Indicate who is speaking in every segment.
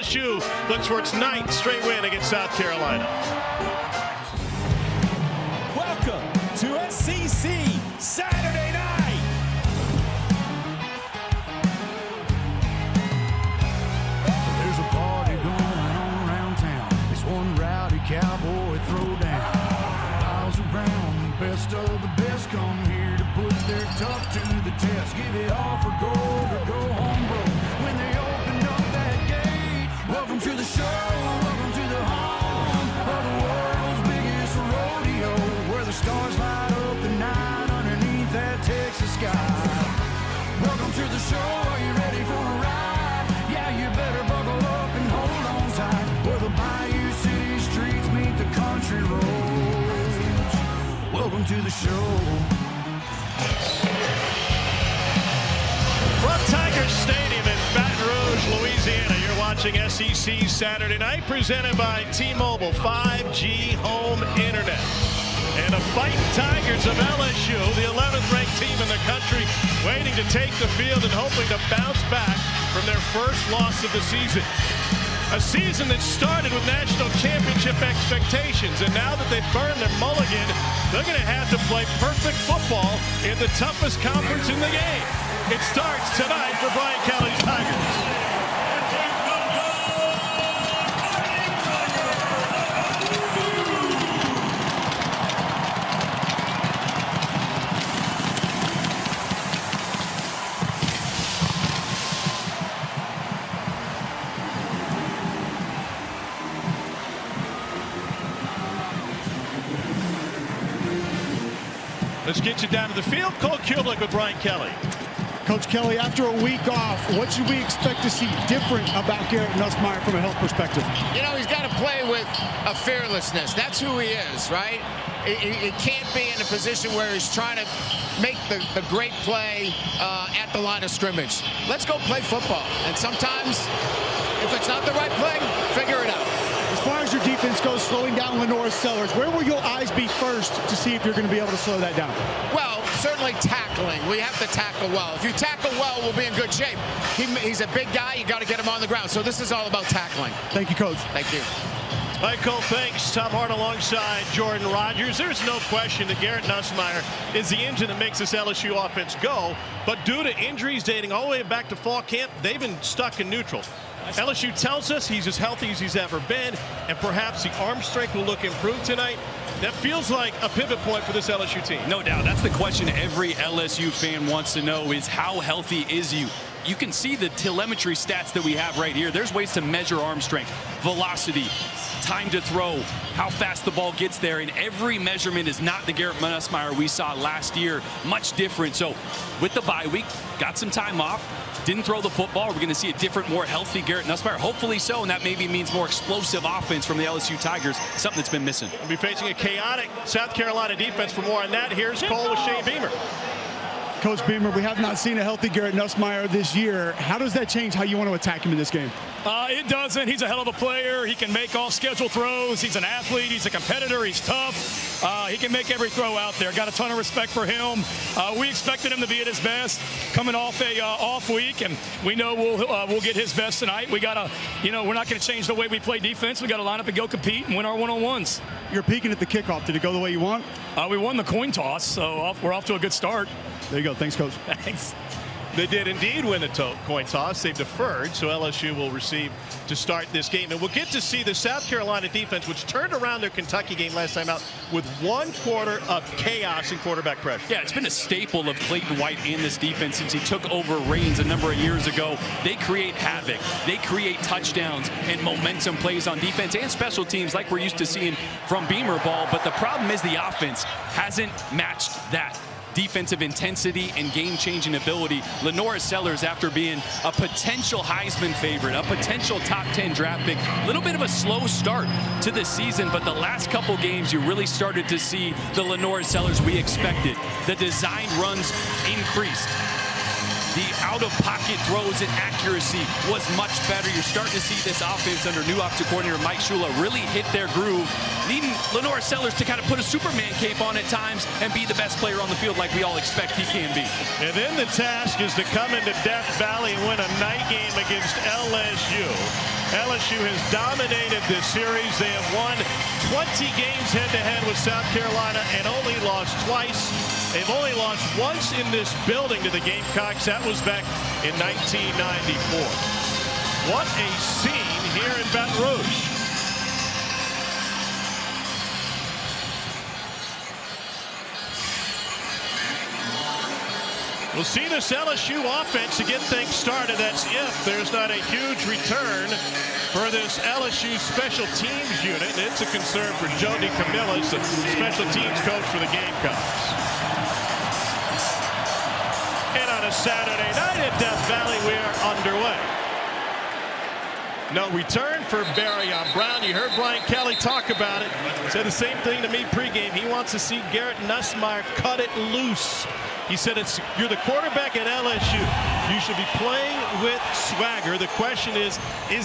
Speaker 1: LSU looks for its 9th straight win against South Carolina.
Speaker 2: Welcome to SEC Saturday night.
Speaker 3: There's a party going on around town. It's one rowdy cowboy throwdown. Miles around, the best of the best come here to put their tough to the test. Give it all for gold or go home broke. When they open up that gate, welcome to the show, welcome to the home of the world's biggest rodeo, where the stars light up the night underneath that Texas sky. Welcome to the show, are you ready for a ride? Yeah, you better buckle up and hold on tight, where the Bayou City streets meet the country roads. Welcome to the show.
Speaker 1: From Tiger Stadium in Baton Rouge, Louisiana, you're watching SEC Saturday Night, presented by T-Mobile 5G Home Internet. And the Fighting Tigers of LSU, the 11th ranked team in the country, waiting to take the field and hoping to bounce back from their first loss of the season. A season that started with national championship expectations, and now that they've burned their mulligan, they're going to have to play perfect football in the toughest conference in the game. It starts tonight for Brian Kelly's Tigers. Let's get you down to the field. Cole Kulik with Brian Kelly.
Speaker 4: Coach Kelly, after a week off, what should we expect to see different about Garrett Nussmeier from a health perspective?
Speaker 5: You know, he's got to play with a fearlessness. That's who he is, right? He can't be in a position where he's trying to make the great play at the line of scrimmage. Let's go play football. And sometimes, if it's not the right play, figure it out.
Speaker 4: As far as your defense goes, slowing down Lenore Sellers, where will your eyes be first to see if you're going to be able to slow that down?
Speaker 5: Well, certainly tackling. We have to tackle well. If you tackle well, we'll be in good shape. He's a big guy. You got to get him on the ground. So this is all about tackling.
Speaker 4: Thank you, Coach.
Speaker 5: Thank you.
Speaker 1: All right, Cole, thanks. Tom Hart alongside Jordan Rogers. There's no question that Garrett Nussmeier is the engine that makes this LSU offense go. But due to injuries dating all the way back to fall camp, they've been stuck in neutral. LSU tells us he's as healthy as he's ever been, and perhaps the arm strength will look improved tonight. That feels like a pivot point for this LSU team.
Speaker 6: No doubt. That's the question every LSU fan wants to know is how healthy is you? You can see the telemetry stats that we have right here. There's ways to measure arm strength, velocity, time to throw, how fast the ball gets there, and every measurement is not the Garrett Nussmeier we saw last year. Much different. So with the bye week, got some time off, didn't throw the football. We're going to see a different, more healthy Garrett Nussmeier. Hopefully so, and that maybe means more explosive offense from the LSU Tigers, something that's been missing.
Speaker 1: We'll be facing a chaotic South Carolina defense. For more on that, here's Cole with Shane Beamer.
Speaker 4: Coach Beamer, we have not seen a healthy Garrett Nussmeier this year. How does that change how you want to attack him in this game?
Speaker 7: It doesn't. He's a hell of a player. He can make off-schedule throws. He's an athlete. He's a competitor. He's tough. He can make every throw out there. Got a ton of respect for him. We expected him to be at his best coming off a off week, and we know we'll get his best tonight. We got to, we're not going to change the way we play defense. We got to line up and go compete and win our one-on-ones.
Speaker 4: You're peaking at the kickoff. Did it go the way you want?
Speaker 7: We won the coin toss, so we're off to a good start.
Speaker 4: There you go. Thanks, Coach.
Speaker 7: Thanks.
Speaker 1: They did indeed win the coin toss. They've deferred, so LSU will receive to start this game. And we'll get to see the South Carolina defense, which turned around their Kentucky game last time out with 1 quarter of chaos and quarterback pressure.
Speaker 6: Yeah, it's been a staple of Clayton White in this defense since he took over reins a number of years ago. They create havoc. They create touchdowns and momentum plays on defense and special teams like we're used to seeing from Beamer ball. But the problem is the offense hasn't matched that defensive intensity and game-changing ability. Lenore Sellers, after being a potential Heisman favorite, a potential top 10 draft pick, a little bit of a slow start to the season, but the last couple games you really started to see the Lenore Sellers we expected. The design runs increased. The out-of-pocket throws and accuracy was much better. You're starting to see this offense under new offensive coordinator Mike Shula really hit their groove, needing Lenore Sellers to kind of put a Superman cape on at times and be the best player on the field like we all expect he can be.
Speaker 1: And then the task is to come into Death Valley and win a night game against LSU. LSU has dominated this series. They have won 20 games head-to-head with South Carolina and only lost twice. They've only lost once in this building to the Gamecocks. That was back in 1994. What a scene here in Baton Rouge. We'll see this LSU offense to get things started. That's if there's not a huge return for this LSU special teams unit. And it's a concern for Joe DeCamillis, the special teams coach for the Gamecocks. And on a Saturday night at Death Valley, we are underway. No return for Barryon Brown. You heard Brian Kelly talk about it. Said the same thing to me pregame. He wants to see Garrett Nussmeier cut it loose. He said, you're the quarterback at LSU. You should be playing with swagger. The question is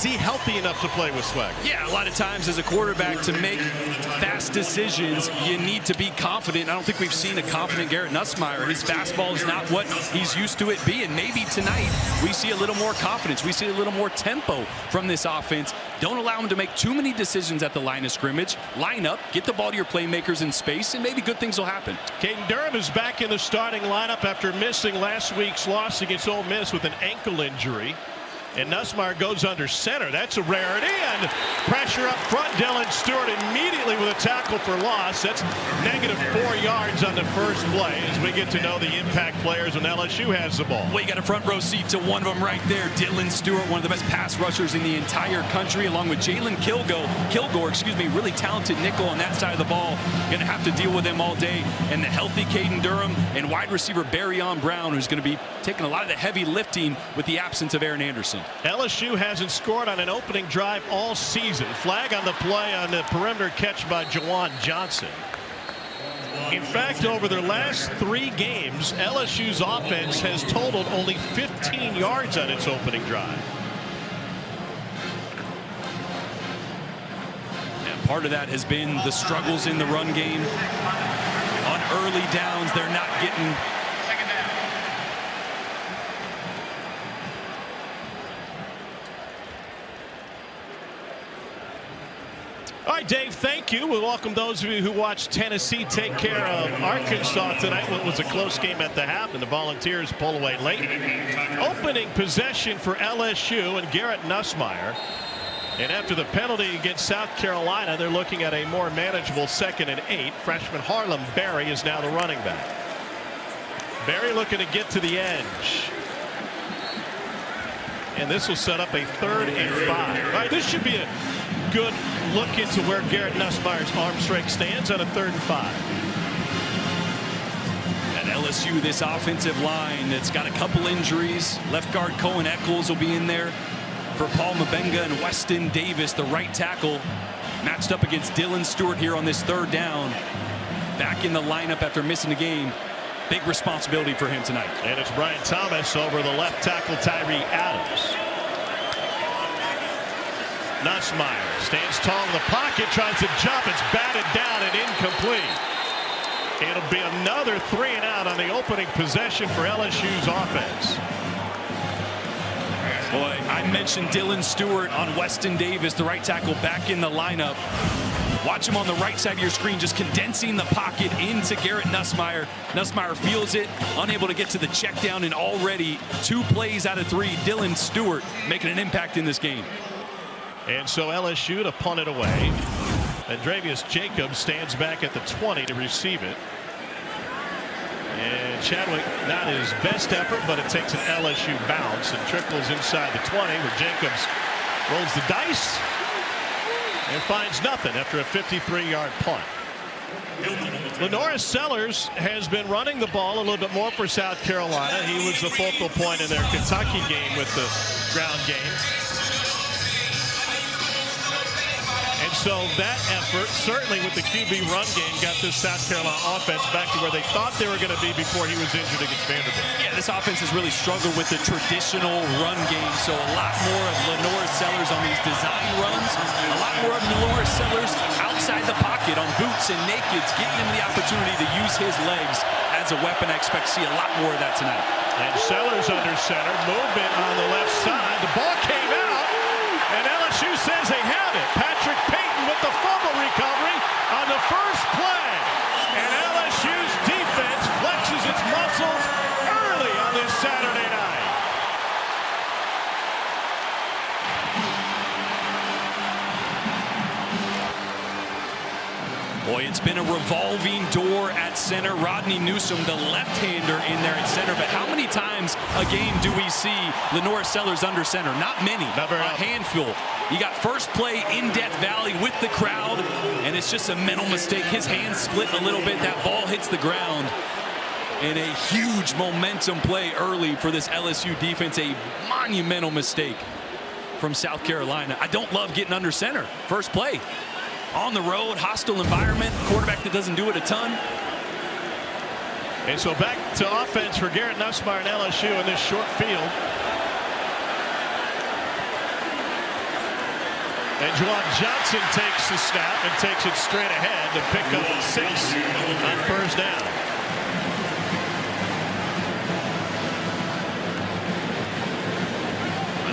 Speaker 1: he healthy enough to play with swagger?
Speaker 6: Yeah, a lot of times as a quarterback, to make fast decisions, you need to be confident. I don't think we've seen a confident Garrett Nussmeier. His fastball is not what he's used to it being. Maybe tonight we see a little more confidence. We see a little more tempo from this offense. Don't allow him to make too many decisions at the line of scrimmage. Line up, get the ball to your playmakers in space, and maybe good things will happen.
Speaker 1: Caden Durham is back in the starting lineup after missing last week's loss against Ole Miss with an ankle injury. And Nussmeier goes under center. That's a rarity. And pressure up front. Dylan Stewart immediately with a tackle for loss. That's -4 yards on the first play as we get to know the impact players when LSU has the ball.
Speaker 6: Well, you got a front row seat to one of them right there. Dylan Stewart, one of the best pass rushers in the entire country, along with Jalen Kilgore, really talented nickel on that side of the ball. Going to have to deal with him all day. And the healthy Caden Durham and wide receiver Barryon Brown, who's going to be taking a lot of the heavy lifting with the absence of Aaron Anderson.
Speaker 1: LSU hasn't scored on an opening drive all season. Flag on the play on the perimeter catch by Jawan Johnson. In fact, over their last 3 games, LSU's offense has totaled only 15 yards on its opening drive.
Speaker 6: And part of that has been the struggles in the run game. On early downs, they're not getting
Speaker 1: All right, Dave, thank you. We'll welcome those of you who watched Tennessee take care of Arkansas tonight. What was a close game at the half, and the Volunteers pull away late. Opening possession for LSU and Garrett Nussmeier. And after the penalty against South Carolina, they're looking at a more manageable 2nd and 8. Freshman Harlem Berry is now the running back. Berry looking to get to the edge. And this will set up a 3rd and 5. All right, this should be a good look into where Garrett Nussmeier's arm strength stands on a 3rd and 5.
Speaker 6: At LSU, this offensive line that's got a couple injuries. Left guard Cohen Eccles will be in there for Paul Mabenga, and Weston Davis, the right tackle, matched up against Dylan Stewart here on this 3rd down. Back in the lineup after missing the game. Big responsibility for him tonight.
Speaker 1: And it's Brian Thomas over the left tackle Tyree Adams. Nussmeier stands tall in the pocket, tries to jump. It's batted down and incomplete. It'll be another 3 and out on the opening possession for LSU's offense.
Speaker 6: Boy, I mentioned Dylan Stewart on Weston Davis, the right tackle, back in the lineup. Watch him on the right side of your screen, just condensing the pocket into Garrett Nussmeier. Nussmeier feels it, unable to get to the check down, and already 2 plays out of 3. Dylan Stewart making an impact in this game.
Speaker 1: And so LSU to punt it away. And Dravius Jacobs stands back at the 20 to receive it. And Chadwick, not his best effort, but it takes an LSU bounce and trickles inside the 20, where Jacobs rolls the dice and finds nothing after a 53-yard punt. Lenoris Sellers has been running the ball a little bit more for South Carolina. He was the focal point in their Kentucky game with the ground game. And so that effort, certainly with the QB run game, got this South Carolina offense back to where they thought they were going to be before he was injured against Vanderbilt.
Speaker 6: Yeah, this offense has really struggled with the traditional run game, so a lot more of Lenoris Sellers on these design runs, a lot more of Lenoris Sellers outside the pocket on boots and nakeds, getting him the opportunity to use his legs as a weapon. I expect to see a lot more of that tonight.
Speaker 1: And Sellers under center, movement on the left side. The ball came out, and LSU LSU says they have it. Patrick Payton with the fumble recovery on the first play. And LSU's defense flexes its muscles early on this Saturday night.
Speaker 6: Boy, it's been a revolving door at center. Rodney Newsom, the left-hander in there at center. But how many times a game do we see Lenore Sellers under center? Not many.
Speaker 1: Not very
Speaker 6: a
Speaker 1: often.
Speaker 6: handful. You got first play in Death Valley with the crowd, and it's just a mental mistake. His hands split a little bit. That ball hits the ground. And a huge momentum play early for this LSU defense. A monumental mistake from South Carolina. I don't love getting under center. First play. On the road, hostile environment, quarterback that doesn't do it a ton.
Speaker 1: And so back to offense for Garrett Nussmeier and LSU in this short field. And Juwan Johnson takes the snap and takes it straight ahead to pick up 6 on first down.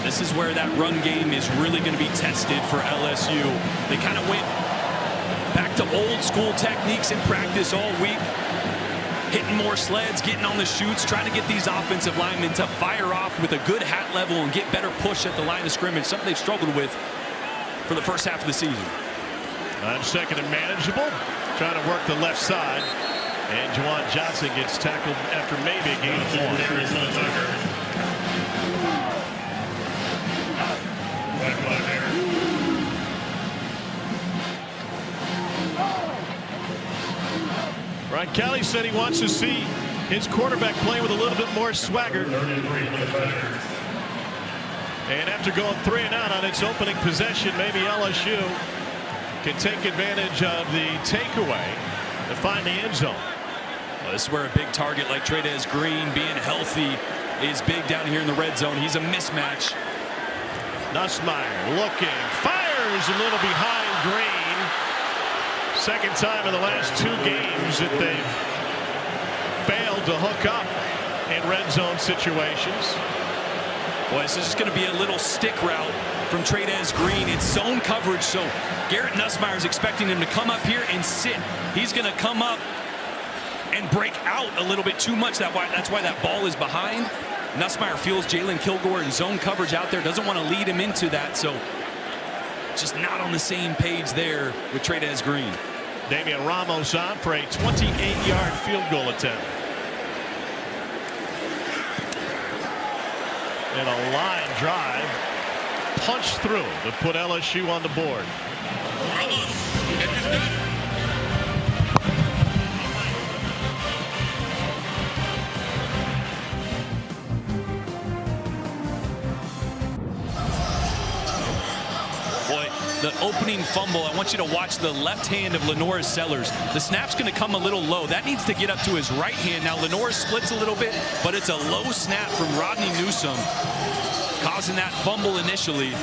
Speaker 6: This is where that run game is really going to be tested for LSU. They kind of went back to old school techniques in practice all week, hitting more sleds, getting on the chutes, trying to get these offensive linemen to fire off with a good hat level and get better push at the line of scrimmage, something they've struggled with for the first half of the season.
Speaker 1: On second and manageable, trying to work the left side. And Juwan Johnson gets tackled after maybe a gain of 1. Ryan Kelly said he wants to see his quarterback play with a little bit more swagger. And after going 3 and out on its opening possession, maybe LSU can take advantage of the takeaway to find the end zone.
Speaker 6: Well, this is where a big target like Trey'Dez Green being healthy is big down here in the red zone. He's a mismatch.
Speaker 1: Nussmeier looking, fires a little behind Green. Second time in the last 2 games that they've failed to hook up in red zone situations.
Speaker 6: Boy, this is going to be a little stick route from Trey'Dez Green. It's zone coverage, so Garrett Nussmeier is expecting him to come up here and sit. He's going to come up and break out a little bit too much. That's why that ball is behind. Nussmeier feels Jalen Kilgore in zone coverage out there, doesn't want to lead him into that, so just not on the same page there with Trey'Dez Green.
Speaker 1: Damian Ramos on for a 28-yard field goal attempt. And a line drive punched through to put LSU on the board.
Speaker 6: Boy, the opening fumble, I want you to watch the left hand of Lenore Sellers. The snap's going to come a little low. That needs to get up to his right hand. Now Lenore splits a little bit, but it's a low snap from Rodney Newsom, causing that fumble initially.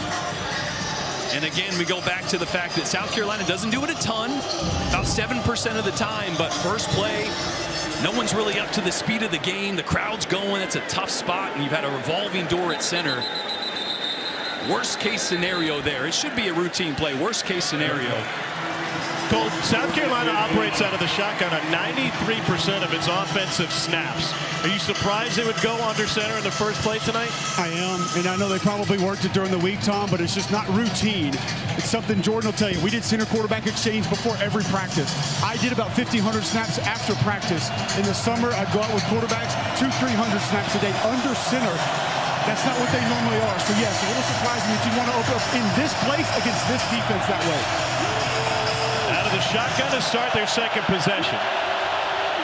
Speaker 6: And again, we go back to the fact that South Carolina doesn't do it a ton, about 7% of the time, but first play, no one's really up to the speed of the game. The crowd's going. It's a tough spot, and you've had a revolving door at center. Worst case scenario there. It should be a routine play. Worst case scenario.
Speaker 1: Cole, South Carolina operates out of the shotgun on 93% of its offensive snaps. Are you surprised they would go under center in the first play tonight?
Speaker 4: I am, and I know they probably worked it during the week, Tom, but it's just not routine. It's something Jordan will tell you. We did center quarterback exchange before every practice. I did about 1,500 snaps after practice. In the summer, I'd go out with quarterbacks, 200-300 snaps a day under center. That's not what they normally are. So, yes, a little surprising that you want to open up in this place against this defense that way.
Speaker 1: Out of the shotgun to start their second possession.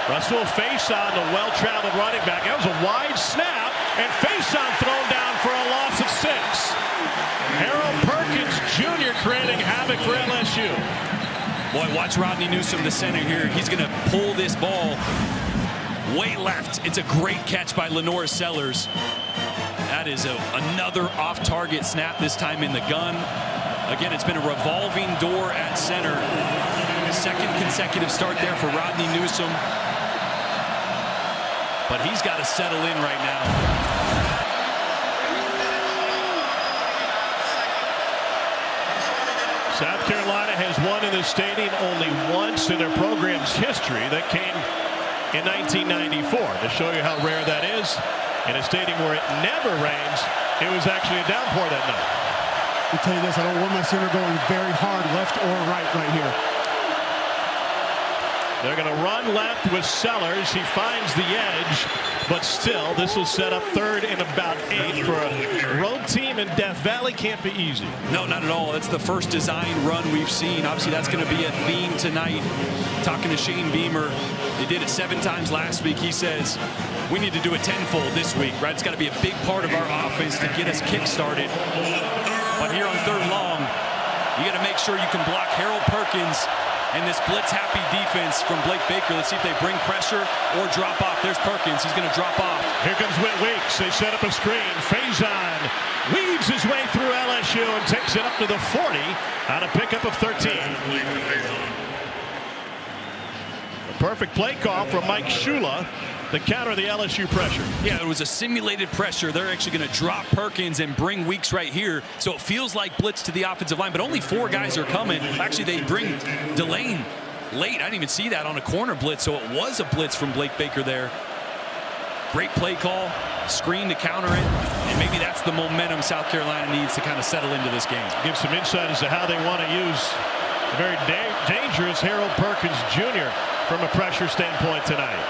Speaker 1: Russell face-on the well-traveled running back. That was a wide snap, and face-on thrown down for a loss of 6. Harold Perkins Jr. creating havoc for LSU.
Speaker 6: Boy, watch Rodney Newsom, the center here. He's going to pull this ball way left. It's a great catch by Lenore Sellers. That is another off-target snap, this time in the gun. Again, it's been a revolving door at center. Second consecutive start there for Rodney Newsom. But he's got to settle in right now.
Speaker 1: South Carolina has won in the stadium only once in their program's history. That came in 1994. To show you how rare that is, in a stadium where it never rains, it was actually a downpour that night.
Speaker 4: I'll tell you this, I don't want my center going very hard left or right here.
Speaker 1: They're going to run left with Sellers. He finds the edge, but still, this will set up third and about 8 for a road team in Death Valley. Can't be easy.
Speaker 6: No, not at all. That's the first design run we've seen. Obviously, that's going to be a theme tonight. Talking to Shane Beamer, they did it 7 times last week. He says, we need to do it tenfold this week, right? It's got to be a big part of our offense to get us kick-started. But here on 3rd long, you got to make sure you can block Harold Perkins and this blitz-happy defense from Blake Baker. Let's see if they bring pressure or drop off. There's Perkins. He's going to drop off.
Speaker 1: Here comes Whit Weeks. They set up a screen. Faison weaves his way through LSU and takes it up to the 40 on a pickup of 13. A perfect play call from Mike Shula to counter the LSU pressure.
Speaker 6: Yeah, it was a simulated pressure. They're actually going to drop Perkins and bring Weeks right here. So it feels like blitz to the offensive line, but only 4 guys are coming. Actually, they bring Delane late. I didn't even see that on a corner blitz, so it was a blitz from Blake Baker there. Great play call, screen to counter it, and maybe that's the momentum South Carolina needs to kind of settle into this game.
Speaker 1: Give some insight as to how they want to use a very dangerous Harold Perkins Jr. from a pressure standpoint tonight.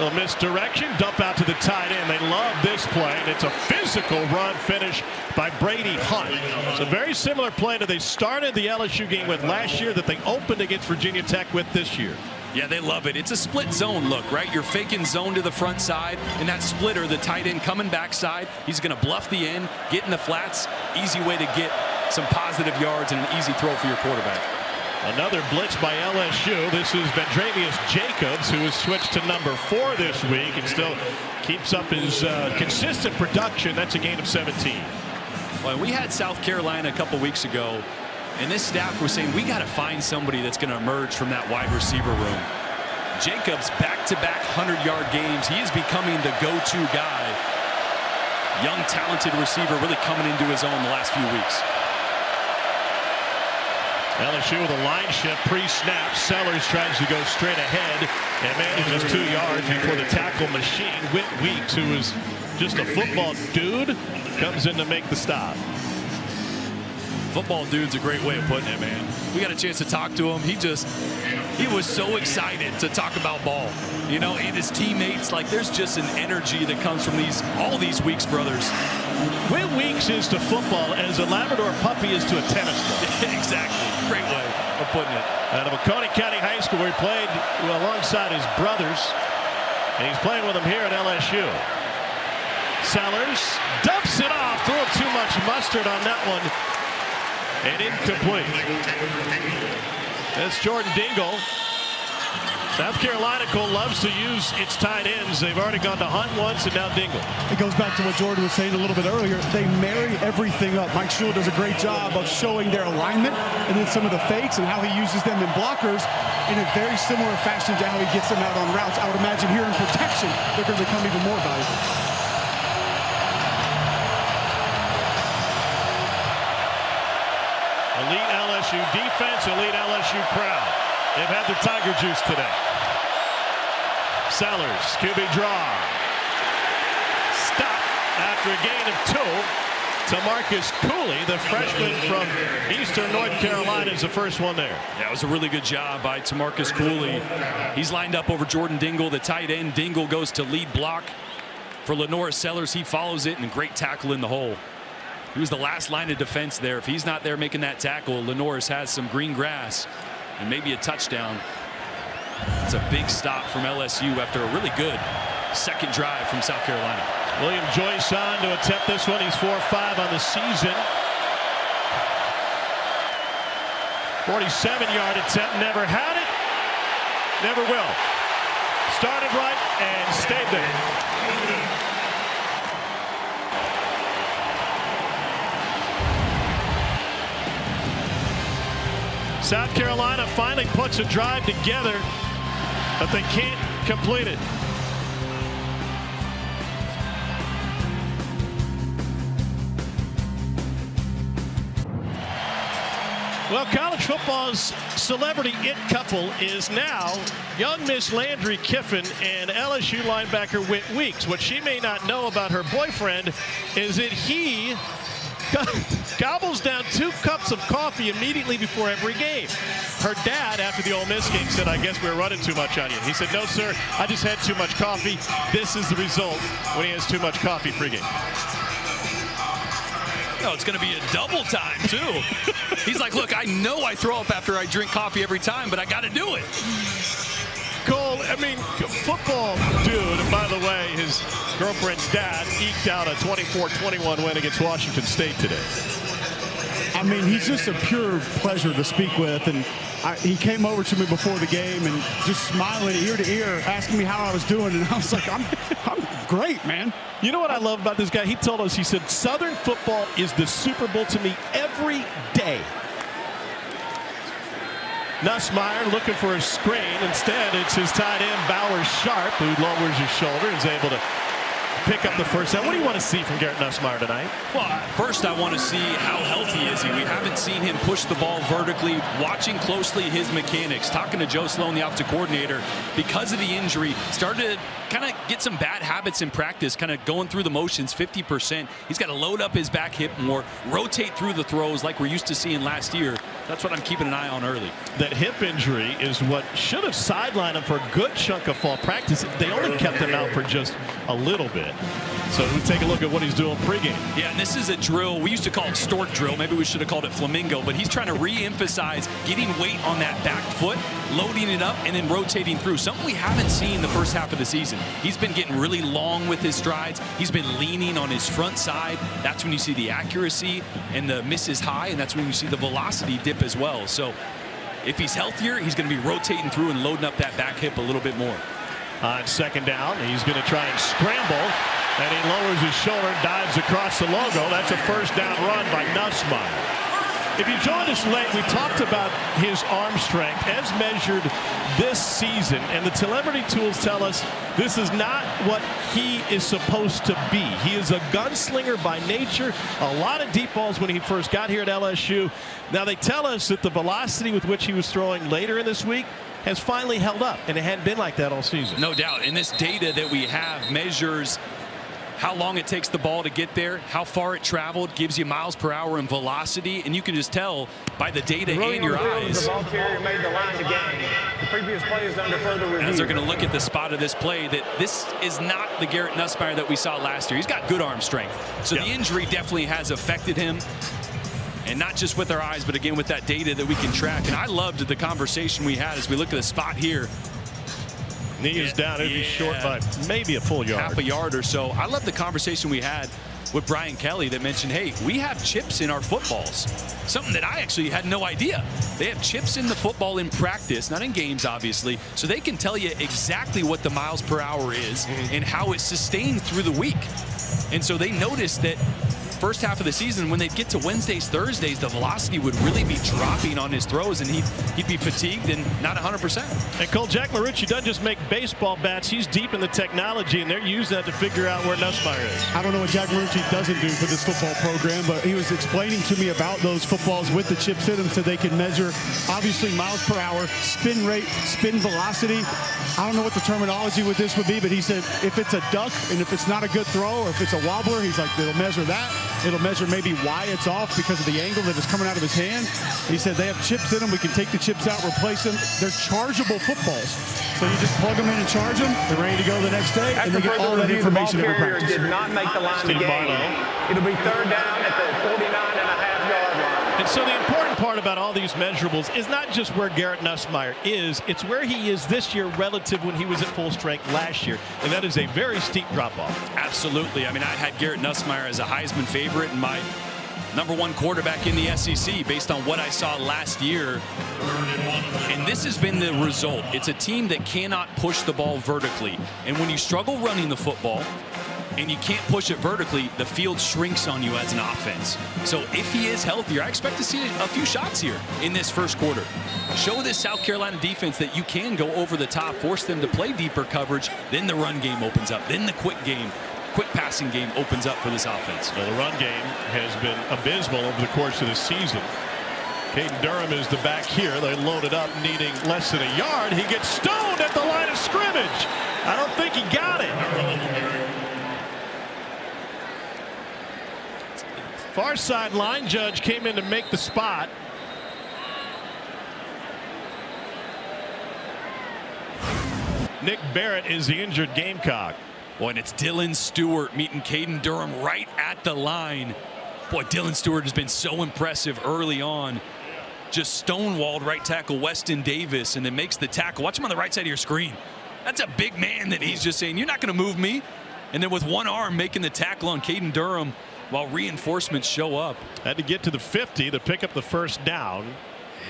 Speaker 1: A misdirection, dump out to the tight end. They love this play, and it's a physical run finish by Brady Hunt. It's a very similar play that they started the LSU game with last year that they opened against Virginia Tech with this year.
Speaker 6: Yeah, they love it. It's a split zone look, right? You're faking zone to the front side, and that splitter, the tight end coming backside, he's going to bluff the end, get in the flats. Easy way to get some positive yards and an easy throw for your quarterback.
Speaker 1: Another blitz by LSU. This is Bendravius Jacobs, who has switched to number 4 this week and still keeps up his consistent production. That's a gain of 17.
Speaker 6: Well, we had South Carolina a couple weeks ago, and this staff was saying we got to find somebody that's going to emerge from that wide receiver room. Jacobs back-to-back 100-yard games. He is becoming the go-to guy. Young, talented receiver really coming into his own the last few weeks.
Speaker 1: LSU with a line shift pre-snap. Sellers tries to go straight ahead and manages 2 yards before the tackle machine. Whit Weeks, who is just a football dude, comes in to make the stop.
Speaker 6: Football dude's a great way of putting it, man. We got a chance to talk to him. He was so excited to talk about ball, you know, and his teammates. Like, there's just an energy that comes from all these Weeks brothers.
Speaker 1: Whit Weeks is to football as a Labrador puppy is to a tennis ball.
Speaker 6: Exactly. Great way of putting it.
Speaker 1: Out of Oconee County High School, where he played alongside his brothers, and he's playing with them here at LSU. Sellers dumps it off, threw too much mustard on that one, and incomplete. That's Jordan Dingle. South Carolina loves to use its tight ends. They've already gone to Hunt once and now Dingle.
Speaker 4: It goes back to what Jordan was saying a little bit earlier. They marry everything up. Mike Shula does a great job of showing their alignment and then some of the fakes and how he uses them in blockers in a very similar fashion to how he gets them out on routes. I would imagine here in protection, they're going to become even more valuable.
Speaker 1: Elite LSU defense, elite LSU crowd. They've had their Tiger juice today. Sellers, QB draw. Stop after a gain of 2 to Marcus Cooley, the freshman from Eastern North Carolina, is the first one there.
Speaker 6: Yeah, it was a really good job by Tamarcus Cooley. He's lined up over Jordan Dingle, the tight end. Dingle goes to lead block for Lenora Sellers. He follows it, and a great tackle in the hole. He was the last line of defense there. If he's not there making that tackle, Lenore's has some green grass and maybe a touchdown. It's a big stop from LSU after a really good second drive from South Carolina.
Speaker 1: William Joyce on to attempt this one. He's 4-5 on the season. 47-yard attempt. Never had it. Never will. Started right and stayed there. South Carolina finally puts a drive together, but they can't complete it. Well, college football's celebrity it couple is now young Miss Landry Kiffin and LSU linebacker Whit Weeks. What she may not know about her boyfriend is that he gobbles down 2 cups of coffee immediately before every game. Her dad, after the Ole Miss game, said, "I guess we're running too much on you." He said, "No, sir, I just had too much coffee." This is the result when he has too much coffee pregame.
Speaker 6: No, it's going to be a double time, too. He's like, look, I know I throw up after I drink coffee every time, but I got to do it.
Speaker 1: Cole, I mean, football dude, and by the way, his girlfriend's dad eked out a 24-21 win against Washington State today.
Speaker 4: I mean, he's just a pure pleasure to speak with, and he came over to me before the game and just smiling ear to ear, asking me how I was doing, and I was like, I'm great, man.
Speaker 1: You know what I love about this guy? He told us, he said, Southern football is the Super Bowl to me every day. Nussmeier looking for a screen. Instead, it's his tight end, Bowers Sharp, who lowers his shoulder and is able to pick up the first down. What do you want to see from Garrett Nussmeier tonight?
Speaker 6: Well, first I want to see how healthy is he. We haven't seen him push the ball vertically. Watching closely his mechanics. Talking to Joe Sloan, the offensive coordinator, because of the injury, started to kind of get some bad habits in practice, kind of going through the motions 50%. He's got to load up his back hip more, rotate through the throws like we're used to seeing last year. That's what I'm keeping an eye on early.
Speaker 1: That hip injury is what should have sidelined him for a good chunk of fall practice. They only kept him out for just a little bit. So we take a look at what he's doing pregame.
Speaker 6: Yeah, and this is a drill. We used to call it stork drill. Maybe we should have called it flamingo. But he's trying to re-emphasize getting weight on that back foot, loading it up, and then rotating through. Something we haven't seen the first half of the season. He's been getting really long with his strides. He's been leaning on his front side. That's when you see the accuracy and the misses high, and that's when you see the velocity dip as well. So if he's healthier, he's going to be rotating through and loading up that back hip a little bit more.
Speaker 1: On second down, he's going to try and scramble, and he lowers his shoulder, dives across the logo. That's a first down run by Nussmeier. If you joined us late, we talked about his arm strength as measured this season, and the telemetry tools tell us this is not what he is supposed to be. He is a gunslinger by nature. A lot of deep balls when he first got here at LSU. Now they tell us that the velocity with which he was throwing later in this week has finally held up, and it hadn't been like that all season.
Speaker 6: No doubt. And this data that we have measures how long it takes the ball to get there, how far it traveled, gives you miles per hour and velocity, and you can just tell by the data in your eyes.
Speaker 8: The ball carrier made the line to gain. The previous play is under further review.
Speaker 6: As they're going to look at the spot of this play, that this is not the Garrett Nussmeier that we saw last year. He's got good arm strength. So the injury definitely has affected him. And not just with our eyes, but again with that data that we can track. And I loved the conversation we had as we look at the spot here.
Speaker 1: Knee is down. It'd be short by maybe a full yard.
Speaker 6: Half a yard or so. I love the conversation we had with Brian Kelly that mentioned, hey, we have chips in our footballs. Something that I actually had no idea. They have chips in the football in practice, not in games, obviously, so they can tell you exactly what the miles per hour is and how it sustains through the week. And so they noticed that first half of the season, when they'd get to Wednesdays, Thursdays, the velocity would really be dropping on his throws, and he'd be fatigued and not 100%.
Speaker 1: And Cole, Jack Marucci doesn't just make baseball bats. He's deep in the technology, and they're using that to figure out where Nussmeier is.
Speaker 4: I don't know what Jack Marucci doesn't do for this football program, but he was explaining to me about those footballs with the chips in them so they can measure, obviously, miles per hour, spin rate, spin velocity. I don't know what the terminology with this would be, but he said if it's a duck and if it's not a good throw or if it's a wobbler, he's like, it'll measure that. It'll measure maybe why it's off because of the angle that is coming out of his hand. He said they have chips in them. We can take the chips out, replace them. They're chargeable footballs. So you just plug them in and charge them. They're ready to go the next day, and they get all that information every practice.
Speaker 8: Did not make the line to gain. It'll be third down at the 49.5-yard line.
Speaker 1: And so the important part about all these measurables is not just where Garrett Nussmeier is, it's where he is this year relative when he was at full strength last year. And that is a very steep drop-off.
Speaker 6: Absolutely. I mean, I had Garrett Nussmeier as a Heisman favorite and my #1 quarterback in the SEC based on what I saw last year. And this has been the result. It's a team that cannot push the ball vertically. And when you struggle running the football, and you can't push it vertically, the field shrinks on you as an offense. So if he is healthier, I expect to see a few shots here in this first quarter. Show this South Carolina defense that you can go over the top, force them to play deeper coverage, then the run game opens up, then the quick passing game opens up for this offense.
Speaker 1: Well, the run game has been abysmal over the course of the season. Caden Durham is the back here. They loaded up, needing less than a yard. He gets stoned at the line of scrimmage. I don't think he got it. Far side line judge came in to make the spot. Nick Barrett is the injured Gamecock.
Speaker 6: Boy, and it's Dylan Stewart meeting Caden Durham right at the line. Boy, Dylan Stewart has been so impressive early on. Just stonewalled right tackle Weston Davis and then makes the tackle. Watch him on the right side of your screen. That's a big man that he's just saying, you're not going to move me. And then with one arm making the tackle on Caden Durham while reinforcements show up.
Speaker 1: Had to get to the 50 to pick up the first down.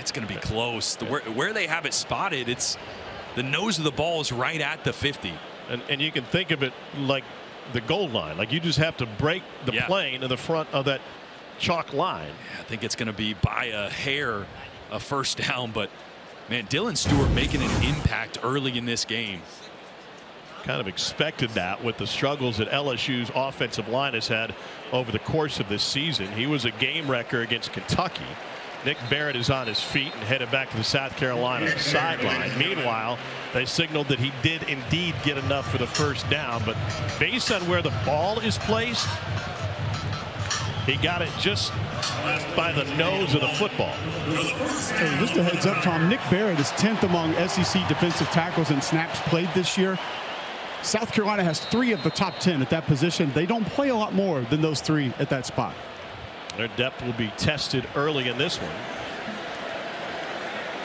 Speaker 6: It's going to be close. Where they have it spotted, it's the nose of the ball is right at the 50.
Speaker 1: And you can think of it like the goal line. Like you just have to break the plane in the front of that chalk line.
Speaker 6: Yeah, I think it's going to be by a hair a first down. But, man, Dylan Stewart making an impact early in this game.
Speaker 1: Kind of expected that with the struggles that LSU's offensive line has had over the course of this season. He was a game wrecker against Kentucky. Nick Barrett is on his feet and headed back to the South Carolina sideline. Meanwhile, they signaled that he did indeed get enough for the first down, but based on where the ball is placed, he got it just by the nose of the football.
Speaker 4: Hey, just a heads up, Tom. Nick Barrett is 10th among SEC defensive tackles in snaps played this year. South Carolina has 3 of the top 10 at that position. They don't play a lot more than those 3 at that spot.
Speaker 1: Their depth will be tested early in this one.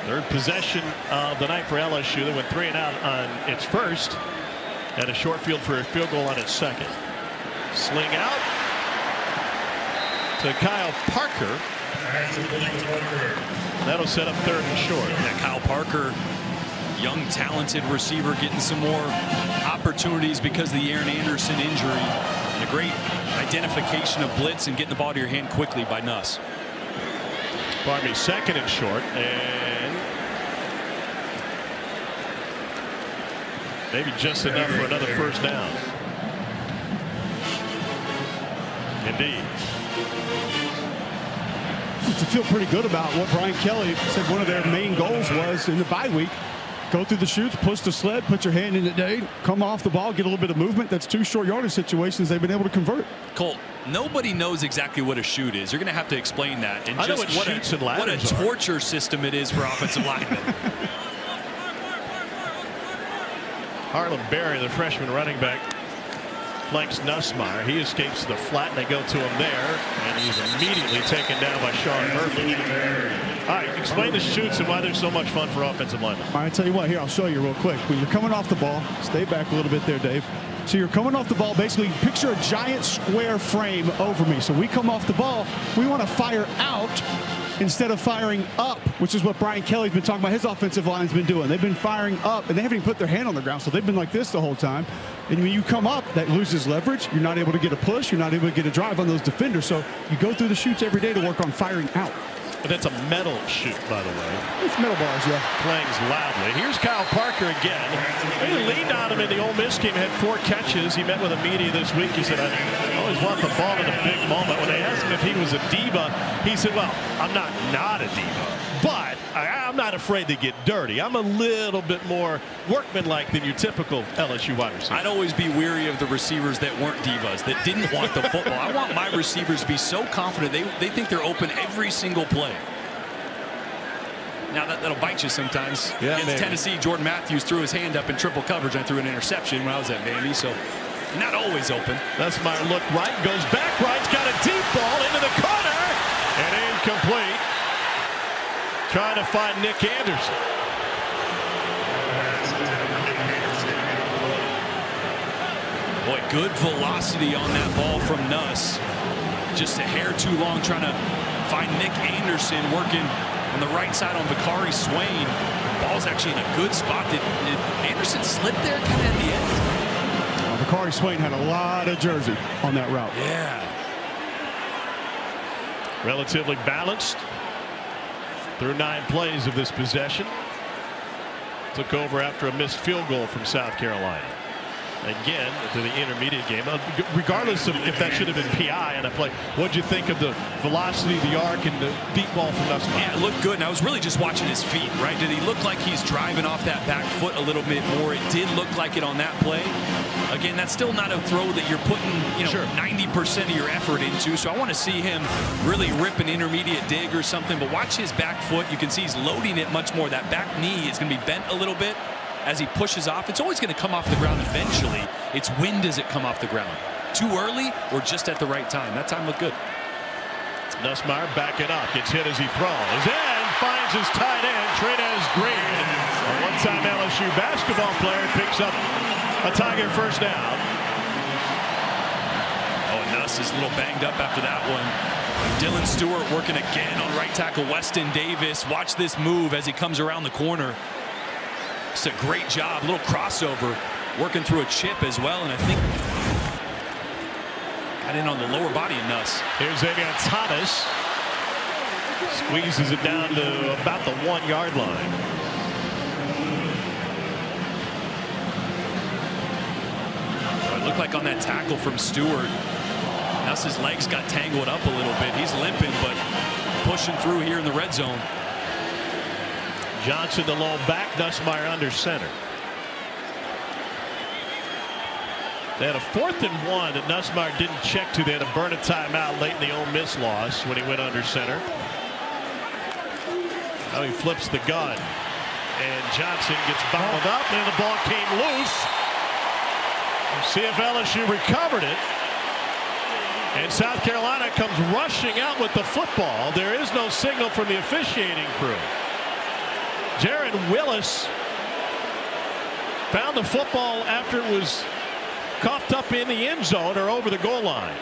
Speaker 1: Third possession of the night for LSU. They went 3 and out on its first, and a short field for a field goal on its second. Sling out to Kyle Parker. That'll set up 3rd and short.
Speaker 6: Yeah, Kyle Parker, young talented receiver, getting some more opportunities because of the Aaron Anderson injury, and a great identification of blitz and getting the ball to your hand quickly by Nuss.
Speaker 1: Pardon me, 2nd and short, and maybe just enough for another first down. Indeed.
Speaker 4: To feel pretty good about what Brian Kelly said one of their main goals was in the bye week. Go through the chutes, push the sled, put your hand in it, Dave, come off the ball, get a little bit of movement. That's 2 short yardage situations they've been able to convert.
Speaker 6: Colt, nobody knows exactly what a shoot is. You're going to have to explain that. And
Speaker 1: I
Speaker 6: just
Speaker 1: know
Speaker 6: what a torture system it is for offensive linemen.
Speaker 1: Harlem Berry, the freshman running back, flanks Nussmeier. He escapes to the flat, and they go to him there, and he's immediately taken down by Sean Murphy. All right, explain the shoots and why they're so much fun for offensive linemen.
Speaker 4: All right, I tell you what, here, I'll show you real quick. When you're coming off the ball, stay back a little bit there, Dave. So you're coming off the ball, basically picture a giant square frame over me. So we come off the ball, we want to fire out instead of firing up, which is what Brian Kelly's been talking about his offensive line's been doing. They've been firing up, and they haven't even put their hand on the ground, so they've been like this the whole time. And when you come up, that loses leverage. You're not able to get a push. You're not able to get a drive on those defenders. So you go through the chutes every day to work on firing out.
Speaker 1: But that's a metal shoot, by the way.
Speaker 4: It's metal bars, yeah.
Speaker 1: Clangs loudly. Here's Kyle Parker again. He leaned on him in the Ole Miss game, had 4 catches. He met with a media this week. He said, I always want the ball in a big moment. When they asked him if he was a diva, he said, well, I'm not a diva, but I'm not afraid to get dirty. I'm a little bit more workmanlike than your typical LSU wide receiver.
Speaker 6: I'd always be weary of the receivers that weren't divas, that didn't want the football. I want my receivers to be so confident they think they're open every single play. Now that'll bite you sometimes.
Speaker 1: Yeah,
Speaker 6: against
Speaker 1: maybe.
Speaker 6: Tennessee, Jordan Matthews threw his hand up in triple coverage. I threw an interception when I was at Vandy, so not always open.
Speaker 1: That's my look right, goes back right, got a deep ball into the corner, and incomplete. Trying to find Nick Anderson.
Speaker 6: Boy, good velocity on that ball from Nuss. Just a hair too long, trying to find Nick Anderson working on the right side on Bakari Swain. Ball's actually in a good spot. Did Anderson slip there kind of at the end?
Speaker 4: Bakari Swain had a lot of jersey on that route.
Speaker 6: Yeah.
Speaker 1: Relatively balanced through 9 plays of this possession. Took over after a missed field goal from South Carolina. again to the intermediate game. Regardless of if that should have been PI in that play, what'd you think of the velocity, the arc, and the deep ball from Nussmeier?
Speaker 6: Yeah, it looked good, and I was really just watching his feet, right? Did he look like he's driving off that back foot a little bit more? It did look like it on that play. Again, that's still not a throw that you're putting, 90% of your effort into, so I want to see him really rip an intermediate dig or something, but watch his back foot. You can see he's loading it much more. That back knee is going to be bent a little bit as he pushes off. It's always going to come off the ground eventually. It's when does it come off the ground? Too early or just at the right time? That time looked good.
Speaker 1: Nussmeier backing up, gets hit as he throws, and finds his tight end, Trey'Nez Green. A one-time LSU basketball player picks up a Tiger first down.
Speaker 6: Oh, Nuss is a little banged up after that one. Dylan Stewart working again on right tackle Weston Davis. Watch this move as he comes around the corner. It's a great job, a little crossover, working through a chip as well, and I think got in on the lower body of Nuss.
Speaker 1: Here's Xavier Thomas. Squeezes it down to about the 1-yard line.
Speaker 6: It looked like on that tackle from Stewart, Nuss's legs got tangled up a little bit. He's limping, but pushing through here in the red zone.
Speaker 1: Johnson, the lone back, Nussmeier under center. They had a 4th and 1 that Nussmeier didn't check to. They had to burn a timeout late in the Ole Miss loss when he went under center. Now he flips the gun, and Johnson gets bottled up, and the ball came loose. See if LSU recovered it. And South Carolina comes rushing out with the football. There is no signal from the officiating crew. Jaron Willis found the football after it was coughed up in the end zone or over the goal line.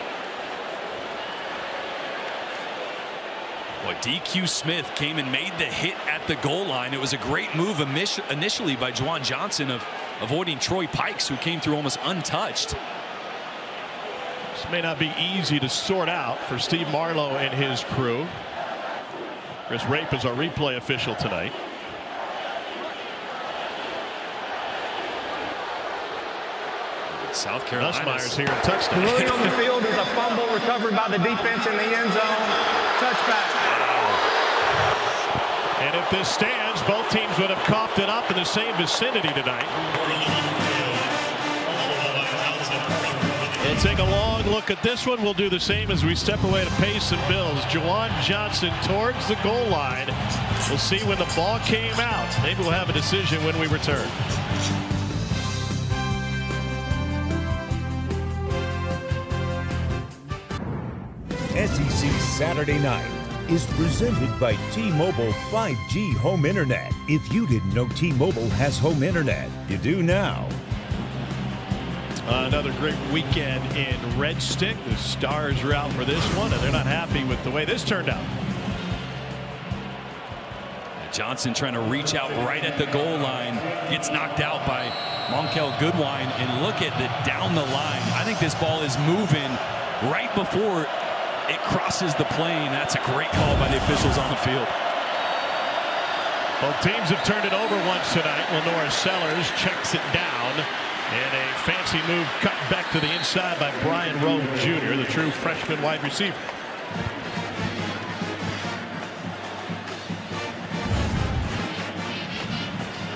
Speaker 6: Boy, DQ Smith came and made the hit at the goal line. It was a great move initially by Juwan Johnson of avoiding Troy Pikes, who came through almost untouched.
Speaker 1: This may not be easy to sort out for Steve Marlowe and his crew. Chris Rape is our replay official tonight.
Speaker 6: South Carolina.
Speaker 1: Nussmeier's here in touchdown.
Speaker 8: Ruling on the field is a fumble recovered by the defense in the end zone. Touchback.
Speaker 1: And if this stands, both teams would have coughed it up in the same vicinity tonight. We'll take a long look at this one. We'll do the same as we step away to Pace and Bills. Juwan Johnson towards the goal line. We'll see when the ball came out. Maybe we'll have a decision when we return.
Speaker 2: SEC Saturday Night is presented by T-Mobile 5G Home Internet. If you didn't know T-Mobile has home internet, you do now.
Speaker 1: Another great weekend in Red Stick. The Stars are out for this one, and they're not happy with the way this turned out.
Speaker 6: Johnson trying to reach out right at the goal line, gets knocked out by Monkel Goodwine, and look at the down the line. I think this ball is moving right before it crosses the plane. That's a great call by the officials on the field.
Speaker 1: Both teams have turned it over once tonight. Lenora Sellers checks it down, and a fancy move cut back to the inside by Brian Rowe Jr., the true freshman wide receiver.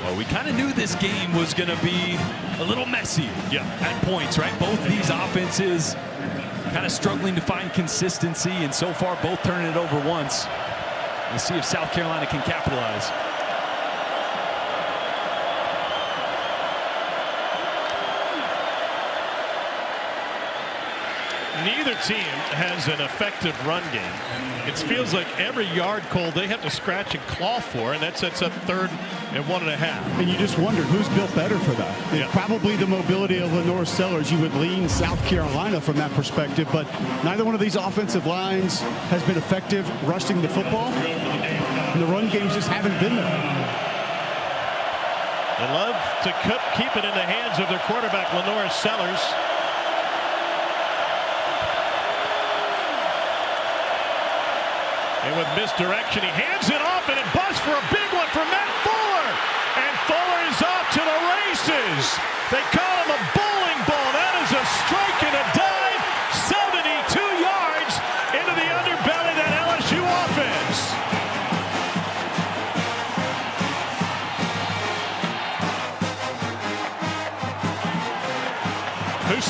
Speaker 6: Well, we kind of knew this game was going to be a little messy at points, right? Both these offenses kind of struggling to find consistency, and so far both turning it over once. We'll see if South Carolina can capitalize.
Speaker 1: Neither team has an effective run game. It feels like every yard goal they have to scratch and claw for, and that sets up 3rd and 1.5.
Speaker 4: And you just wonder who's built better for that.
Speaker 1: Yeah.
Speaker 4: Probably the mobility of Lenore Sellers. You would lean South Carolina from that perspective, but neither one of these offensive lines has been effective rushing the football, and the run games just haven't been there.
Speaker 1: They love to keep it in the hands of their quarterback, Lenore Sellers. And with misdirection, he hands it off, and it busts for a big one from Matt Fuller. And Fuller is off to the races. They call him a bowling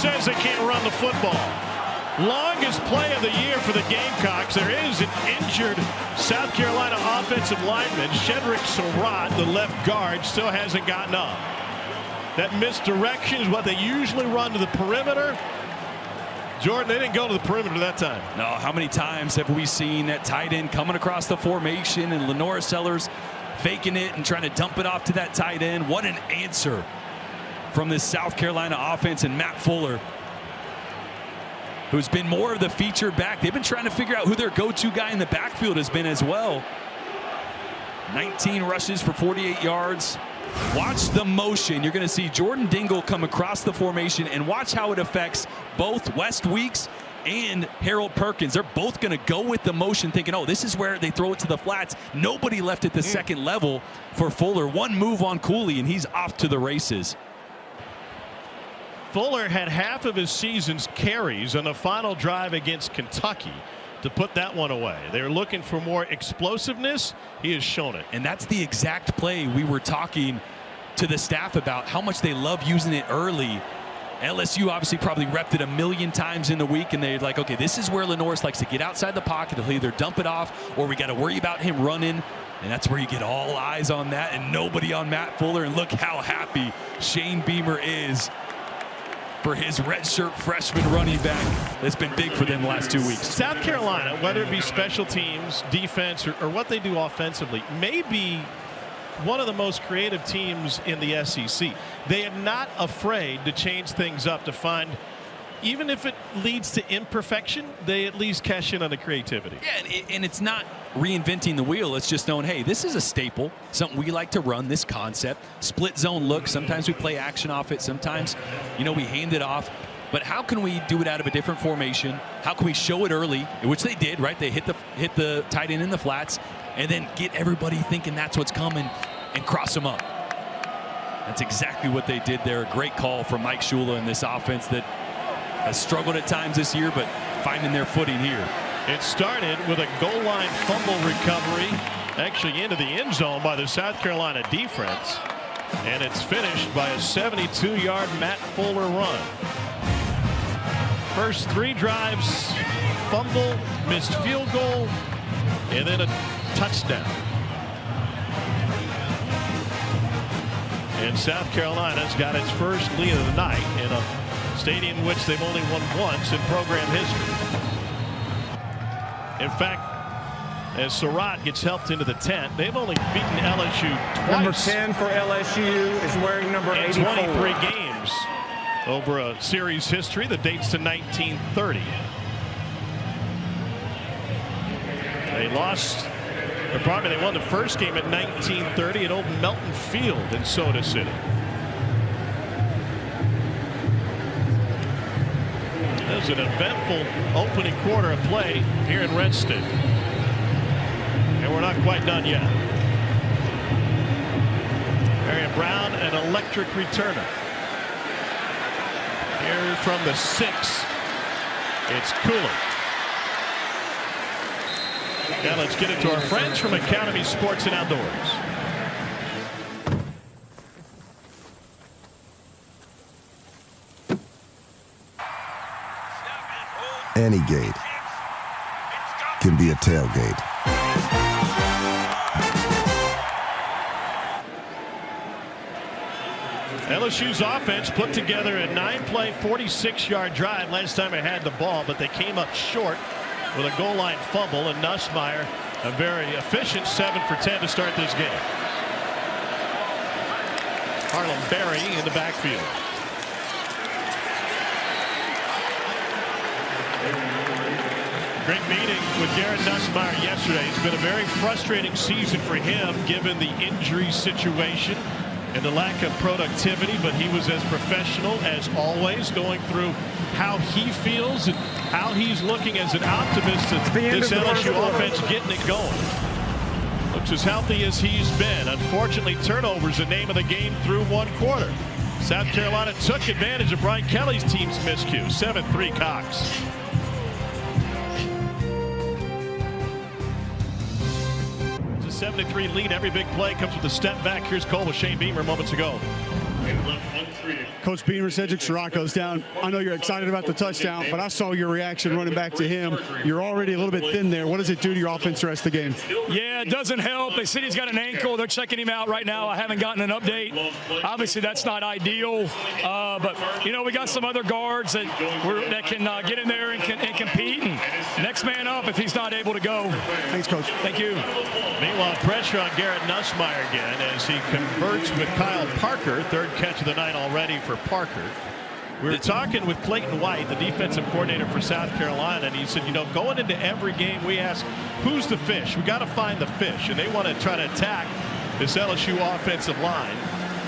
Speaker 1: says they can't run the football? Longest play of the year for the Gamecocks. There is an injured South Carolina offensive lineman, Shedrick Surratt, the left guard, still hasn't gotten up. That misdirection is what they usually run to the perimeter. Jordan, they didn't go to the perimeter that time.
Speaker 6: No, how many times have we seen that tight end coming across the formation and Lenora Sellers faking it and trying to dump it off to that tight end? What an answer from this South Carolina offense, and Matt Fuller, who's been more of the featured back. They've been trying to figure out who their go-to guy in the backfield has been as well. 19 rushes for 48 yards. Watch the motion. You're going to see Jordan Dingle come across the formation, and watch how it affects both West Weeks and Harold Perkins. They're both going to go with the motion, thinking, oh, this is where they throw it to the flats. Nobody left at the second level for Fuller. One move on Cooley, and he's off to the races.
Speaker 1: Fuller had half of his season's carries on the final drive against Kentucky to put that one away. They're looking for more explosiveness. He has shown it.
Speaker 6: And that's the exact play we were talking to the staff about, how much they love using it early. LSU obviously probably repped it a million times in the week, and they're like, okay, this is where Lenoris likes to get outside the pocket. He'll either dump it off, or we got to worry about him running. And that's where you get all eyes on that and nobody on Matt Fuller. And look how happy Shane Beamer is for his redshirt freshman running back. That's been big for them the last 2 weeks.
Speaker 1: South Carolina, whether it be special teams, defense, or what they do offensively, may be one of the most creative teams in the SEC. They are not afraid to change things up to find, even if it leads to imperfection, they at least cash in on the creativity.
Speaker 6: Yeah, and it's not reinventing the wheel. It's just knowing, hey, this is a staple, something we like to run, this concept. Split zone look. Sometimes we play action off it. Sometimes, we hand it off. But how can we do it out of a different formation? How can we show it early, which they did, right? They hit the tight end in the flats, and then get everybody thinking that's what's coming and cross them up. That's exactly what they did there. A great call from Mike Shula in this offense that has struggled at times this year, but finding their footing here.
Speaker 1: It started with a goal line fumble recovery, actually into the end zone by the South Carolina defense, and it's finished by a 72-yard Matt Fuller run. First 3 drives, fumble, missed field goal, and then a touchdown. And South Carolina's got its first lead of the night in a stadium in which they've only won once in program history. In fact, as Surratt gets helped into the tent, they've only beaten LSU twice.
Speaker 8: Number 10 for LSU is wearing number 84.
Speaker 1: 23 games over a series history that dates to 1930. They lost, or probably they won the first game in 1930 at Old Melton Field in Soda City. It was an eventful opening quarter of play here in Redstone. And we're not quite done yet. Marion Brown, an electric returner. Here from the 6, it's Cooley. Now let's get it to our friends from Academy Sports and Outdoors.
Speaker 9: Any gate can be a tailgate.
Speaker 1: LSU's offense put together a 9-play, 46-yard drive last time it had the ball, but they came up short with a goal line fumble, and Nussmeier a very efficient 7 for 10 to start this game. Harlem Berry in the backfield. Great meeting with Garrett Nussmeier yesterday. It's been a very frustrating season for him given the injury situation and the lack of productivity, but he was as professional as always, going through how he feels and how he's looking as an optimist at this LSU offense getting it going. Looks as healthy as he's been. Unfortunately, turnovers the name of the game through one quarter. South Carolina took advantage of Brian Kelly's team's miscue. 7-3 Cox. It's a 7-3 lead. Every big play comes with a step back. Here's Cole with Shane Beamer moments ago.
Speaker 4: Coach Beamer, Cedric Sirocco's down. I know you're excited about the touchdown, but I saw your reaction running back to him. You're already a little bit thin there. What does it do to your offense the rest of the game?
Speaker 7: Yeah, it doesn't help. They said he's got an ankle. They're checking him out right now. I haven't gotten an update. Obviously, that's not ideal. But, you know, we got some other guards that can get in there and compete. And next man up if he's not able to go.
Speaker 4: Thanks, Coach.
Speaker 7: Thank you.
Speaker 1: Meanwhile, pressure on Garrett Nussmeier again as he converts with Kyle Parker. Third catch of the night already for Parker. We were talking with Clayton White, the defensive coordinator for South Carolina, and he said, you know, going into every game we ask, who's the fish? We got to find the fish, and they want to try to attack this LSU offensive line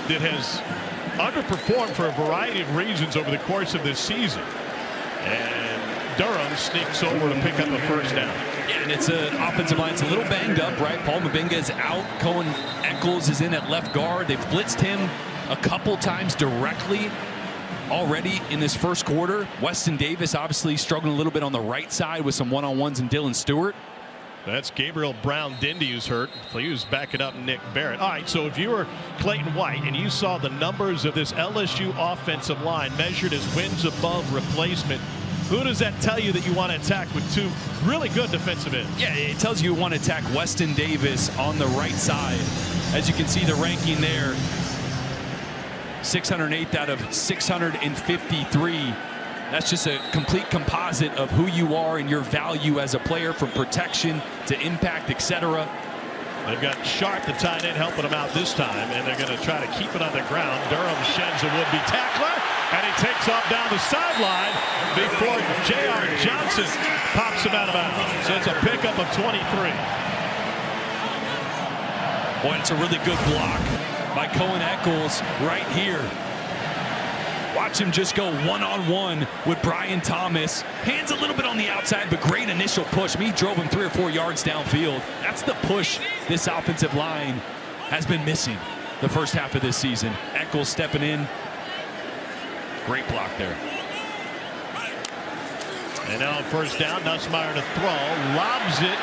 Speaker 1: that has underperformed for a variety of reasons over the course of this season. And Durham sneaks over to pick up a first down.
Speaker 6: Yeah, and it's an offensive line. It's a little banged up, right? Paul Mabinga is out. Cohen Eccles is in at left guard. They've blitzed him a couple times directly already in this first quarter. Weston Davis obviously struggling a little bit on the right side with some one-on-ones and Dylan Stewart.
Speaker 1: That's Gabriel Brown-Dindy who's hurt. So he was backing up Nick Barrett. All right, so if you were Clayton White and you saw the numbers of this LSU offensive line measured as wins above replacement, who does that tell you that you want to attack with two really good defensive ends?
Speaker 6: Yeah, it tells you want to attack Weston Davis on the right side. As you can see the ranking there, 608th out of 653. That's just a complete composite of who you are and your value as a player, from protection to impact, etc.
Speaker 1: They've got Sharp, the tight end, helping them out this time, and they're going to try to keep it on the ground. Durham sheds a would-be tackler, and he takes off down the sideline before J.R. Johnson pops him out of bounds. So it's a pickup of 23.
Speaker 6: Boy, it's a really good block by Cohen Eccles right here. Watch him just go one-on-one with Brian Thomas. Hands a little bit on the outside, but great initial push. He drove him 3 or 4 yards downfield. That's the push this offensive line has been missing the first half of this season. Eccles stepping in. Great block there.
Speaker 1: And now first down, Nussmeier to throw. Lobs it.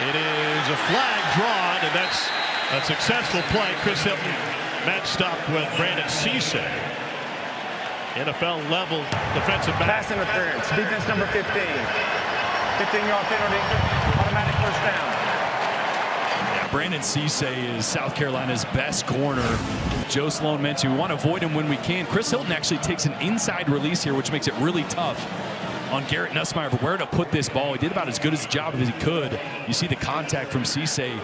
Speaker 1: It is a flag drawn, and that's a successful play. Chris Hilton matched up with Brandon Cisse. NFL level defensive back.
Speaker 8: Pass interference. Defense number 15. 15-yard penalty. Automatic first down.
Speaker 6: Yeah, Brandon Cisse is South Carolina's best corner. Joe Sloan mentioned we want to avoid him when we can. Chris Hilton actually takes an inside release here, which makes it really tough on Garrett Nussmeier for where to put this ball. He did about as good a job as he could. You see the contact from Cisse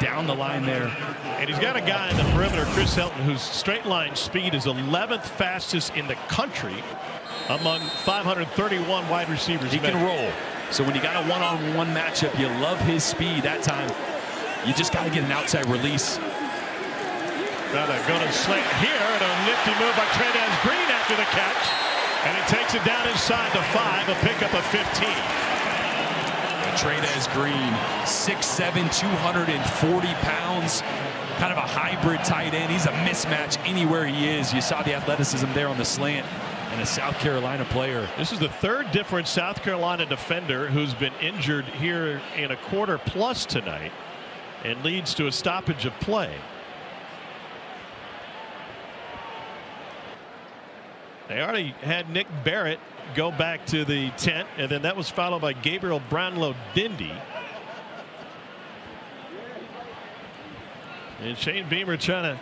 Speaker 6: down the line there.
Speaker 1: And he's got a guy in the perimeter, Chris Hilton, whose straight line speed is 11th fastest in the country among 531 wide receivers.
Speaker 6: He can roll. So when you got a one-on-one matchup, you love his speed. That time, you just got to get an outside release.
Speaker 1: Got to go to slant here, and a nifty move by Trey'Daz Green after the catch. And he takes it down inside the 5, a pickup of 15.
Speaker 6: Trey'Daz Green, 6'7", 240 pounds. Kind of a hybrid tight end. He's a mismatch anywhere he is. You saw the athleticism there on the slant, and a South Carolina player.
Speaker 1: This is the third different South Carolina defender who's been injured here in a quarter plus tonight, and leads to a stoppage of play. They already had Nick Barrett go back to the tent, and then that was followed by Gabriel Brownlow-Dindy. And Shane Beamer trying to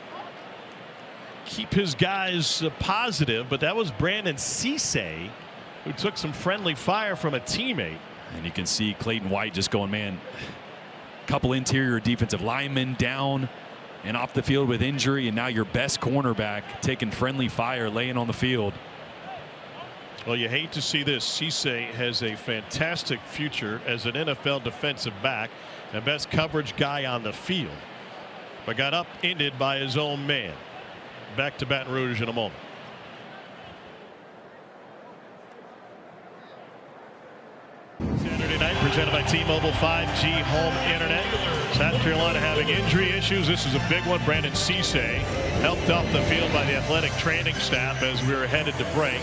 Speaker 1: keep his guys positive, but that was Brandon Cisse who took some friendly fire from a teammate.
Speaker 6: And you can see Clayton White just going, man, couple interior defensive linemen down and off the field with injury, and now your best cornerback taking friendly fire, laying on the field.
Speaker 1: Well, you hate to see this. Cisse has a fantastic future as an NFL defensive back and best coverage guy on the field, but got upended by his own man. Back to Baton Rouge in a moment. Saturday night presented by T-Mobile 5G home internet. South Carolina having injury issues. This is a big one. Brandon Cisse helped off the field by the athletic training staff as we were headed to break.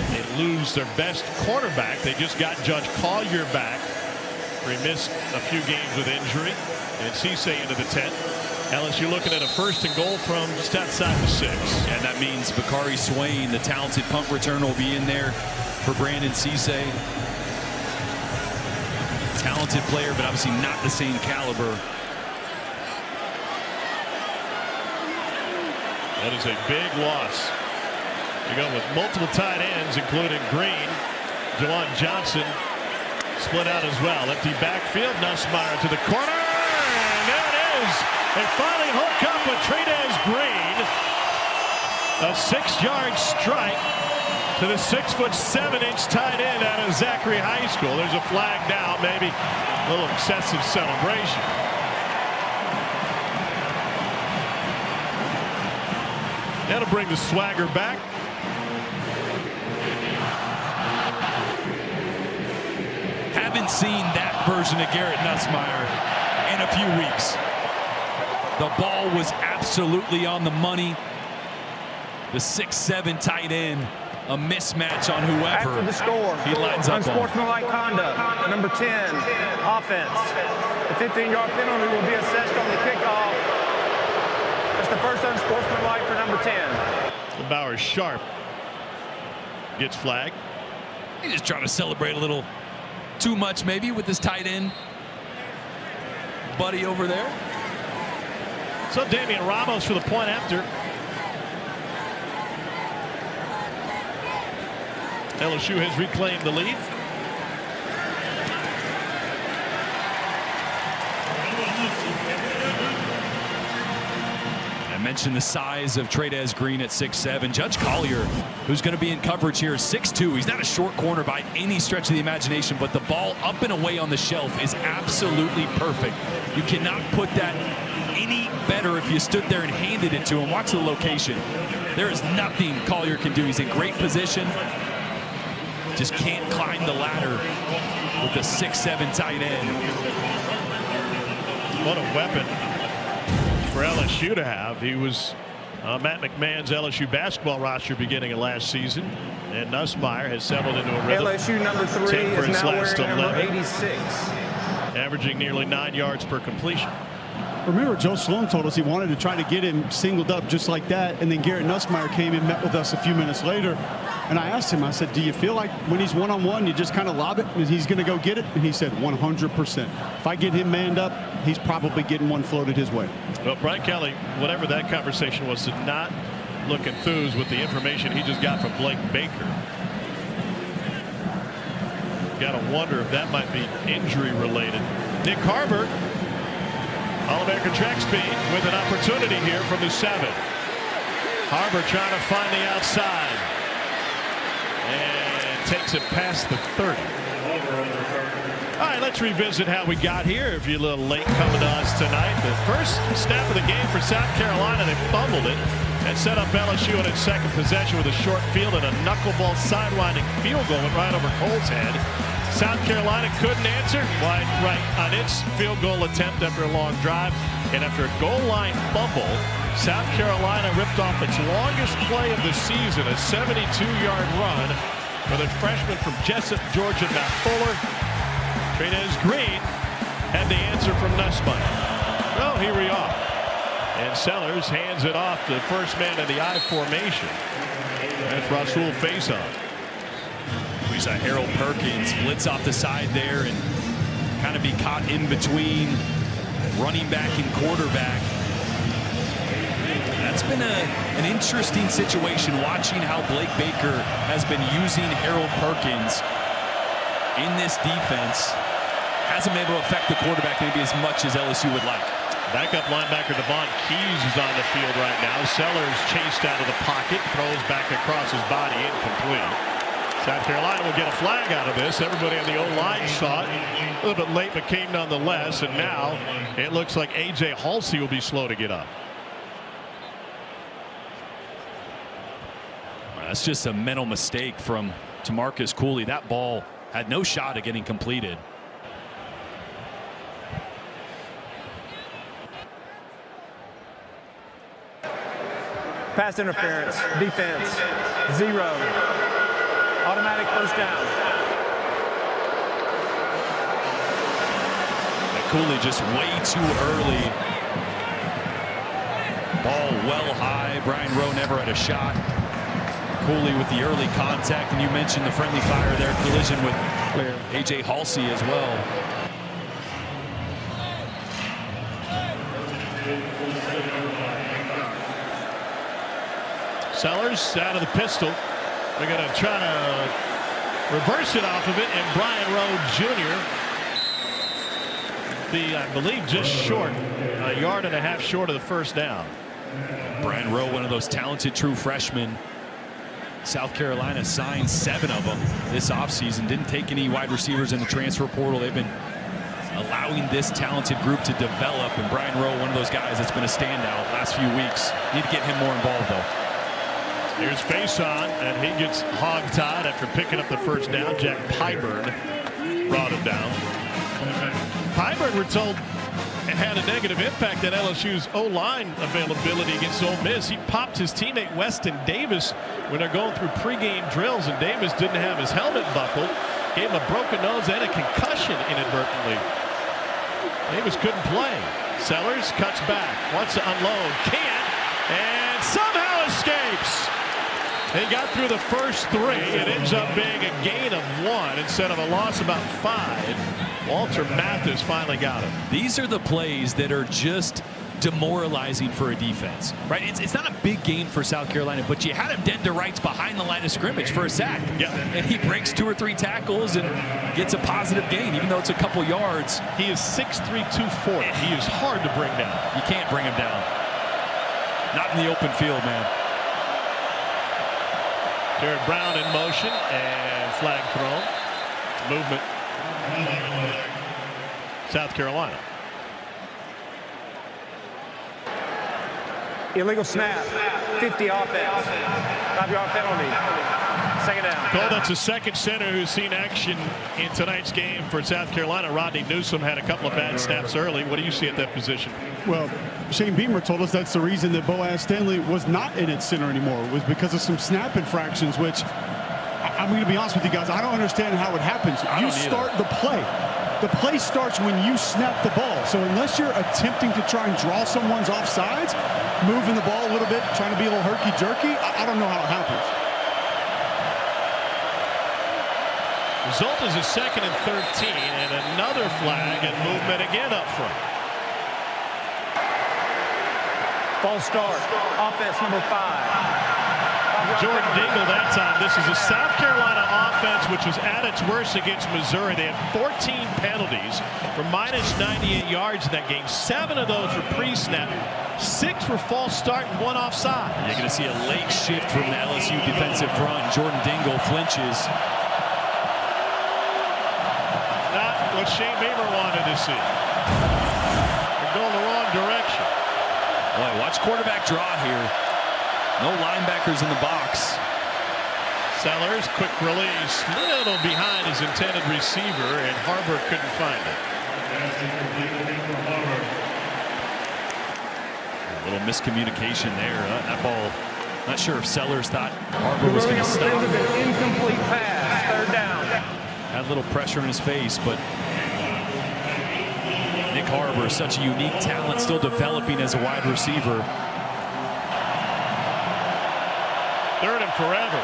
Speaker 1: They lose their best cornerback. They just got Judge Collier back. He missed a few games with injury. And Cisse into the tent. LSU looking at a 1st and goal from just outside the 6.
Speaker 6: And that means Bakari Swain, the talented punt returner, will be in there for Brandon Cisse. Talented player, but obviously not the same caliber.
Speaker 1: That is a big loss. You go with multiple tight ends, including Green. Jawan Johnson split out as well. Empty backfield. Nussmeier to the corner. And there it is. They finally hook up with Trey'Dez Green. A 6-yard strike to the 6'7" tight end out of Zachary High School. There's a flag down, maybe a little excessive celebration. That'll bring the swagger back.
Speaker 6: Haven't seen that version of Garrett Nussmeier in a few weeks. The ball was absolutely on the money. The 6'7" tight end, a mismatch on whoever
Speaker 8: After the score,
Speaker 6: he lines up on.
Speaker 8: unsportsmanlike conduct, number 10, offense. The 15-yard penalty will be assessed on the kickoff. That's the first unsportsmanlike for number 10.
Speaker 1: Bauer Sharp gets flagged.
Speaker 6: He's just trying to celebrate a little too much maybe with his tight end buddy over there.
Speaker 1: So Damian Ramos for the point after. LSU has reclaimed the lead.
Speaker 6: I mentioned the size of Trey'Dez Green at 6'7". Judge Collier, who's going to be in coverage here, 6'2". He's not a short corner by any stretch of the imagination, but the ball up and away on the shelf is absolutely perfect. You cannot put that any better if you stood there and handed it to him. Watch the location. There is nothing Collier can do. He's in great position. Just can't climb the ladder with a 6'7" tight end.
Speaker 1: What a weapon for LSU to have. He was Matt McMahon's LSU basketball roster beginning of last season, and Nussmeier has settled into a rhythm.
Speaker 8: LSU number 3 is now wearing number 86.
Speaker 1: Averaging nearly 9 yards per completion.
Speaker 4: Remember, Joe Sloan told us he wanted to try to get him singled up just like that, and then Garrett Nussmeier came and met with us a few minutes later, and I asked him, I said, do you feel like when he's one-on-one you just kind of lob it and he's going to go get it? And he said 100%. If I get him manned up, he's probably getting one floated his way.
Speaker 1: Well, Brian Kelly, whatever that conversation was, did not look enthused with the information he just got from Blake Baker. Got to wonder if that might be injury related. Nick Harbor, All-American track speed, with an opportunity here from the 7. Harbor trying to find the outside and takes it past the 30. All right, let's revisit how we got here. If you're a little late coming to us tonight, the first snap of the game for South Carolina, they fumbled it and set up LSU in its second possession with a short field and a knuckleball sidewinding field goal went right over Cole's head. South Carolina couldn't answer. Wide right on its field goal attempt after a long drive. And after a goal line fumble, South Carolina ripped off its longest play of the season, a 72-yard run for the freshman from Jessup, Georgia, Matt Fuller. Trey'Dez Green had the answer from Nussmeier. Well, here we are. And Sellers hands it off to the first man in the I formation. That's Rasul Faison.
Speaker 6: We saw Harold Perkins blitz off the side there and kind of be caught in between running back and quarterback. That's been an interesting situation, watching how Blake Baker has been using Harold Perkins in this defense. Hasn't been able to affect the quarterback maybe as much as LSU would like.
Speaker 1: Backup linebacker Devon Keys is on the field right now. Sellers chased out of the pocket, throws back across his body, incomplete. South Carolina will get a flag out of this. Everybody on the O-line saw it. A little bit late, but came nonetheless. And now it looks like A.J. Halsey will be slow to get up.
Speaker 6: That's just a mental mistake from Tamarcus Cooley. That ball had no shot at getting completed.
Speaker 8: Pass interference, defense, 0. Automatic first down.
Speaker 6: Cooley just way too early ball well high. Brian Rowe never had a shot. Cooley with the early contact, and you mentioned the friendly fire there, collision with A.J. Halsey as well.
Speaker 1: Sellers out of the pistol. They're going to try to reverse it off of it, and Brian Rowe Jr. I believe just short, a yard and a half short of the first down.
Speaker 6: Brian Rowe, one of those talented true freshmen. South Carolina signed 7 of them this offseason. Didn't take any wide receivers in the transfer portal. They've been allowing this talented group to develop, and Brian Rowe, one of those guys that's been a standout last few weeks. Need to get him more involved, though.
Speaker 1: Here's face on, and he gets hog-tied after picking up the first down. Jack Pyburn brought him down. Pyburn, we're told, had a negative impact on LSU's O-line availability against Ole Miss. He popped his teammate Weston Davis when they're going through pregame drills, and Davis didn't have his helmet buckled. Gave him a broken nose and a concussion inadvertently. Davis couldn't play. Sellers cuts back, wants to unload, can't, and somehow escapes. He got through the first 3. It ends up being a gain of 1 instead of a loss about 5. Walter Mathis finally got him.
Speaker 6: These are the plays that are just demoralizing for a defense, right? It's not a big game for South Carolina, but you had him dead to rights behind the line of scrimmage for a sack.
Speaker 1: Yeah.
Speaker 6: And he breaks 2 or 3 tackles and gets a positive gain, even though it's a couple yards.
Speaker 1: He is 6'3", 240. He is hard to bring down.
Speaker 6: You can't bring him down. Not in the open field, man.
Speaker 1: Jared Brown in motion and flag thrown. Movement. South Carolina.
Speaker 8: Illegal snap. 50 offense. 5-yard penalty. Second down.
Speaker 1: Cole, that's the second center who's seen action in tonight's game for South Carolina. Rodney Newsome had a couple of bad snaps early. What do you see at that position?
Speaker 4: Well, Shane Beamer told us that's the reason that Boaz Stanley was not in its center anymore, was because of some snap infractions, which I'm going to be honest with you guys, I don't understand how it happens. You start the play. The play starts when you snap the ball. So unless you're attempting to try and draw someone's offsides, moving the ball a little bit, trying to be a little herky-jerky, I don't know how it happens.
Speaker 1: Result is a 2nd and 13, and another flag and movement again up front.
Speaker 8: False start. Offense number 5.
Speaker 1: Jordan Dingle that time. This is a South Carolina offense which was at its worst against Missouri. They had 14 penalties for minus 98 yards in that game. 7 of those were pre-snap. 6 were false start and 1 offside.
Speaker 6: You're going to see a late shift from the LSU defensive front. Jordan Dingle flinches.
Speaker 1: Not what Shane Beamer wanted to see. They're going the wrong direction.
Speaker 6: Boy, watch quarterback draw here. No linebackers in the box.
Speaker 1: Sellers, quick release, little behind his intended receiver, and Harbor couldn't find it.
Speaker 6: A little miscommunication there. That ball, not sure if Sellers thought Harbor was going to stop.
Speaker 8: An incomplete pass. 3rd down.
Speaker 6: Had a little pressure in his face, but Nick Harbor, such a unique talent, still developing as a wide receiver.
Speaker 1: 3rd and forever.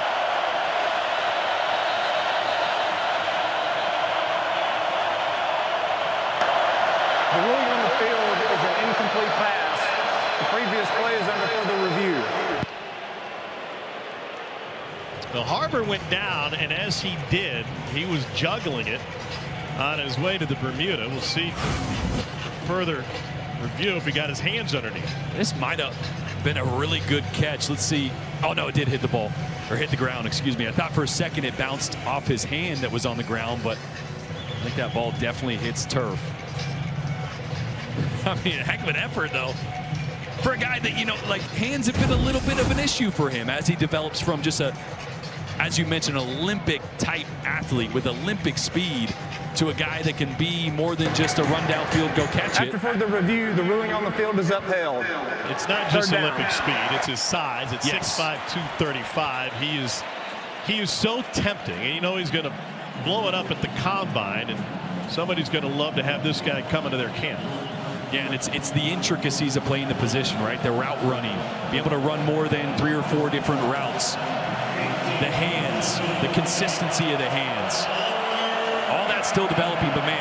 Speaker 8: The ruling on the field is an incomplete pass. The previous play is under further review.
Speaker 1: Well, Harbor went down, and as he did, he was juggling it on his way to the Bermuda. We'll see further review if he got his hands underneath.
Speaker 6: This might have been a really good catch. Let's see. Oh, no, it did hit the ball, or hit the ground, excuse me. I thought for a second it bounced off his hand that was on the ground, but I think that ball definitely hits turf. I mean, a heck of an effort, though, for a guy that, you know, like, hands have been a little bit of an issue for him as he develops from just a, as you mentioned, Olympic-type athlete with Olympic speed to a guy that can be more than just a run downfield, go catch it.
Speaker 8: After further review, the ruling on the field is upheld.
Speaker 1: It's not just Olympic speed, it's his size. It's 6'5", 235. He is so tempting, and you know he's going to blow it up at the combine, and somebody's going to love to have this guy come into their camp.
Speaker 6: Yeah, and it's the intricacies of playing the position, right? The route running, be able to run more than 3 or 4 different routes. The hands, the consistency of the hands. All that's still developing, but man,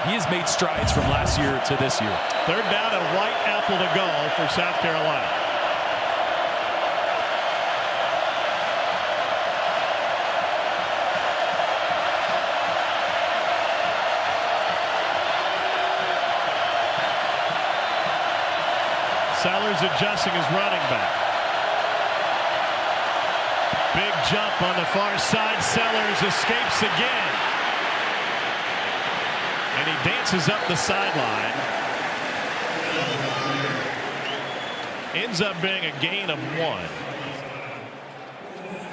Speaker 6: he has made strides from last year to this year.
Speaker 1: 3rd down and White apple to go for South Carolina. Sellers adjusting his running back. Big jump on the far side. Sellers escapes again. And he dances up the sideline. Ends up being a gain of 1.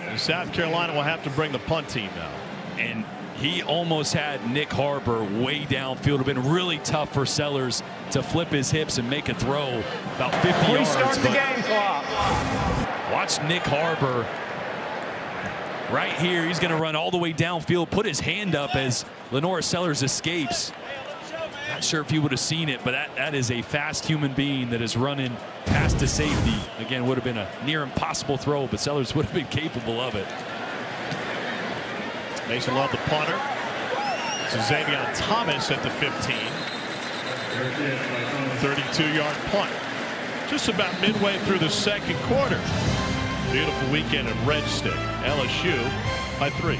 Speaker 1: And South Carolina will have to bring the punt team now.
Speaker 6: And he almost had Nick Harbor way downfield. It would have been really tough for Sellers to flip his hips and make a throw about 50 yards.
Speaker 8: Restart the game clock.
Speaker 6: Watch Nick Harbor right here. He's going to run all the way downfield, put his hand up as Lenora Sellers escapes. Not sure if he would have seen it, but that is a fast human being that is running past to safety. Again, would have been a near impossible throw, but Sellers would have been capable of it.
Speaker 1: Mason Love, the punter. This is Xavier Thomas at the 15. 32-yard punt. Just about midway through the 2nd quarter. Beautiful weekend at Red Stick. LSU by 3.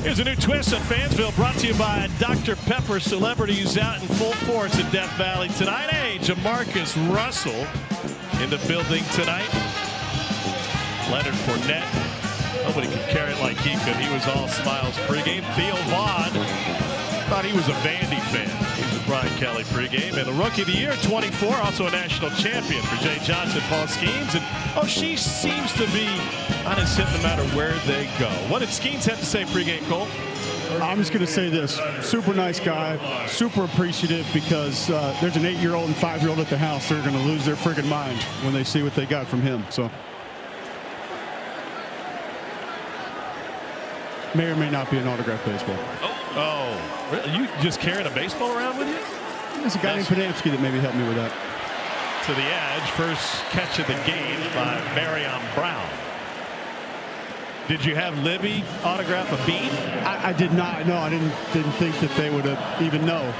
Speaker 1: Here's a new twist on Fansville, brought to you by Dr. Pepper. Celebrities out in full force at Death Valley tonight. Hey, Jamarcus Russell in the building tonight. Leonard Fournette. Nobody could carry it like he could. He was all smiles pregame. Theo Vaughn thought he was a Vandy fan. He's with Brian Kelly pregame. And the Rookie of the Year, 24, also a national champion for Jay Johnson, Paul Skeens. And, she seems to be on his hip no matter where they go. What did Skeens have to say pregame, Cole?
Speaker 4: I'm just going to say this. Super nice guy. Super appreciative because there's an 8-year-old and 5-year-old at the house. They're going to lose their friggin' mind when they see what they got from him. So. May or may not be an autographed baseball.
Speaker 1: Oh, really? You just carrying a baseball around with you?
Speaker 4: There's a guy named Panamsky that maybe helped me with that.
Speaker 1: To the edge, first catch of the game by Marion Brown. Did you have Libby autograph a bean?
Speaker 4: I did not. No, I didn't think that they would even know.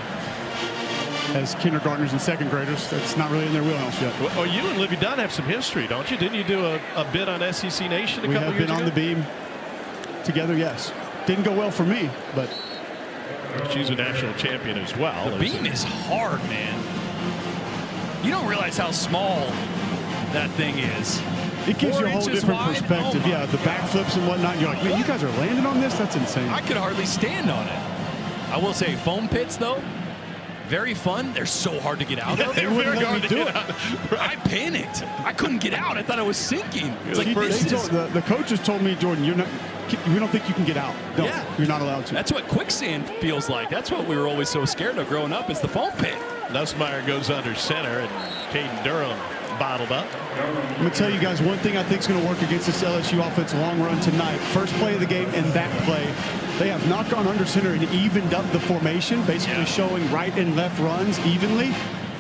Speaker 4: As kindergartners and 2nd graders, that's not really in their wheelhouse yet.
Speaker 1: Well, you and Libby Dunn have some history, don't you? Didn't you do a bid on SEC Nation a couple years ago?
Speaker 4: We have been on the beam together, yes. Didn't go well for me, but
Speaker 1: she's a national champion as well.
Speaker 6: The beam is hard, man. You don't realize how small that thing is.
Speaker 4: It gives you a whole different perspective. Oh, yeah, the backflips and whatnot. You're like, man, you guys are landing on this? That's insane.
Speaker 6: I could hardly stand on it. I will say, foam pits, though, very fun. They're so hard to get out of.
Speaker 1: They're very hard to get out.
Speaker 6: Right. I panicked. I couldn't get out. I thought I was sinking. It's like
Speaker 4: the coaches told me, Jordan, we don't think you can get out. No, yeah. You're not allowed to.
Speaker 6: That's what quicksand feels like. That's what we were always so scared of growing up, is the foam pit.
Speaker 1: Nussmeier goes under center, and Caden Durham bottled up.
Speaker 4: I'm going to tell you guys one thing I think is going to work against this LSU offense long run tonight. First play of the game and that play, they have not gone under center and evened up the formation, basically showing right and left runs evenly.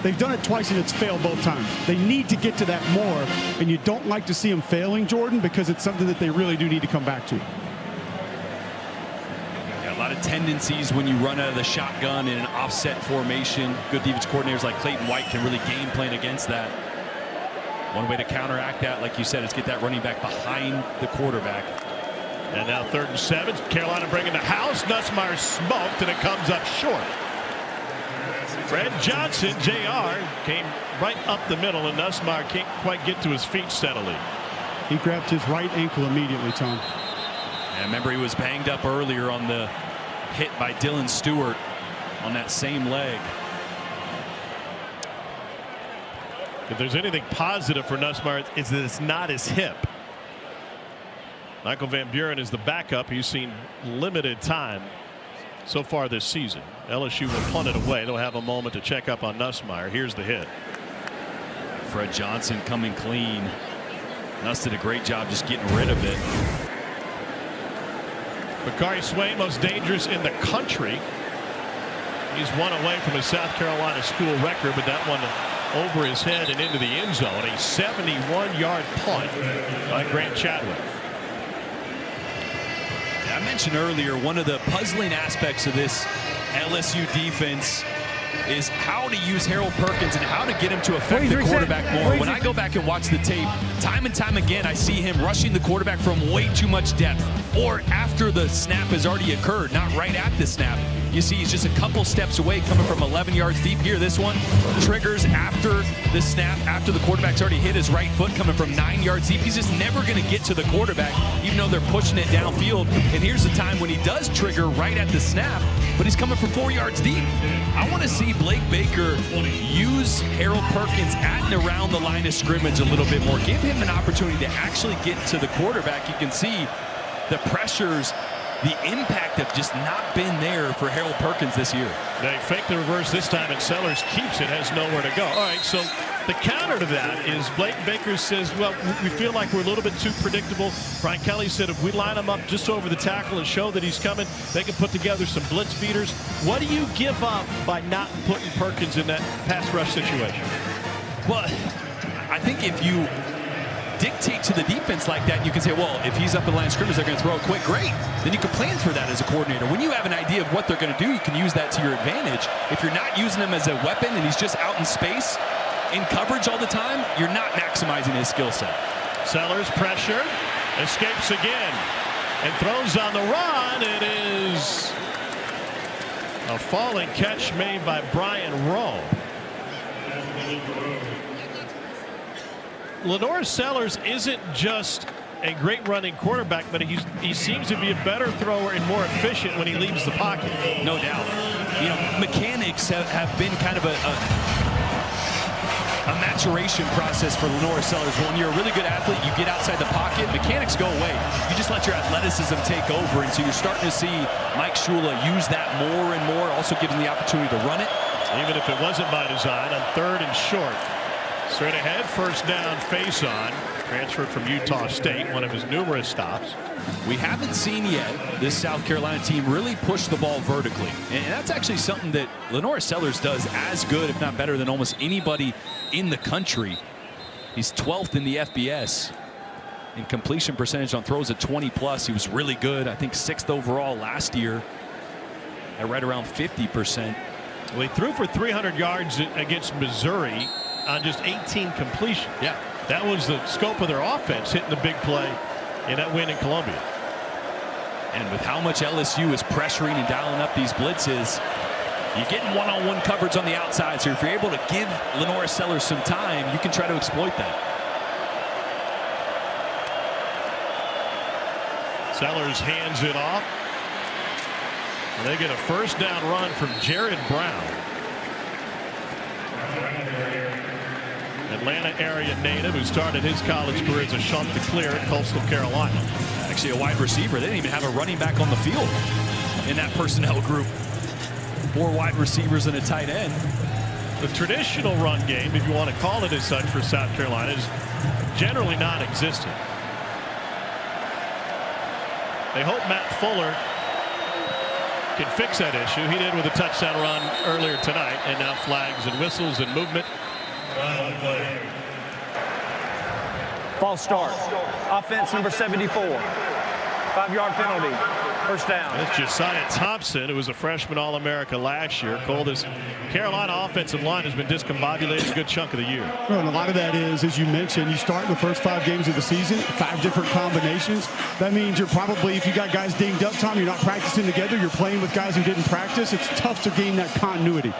Speaker 4: They've done it twice and it's failed both times. They need to get to that more, and you don't like to see them failing, Jordan, because it's something that they really do need to come back to.
Speaker 6: Yeah, a lot of tendencies when you run out of the shotgun in an offset formation. Good defense coordinators like Clayton White can really game plan against that. One way to counteract that, like you said, is get that running back behind the quarterback.
Speaker 1: And now 3rd and 7. Carolina bringing the house. Nussmeier smoked, and it comes up short. Fred Johnson, JR, came right up the middle, and Nussmeier can't quite get to his feet steadily.
Speaker 4: He grabbed his right ankle immediately, Tom.
Speaker 6: And remember, he was banged up earlier on the hit by Dylan Stewart on that same leg.
Speaker 1: If there's anything positive for Nussmeier, it's that it's not his hip. Michael Van Buren is the backup. He's seen limited time so far this season. LSU will punt it away. They'll have a moment to check up on Nussmeier. Here's the hit.
Speaker 6: Fred Johnson coming clean. Nuss did a great job just getting rid of it.
Speaker 1: Bakari Swain, most dangerous in the country. He's one away from his South Carolina school record, but that one over his head and into the end zone. A 71-yard punt by Grant Chadwick.
Speaker 6: I mentioned earlier, one of the puzzling aspects of this LSU defense is how to use Harold Perkins and how to get him to affect the quarterback more. When I go back and watch the tape, time and time again, I see him rushing the quarterback from way too much depth, or after the snap has already occurred, not right at the snap. You see he's just a couple steps away, coming from 11 yards deep. Here, this one triggers after the snap, after the quarterback's already hit his right foot, coming from 9 yards deep. He's just never going to get to the quarterback, even though they're pushing it downfield. And here's the time when he does trigger right at the snap, but he's coming from 4 yards deep. I want to see Blake Baker use Harold Perkins at and around the line of scrimmage a little bit more. Give him an opportunity to actually get to the quarterback. You can see the pressures, the impact have just not been there for Harold Perkins this year.
Speaker 1: They fake the reverse this time, and Sellers keeps it, has nowhere to go. All right, so the counter to that is Blake Baker says, well, we feel like we're a little bit too predictable. Brian Kelly said if we line him up just over the tackle and show that he's coming, they can put together some blitz beaters. What do you give up by not putting Perkins in that pass rush situation?
Speaker 6: Well, I think if you dictate to the defense like that, you can say, well, if he's up in the line of scrimmage, they're going to throw it quick. Great. Then you can plan for that as a coordinator. When you have an idea of what they're going to do, you can use that to your advantage. If you're not using him as a weapon and he's just out in space in coverage all the time, you're not maximizing his skill set.
Speaker 1: Sellers pressure, escapes again, and throws on the run. It is a falling catch made by Brian Rowe. Lenore Sellers isn't just a great running quarterback, but he seems to be a better thrower and more efficient when he leaves the pocket.
Speaker 6: No doubt. You know, mechanics have been kind of a maturation process for Lenore Sellers. When you're a really good athlete, you get outside the pocket, mechanics go away. You just let your athleticism take over, and so you're starting to see Mike Shula use that more and more, also gives him the opportunity to run it.
Speaker 1: Even if it wasn't by design, on 3rd and short. Straight ahead, first down, face on. Transferred from Utah State, one of his numerous stops.
Speaker 6: We haven't seen yet this South Carolina team really push the ball vertically. And that's actually something that Lenore Sellers does as good, if not better, than almost anybody in the country. He's 12th in the FBS in completion percentage on throws at 20+. He was really good. I think 6th overall last year at right around 50%.
Speaker 1: Well, he threw for 300 yards against Missouri on just 18 completions.
Speaker 6: Yeah.
Speaker 1: That was the scope of their offense, hitting the big play in that win in Columbia.
Speaker 6: And with how much LSU is pressuring and dialing up these blitzes, you're getting one-on-one coverage on the outside. So if you're able to give Lenore Sellers some time, you can try to exploit that.
Speaker 1: Sellers hands it off. And they get a first down run from Jared Brown. Atlanta area native who started his college career as a Chanticleer at Coastal Carolina.
Speaker 6: Actually a wide receiver. They didn't even have a running back on the field in that personnel group. 4 wide receivers and a tight end.
Speaker 1: The traditional run game, if you want to call it as such, for South Carolina is generally non-existent. They hope Matt Fuller can fix that issue. He did with a touchdown run earlier tonight, and now flags and whistles and movement.
Speaker 8: False start. Offense number 74. 5-yard penalty. First down.
Speaker 1: That's Josiah Thompson, who was a freshman All-America last year. Cole, this Carolina offensive line has been discombobulated a good chunk of the year.
Speaker 4: Well, and a lot of that is, as you mentioned, you start the first 5 games of the season, 5 different combinations. That means you're probably, if you got guys dinged up, Tom, you're not practicing together. You're playing with guys who didn't practice. It's tough to gain that continuity.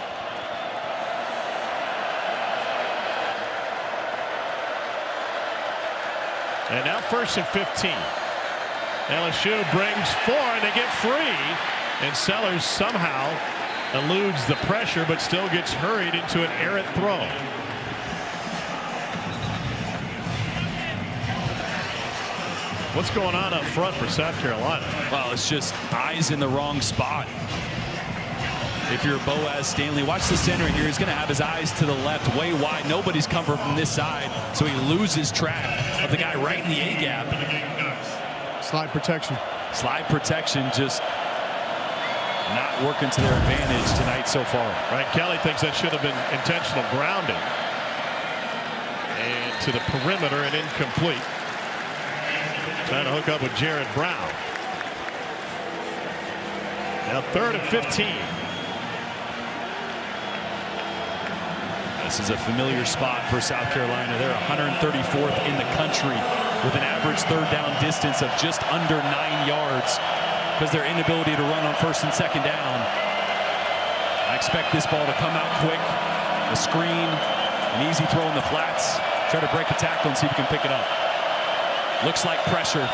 Speaker 1: And now 1st and 15. LSU brings 4 and they get free. And Sellers somehow eludes the pressure but still gets hurried into an errant throw. What's going on up front for South Carolina?
Speaker 6: Well, it's just eyes in the wrong spot. If you're Boaz Stanley, watch the center here. He's going to have his eyes to the left, way wide. Nobody's coming from this side, so he loses track of the guy right in the A-gap.
Speaker 4: Slide protection.
Speaker 6: Slide protection just not working to their advantage tonight so far.
Speaker 1: Right, Kelly thinks that should have been intentional grounding. And to the perimeter and incomplete. Trying to hook up with Jared Brown. Now 3rd and 15.
Speaker 6: This is a familiar spot for South Carolina. They're 134th in the country with an average 3rd down distance of just under 9 yards because their inability to run on 1st and 2nd down. I expect this ball to come out quick. A screen, an easy throw in the flats. Try to break a tackle and see if you can pick it up. Looks like pressure.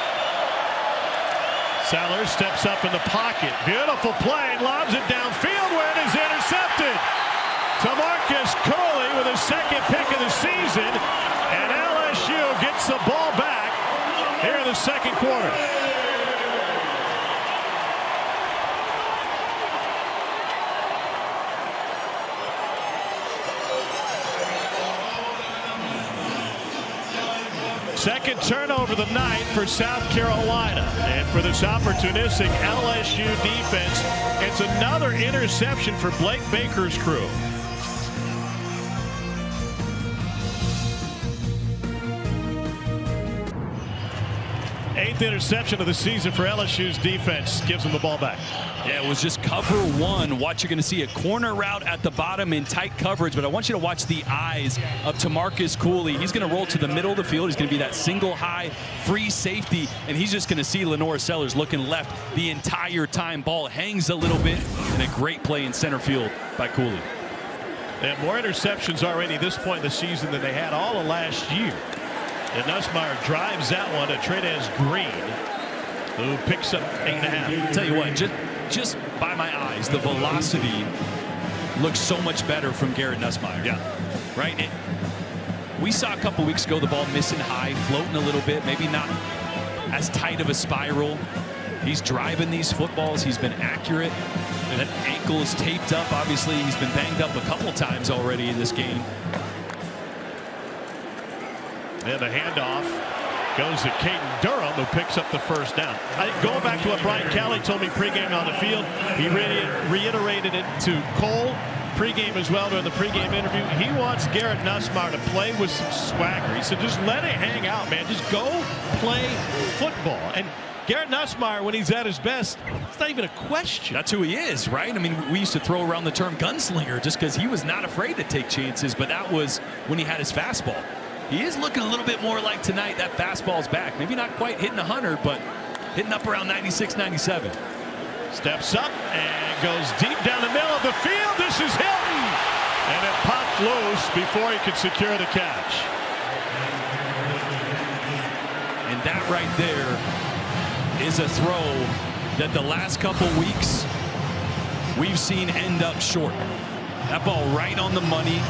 Speaker 1: Sellers steps up in the pocket. Beautiful play. Lobs it downfield where it is intercepted. Tamarcus Coley with his 2nd pick of the season. And LSU gets the ball back here in the 2nd quarter. Second turnover of the night for South Carolina. And for this opportunistic LSU defense, it's another interception for Blake Baker's crew. 8th interception of the season for LSU's defense. Gives them the ball back.
Speaker 6: Yeah, it was just cover 1. Watch, you're going to see a corner route at the bottom in tight coverage, but I want you to watch the eyes of Tamarcus Cooley. He's going to roll to the middle of the field. He's going to be that single high free safety, and he's just going to see Lenore Sellers looking left the entire time. Ball hangs a little bit, and a great play in center field by Cooley.
Speaker 1: And more interceptions already this point in the season than they had all of last year. And Nussmeier drives that one to Tradez Green, who picks up 8.5.
Speaker 6: I'll tell you what, just by my eyes, the velocity looks so much better from Garrett Nussmeier.
Speaker 1: Yeah.
Speaker 6: Right? We saw a couple weeks ago the ball missing high, floating a little bit, maybe not as tight of a spiral. He's driving these footballs. He's been accurate. That ankle is taped up. Obviously, he's been banged up a couple times already in this game.
Speaker 1: And the handoff goes to Caden Durham, who picks up the 1st down. Going back to what Brian Kelly told me pregame on the field, he reiterated it to Cole pregame as well during the pregame interview. He wants Garrett Nussmeier to play with some swagger. He said, just let it hang out, man. Just go play football. And Garrett Nussmeier, when he's at his best, it's not even a question.
Speaker 6: That's who he is, right? I mean, we used to throw around the term gunslinger just because he was not afraid to take chances, but that was when he had his fastball. He is looking a little bit more like tonight. That fastball's back. Maybe not quite hitting 100, but hitting up around 96, 97.
Speaker 1: Steps up and goes deep down the middle of the field. This is Hilton. And it popped loose before he could secure the catch.
Speaker 6: And that right there is a throw that the last couple weeks we've seen end up short. That ball right on the money.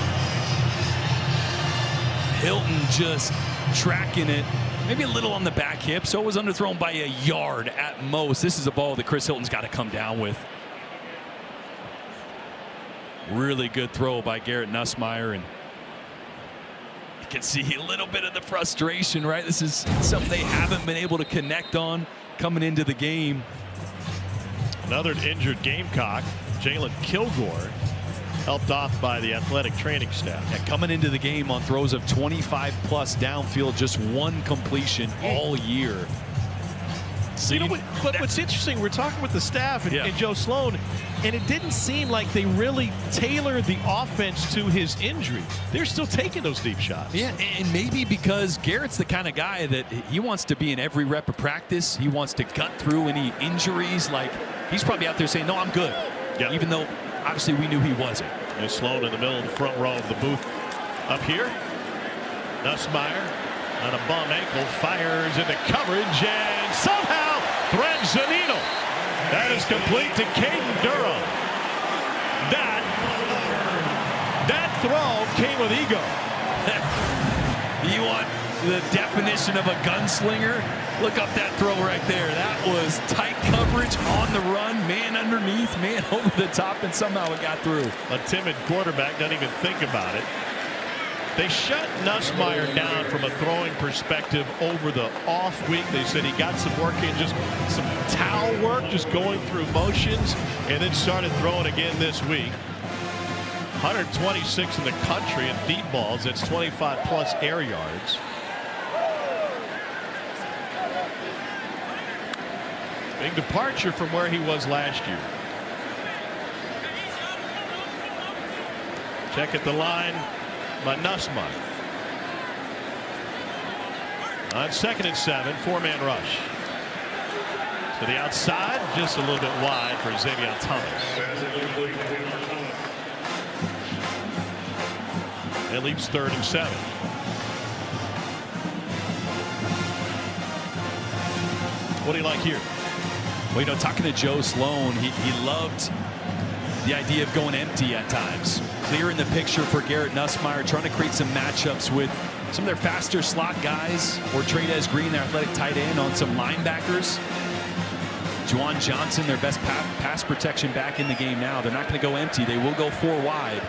Speaker 6: Hilton just tracking it, maybe a little on the back hip, so it was underthrown by a yard at most. This is a ball that Chris Hilton's got to come down with. Really good throw by Garrett Nussmeier, and you can see a little bit of the frustration, right? This is something they haven't been able to connect on coming into the game.
Speaker 1: Another injured Gamecock, Jalen Kilgore, helped off by the athletic training staff.
Speaker 6: Yeah, coming into the game on throws of 25+ downfield, just 1 completion all year.
Speaker 1: So you know what, but what's interesting, we're talking with the staff and Joe Sloan, and it didn't seem like they really tailored the offense to his injury. They're still taking those deep shots.
Speaker 6: Yeah, and maybe because Garrett's the kind of guy that he wants to be in every rep of practice. He wants to gut through any injuries. Like, he's probably out there saying, no, I'm good.
Speaker 1: Yeah.
Speaker 6: Even though obviously we knew he wasn't.
Speaker 1: And Sloan in the middle of the front row of the booth. Up here, Nussmeier on a bum ankle, fires into coverage and somehow threads the needle. That is complete to Caden Durham. That throw came with ego.
Speaker 6: You want the definition of a gunslinger? Look up that throw right there. That was tight coverage on the run, man underneath, man over the top, and somehow it got through.
Speaker 1: A timid quarterback doesn't even think about it. They shut Nussmeier down from a throwing perspective over the off week. They said he got some work in, just some towel work, just going through motions, and then started throwing again this week. 126 in the country in deep balls. That's 25+ air yards. Big departure from where he was last year. Check at the line by Nussmeier. On 2nd and 7, 4-man rush. To the outside, just a little bit wide for Xavier Thomas. It leaves 3rd and 7. What do you like here?
Speaker 6: Well, you know, talking to Joe Sloan, he loved the idea of going empty at times. Clearing the picture for Garrett Nussmeier, trying to create some matchups with some of their faster slot guys, or Trades Green, their athletic tight end, on some linebackers. Juwan Johnson, their best pass protection back in the game now. They're not going to go empty. They will go 4 wide.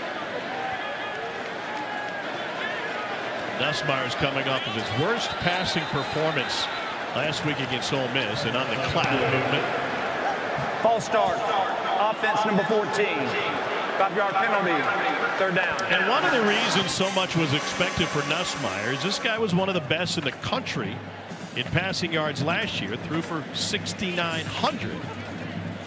Speaker 1: Nussmeier's coming off of his worst passing performance last week against Ole Miss, and on the cloud movement.
Speaker 8: False start. Offense number 14. 5-yard penalty. 3rd down.
Speaker 1: And one of the reasons so much was expected for Nussmeier is this guy was one of the best in the country in passing yards last year, threw for 6,900.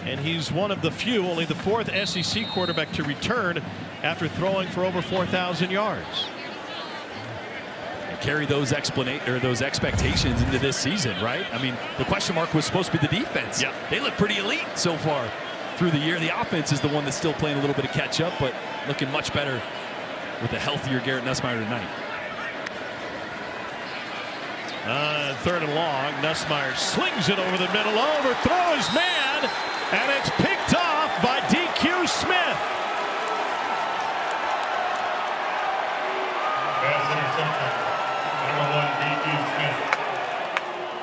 Speaker 1: And he's one of the few, only the 4th SEC quarterback to return after throwing for over 4,000 yards.
Speaker 6: Carry those expectations into this season, right? I mean, the question mark was supposed to be the defense.
Speaker 1: Yep.
Speaker 6: They look pretty elite so far through the year. The offense is the one that's still playing a little bit of catch up, but looking much better with a healthier Garrett Nussmeier tonight.
Speaker 1: 3rd and long. Nussmeier slings it over the middle, overthrows man, and it's picked off by DQ Smith.
Speaker 10: Pass interception.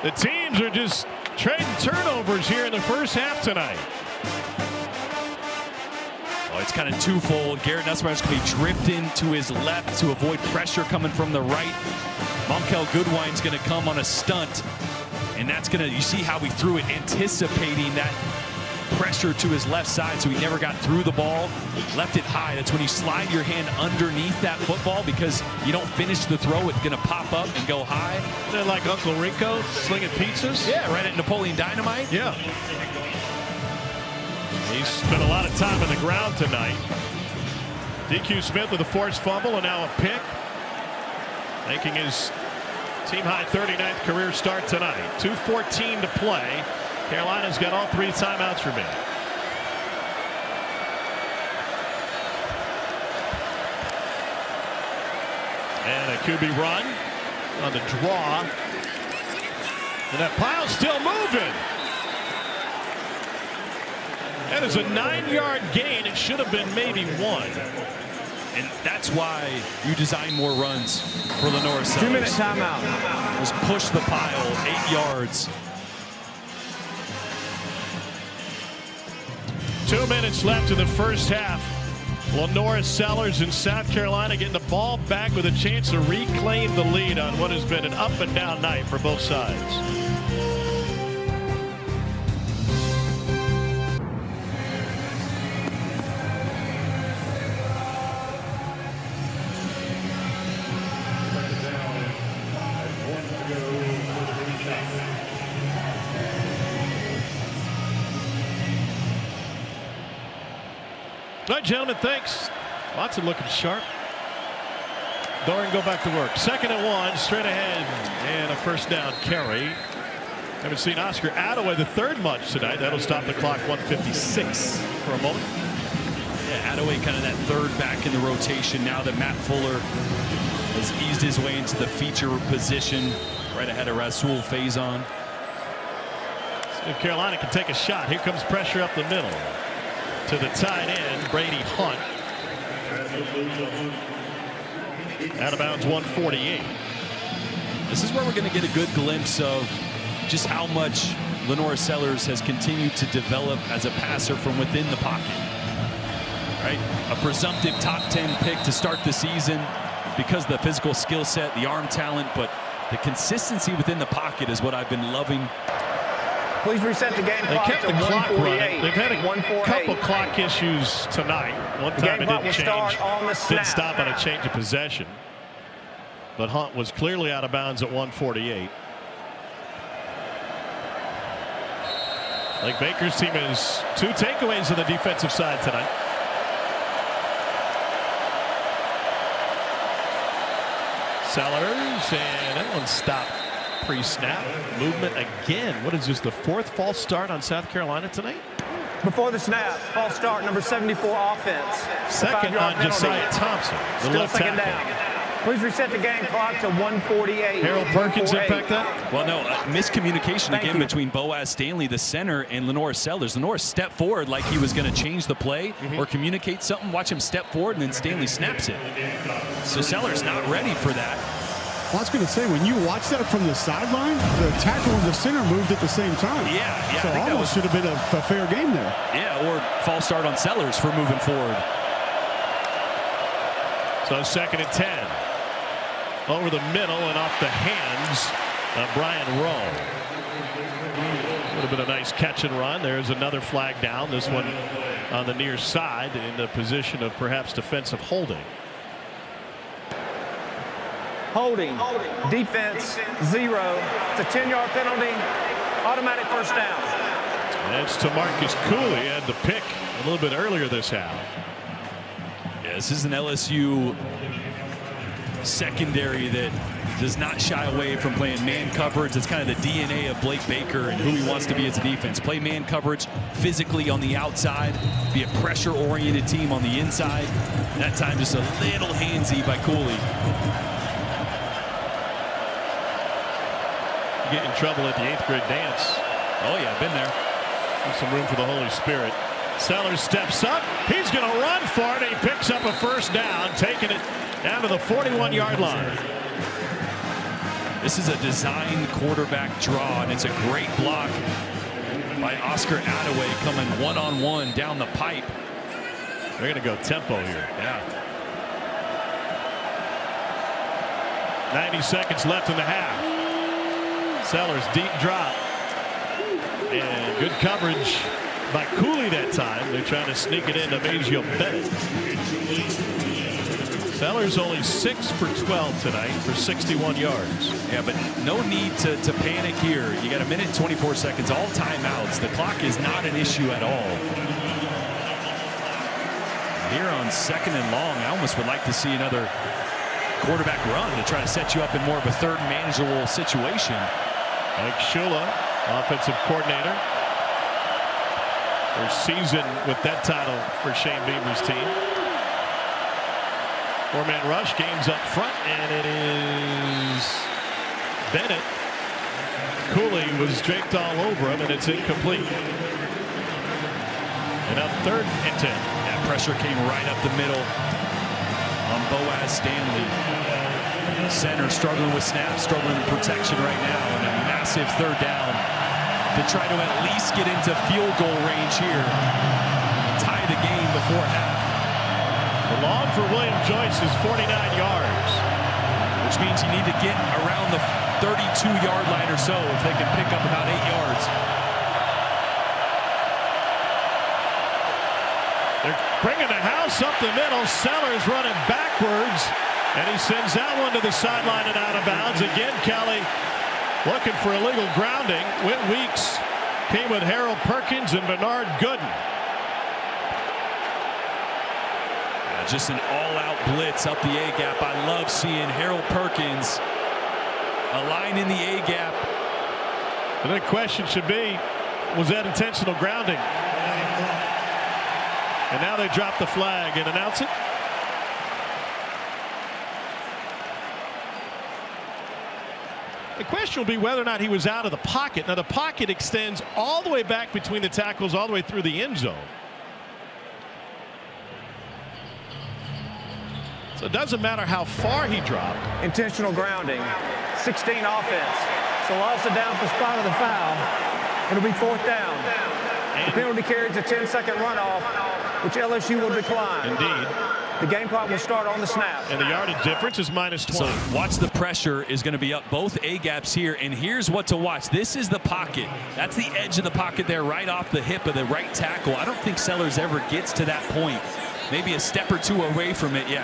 Speaker 1: The teams are just trading turnovers here in the first half tonight.
Speaker 6: Oh, it's kind of twofold. Garrett Nussmeier's going to be drifting to his left to avoid pressure coming from the right. Monkel Goodwine's going to come on a stunt, and that's going to, you see how he threw it, anticipating that pressure to his left side, so he never got through the ball, left it high. That's when you slide your hand underneath that football, because you don't finish the throw, it's going to pop up and go high.
Speaker 1: They're like Uncle Rico slinging pizzas.
Speaker 6: Yeah, right at Napoleon Dynamite.
Speaker 1: Yeah. He's spent a lot of time on the ground tonight. DQ Smith with a forced fumble and now a pick, making his team-high 39th career start tonight. 2:14 to play. Carolina's got all 3 timeouts remaining. And a QB run on the draw. And that pile's still moving. That is a 9-yard gain. It should have been maybe 1.
Speaker 6: And that's why you design more runs for Lenora Sellers.
Speaker 8: 2-minute timeout.
Speaker 6: Just push the pile 8 yards.
Speaker 1: 2 minutes left in the first half. Lenora Sellers in South Carolina getting the ball back with a chance to reclaim the lead on what has been an up and down night for both sides. All right, gentlemen, thanks. Watson looking sharp. Doran go back to work. 2nd and 1, straight ahead, and a first down carry. Haven't seen Oscar Attaway the 3rd much tonight. That'll stop the clock. 1:56 for a moment.
Speaker 6: Yeah, Attaway kind of that 3rd back in the rotation now that Matt Fuller has eased his way into the feature position right ahead of Rasul Faison.
Speaker 1: If Carolina can take a shot, here comes pressure up the middle. To the tight end, Brady Hunt. Out of bounds, 148.
Speaker 6: This is where we're going to get a good glimpse of just how much Lenora Sellers has continued to develop as a passer from within the pocket. Right? A presumptive top 10 pick to start the season. because of the physical skill set, the arm talent, but the consistency within the pocket is what I've been loving.
Speaker 8: Please reset the game
Speaker 1: They
Speaker 8: clock
Speaker 1: kept
Speaker 8: to
Speaker 1: the clock
Speaker 8: 148.
Speaker 1: running. They've had a couple clock issues tonight. One time it didn't change. Didn't stop on a change of possession. But Hunt was clearly out of bounds at 148. Like Baker's team has 2 takeaways on the defensive side tonight. Sellers, and that one stopped pre-snap. Movement again. What is this, the 4th false start on South Carolina tonight?
Speaker 8: Before the snap, false start, number 74 offense.
Speaker 1: Second on Josiah Thompson, the
Speaker 8: Still
Speaker 1: left
Speaker 8: second
Speaker 1: tackle.
Speaker 8: down. Please reset the game clock to 148.
Speaker 1: Harold Perkins impact that?
Speaker 6: Well, no, miscommunication again between Boaz Stanley, the center, and Lenore Sellers. Lenore stepped forward like he was going to change the play or communicate something. Watch him step forward, and then Stanley snaps it. So Sellers not ready for that.
Speaker 4: Well, I was going to say, when you watch that from the sideline, the tackle and the center moved at the same time.
Speaker 6: Yeah.
Speaker 4: So almost should have been a fair game there.
Speaker 6: Yeah, or false start on Sellers for moving forward.
Speaker 1: So 2nd and 10. Over the middle and off the hands of Brian Rowe. Would have been a nice catch and run. There's another flag down. This one on the near side in the position of perhaps defensive holding.
Speaker 8: Holding. Defense 0. It's a 10-yard penalty. Automatic first down.
Speaker 1: And it's to Marcus Cooley. Had the pick a little bit earlier this half.
Speaker 6: Yeah, this is an LSU secondary that does not shy away from playing man coverage. It's kind of the DNA of Blake Baker and who he wants to be as a defense. Play man coverage physically on the outside, be a pressure-oriented team on the inside. That time just a little handsy by Cooley.
Speaker 1: Get in trouble at the 8th grade dance.
Speaker 6: Oh yeah, been there.
Speaker 1: There's some room for the Holy Spirit. Sellers steps up. He's going to run for it. He picks up a first down, taking it down to the 41-yard line.
Speaker 6: This is a designed quarterback draw, and it's a great block by Oscar Attaway coming one-on-one down the pipe.
Speaker 1: They're going to go tempo here.
Speaker 6: Yeah.
Speaker 1: 90 seconds left in the half. Sellers deep drop. And good coverage by Cooley that time. They're trying to sneak it into Majio Bennett. Sellers only 6 for 12 tonight for 61 yards.
Speaker 6: Yeah, but no need to panic here. You got a minute and 24 seconds, all timeouts. The clock is not an issue at all. Here on 2nd and long, I almost would like to see another quarterback run to try to set you up in more of a 3rd manageable situation.
Speaker 1: Mike Shula, offensive coordinator. First season with that title for Shane Beamer's team. 4-man rush, games up front, and it is Bennett. Cooley was draped all over him, and it's incomplete. And up 3rd and 10.
Speaker 6: That pressure came right up the middle on Boaz Stanley. Center struggling with snaps, struggling with protection right now, and a massive 3rd down to try to at least get into field goal range here. Tie the game before half.
Speaker 1: The long for William Joyce is 49 yards.
Speaker 6: Which means you need to get around the 32-yard line or so if they can pick up about 8 yards.
Speaker 1: They're bringing the house up the middle. Sellers running backwards. And he sends that one to the sideline and out of bounds. Again, Kelly looking for illegal grounding. Whit Weeks came with Harold Perkins and Bernard Gooden.
Speaker 6: Just an all-out blitz up the A-gap. I love seeing Harold Perkins a line in the A-gap.
Speaker 1: And the question should be, was that intentional grounding? And now they drop the flag and announce it. The question will be whether or not he was out of the pocket. Now the pocket extends all the way back between the tackles, all the way through the end zone. So it doesn't matter how far he dropped.
Speaker 8: Intentional grounding. 16 offense. So loss of down for spot of the foul. It'll be 4th down. The penalty carries a 10-second runoff, which LSU will decline.
Speaker 1: Indeed.
Speaker 8: The game clock will start on the snap.
Speaker 1: And the yardage difference is -20.
Speaker 6: So watch, the pressure is going to be up both A-gaps here, and here's what to watch. This is the pocket. That's the edge of the pocket there, right off the hip of the right tackle. I don't think Sellers ever gets to that point. Maybe a step or two away from it. Yeah,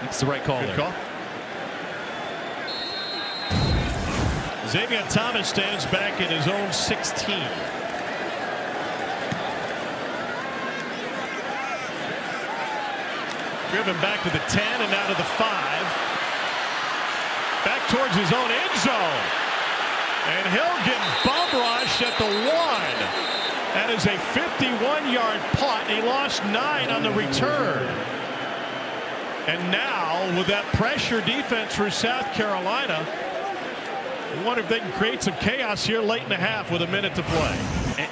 Speaker 6: it's the right call.
Speaker 1: Good
Speaker 6: there.
Speaker 1: call. Xavier Thomas stands back in his own 16. Driven back to the 10 and now to the 5. Back towards his own end zone. And he'll get bum rushed at the 1. That is a 51-yard punt. He lost 9 on the return. And now with that pressure defense for South Carolina, I wonder if they can create some chaos here late in the half with a minute to play.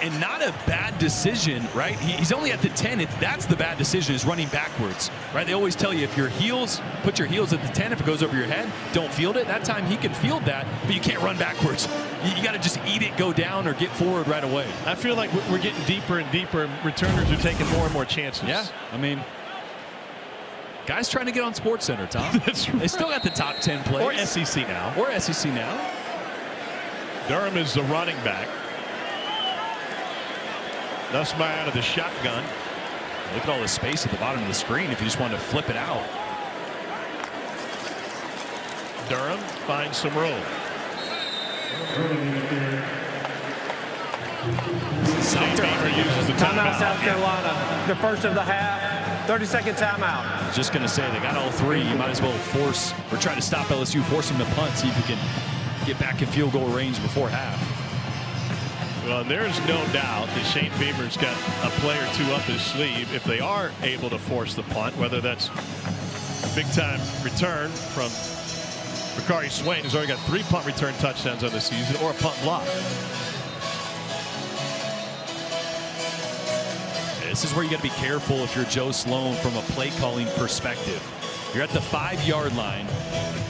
Speaker 6: And not a bad decision, right? He's only at the 10. That's the bad decision, is running backwards, right? They always tell you if your heels, put your heels at the 10. If it goes over your head, don't field it. That time he can field that, but you can't run backwards. You got to just eat it, go down, or get forward right away.
Speaker 1: I feel like we're getting deeper and deeper. Returners are taking more and more chances.
Speaker 6: Yeah, I mean, guys trying to get on SportsCenter, Tom.
Speaker 1: That's right.
Speaker 6: They still got the top 10 plays.
Speaker 1: Or SEC now.
Speaker 6: Or SEC now.
Speaker 1: Durham is the running back. Nussmeier out of the shotgun.
Speaker 6: Look at all the space at the bottom of the screen if you just wanted to flip it out.
Speaker 1: Durham finds some room. Beamer uses the
Speaker 8: Timeout, South
Speaker 1: timeout.
Speaker 8: Carolina. The first of the half. 30-second timeout.
Speaker 6: I was just going to say, they got all three. You might as well force or try to stop LSU, force them to punt, see if you can get back in field goal range before half.
Speaker 1: Well, there's no doubt that Shane Beamer's got a play or two up his sleeve if they are able to force the punt, whether that's a big-time return from Bakari Swain, who's already got 3 punt return touchdowns on the season, or a punt block.
Speaker 6: This is where you got to be careful if you're Joe Sloan from a play-calling perspective. You're at the 5-yard line.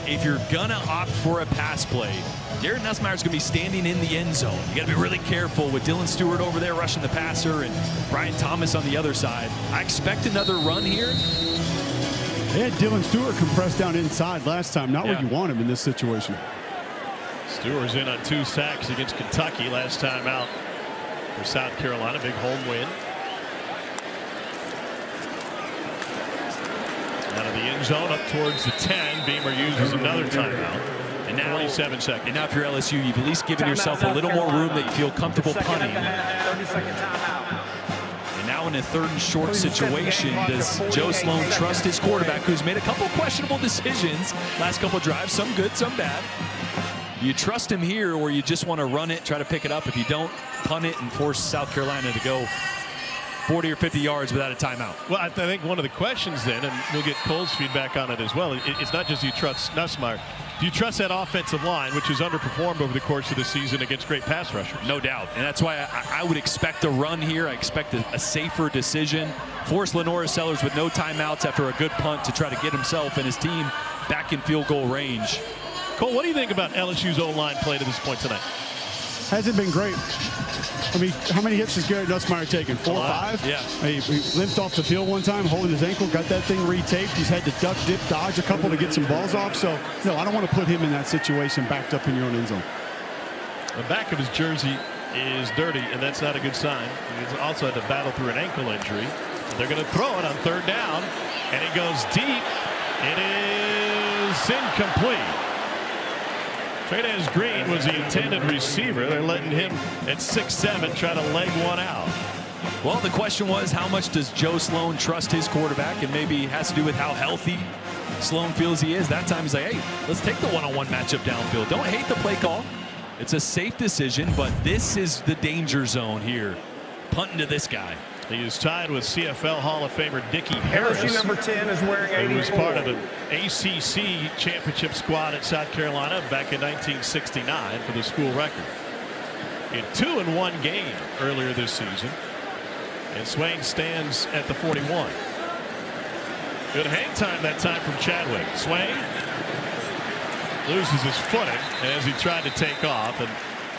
Speaker 6: If you're gonna opt for a pass play, Garrett Nussmeier's gonna be standing in the end zone. You gotta be really careful with Dylan Stewart over there rushing the passer and Brian Thomas on the other side. I expect another run here.
Speaker 4: They had Dylan Stewart compressed down inside last time. Not where you want him in this situation.
Speaker 1: Stewart's in on 2 sacks against Kentucky last time out for South Carolina. Big home win. Out of the end zone up towards the 10. Beamer uses another timeout.
Speaker 6: And now
Speaker 1: 27 seconds.
Speaker 6: And now if you're LSU, you've at least given yourself a little more room that you feel comfortable punting.
Speaker 8: 30-second timeout.
Speaker 6: And now in a 3rd and short situation, does Joe Sloan trust his quarterback, who's made a couple questionable decisions last couple drives, some good, some bad? Do you trust him here, or you just want to run it, try to pick it up? If you don't, punt it and force South Carolina to go 40 or 50 yards without a timeout.
Speaker 1: Well, I think one of the questions then, and we'll get Cole's feedback on it as well, it's not just you trust Nussmeier. Do you trust that offensive line, which has underperformed over the course of the season against great pass rushers?
Speaker 6: No doubt. And that's why I would expect a run here. I expect a safer decision. Force Lenora Sellers with no timeouts after a good punt to try to get himself and his team back in field goal range.
Speaker 1: Cole, what do you think about LSU's O-line play to this point tonight?
Speaker 4: Hasn't been great. I mean, how many hits has Garrett Nussmeier taken? 4 or 5?
Speaker 6: Yeah.
Speaker 4: He limped off the field one time, holding his ankle, got that thing retaped. He's had to duck, dip, dodge a couple to get some balls off. So, no, I don't want to put him in that situation backed up in your own end zone.
Speaker 1: The back of his jersey is dirty, and that's not a good sign. He's also had to battle through an ankle injury. They're going to throw it on 3rd down, and it goes deep. It is incomplete. Trey'Nez Green was the intended receiver. They're letting him at 6'7" try to leg one out.
Speaker 6: Well, the question was, how much does Joe Sloan trust his quarterback? And maybe it has to do with how healthy Sloan feels he is. That time he's like, hey, let's take the one-on-one matchup downfield. Don't hate the play call. It's a safe decision, but this is the danger zone here. Punting to this guy.
Speaker 1: He is tied with CFL Hall of Famer Dickie Harris.
Speaker 8: LSU number 10 is wearing 84.
Speaker 1: He was part of the ACC championship squad at South Carolina back in 1969 for the school record. In 2-1 game earlier this season. And Swain stands at the 41. Good hang time that time from Chadwick. Swain loses his footing as he tried to take off, and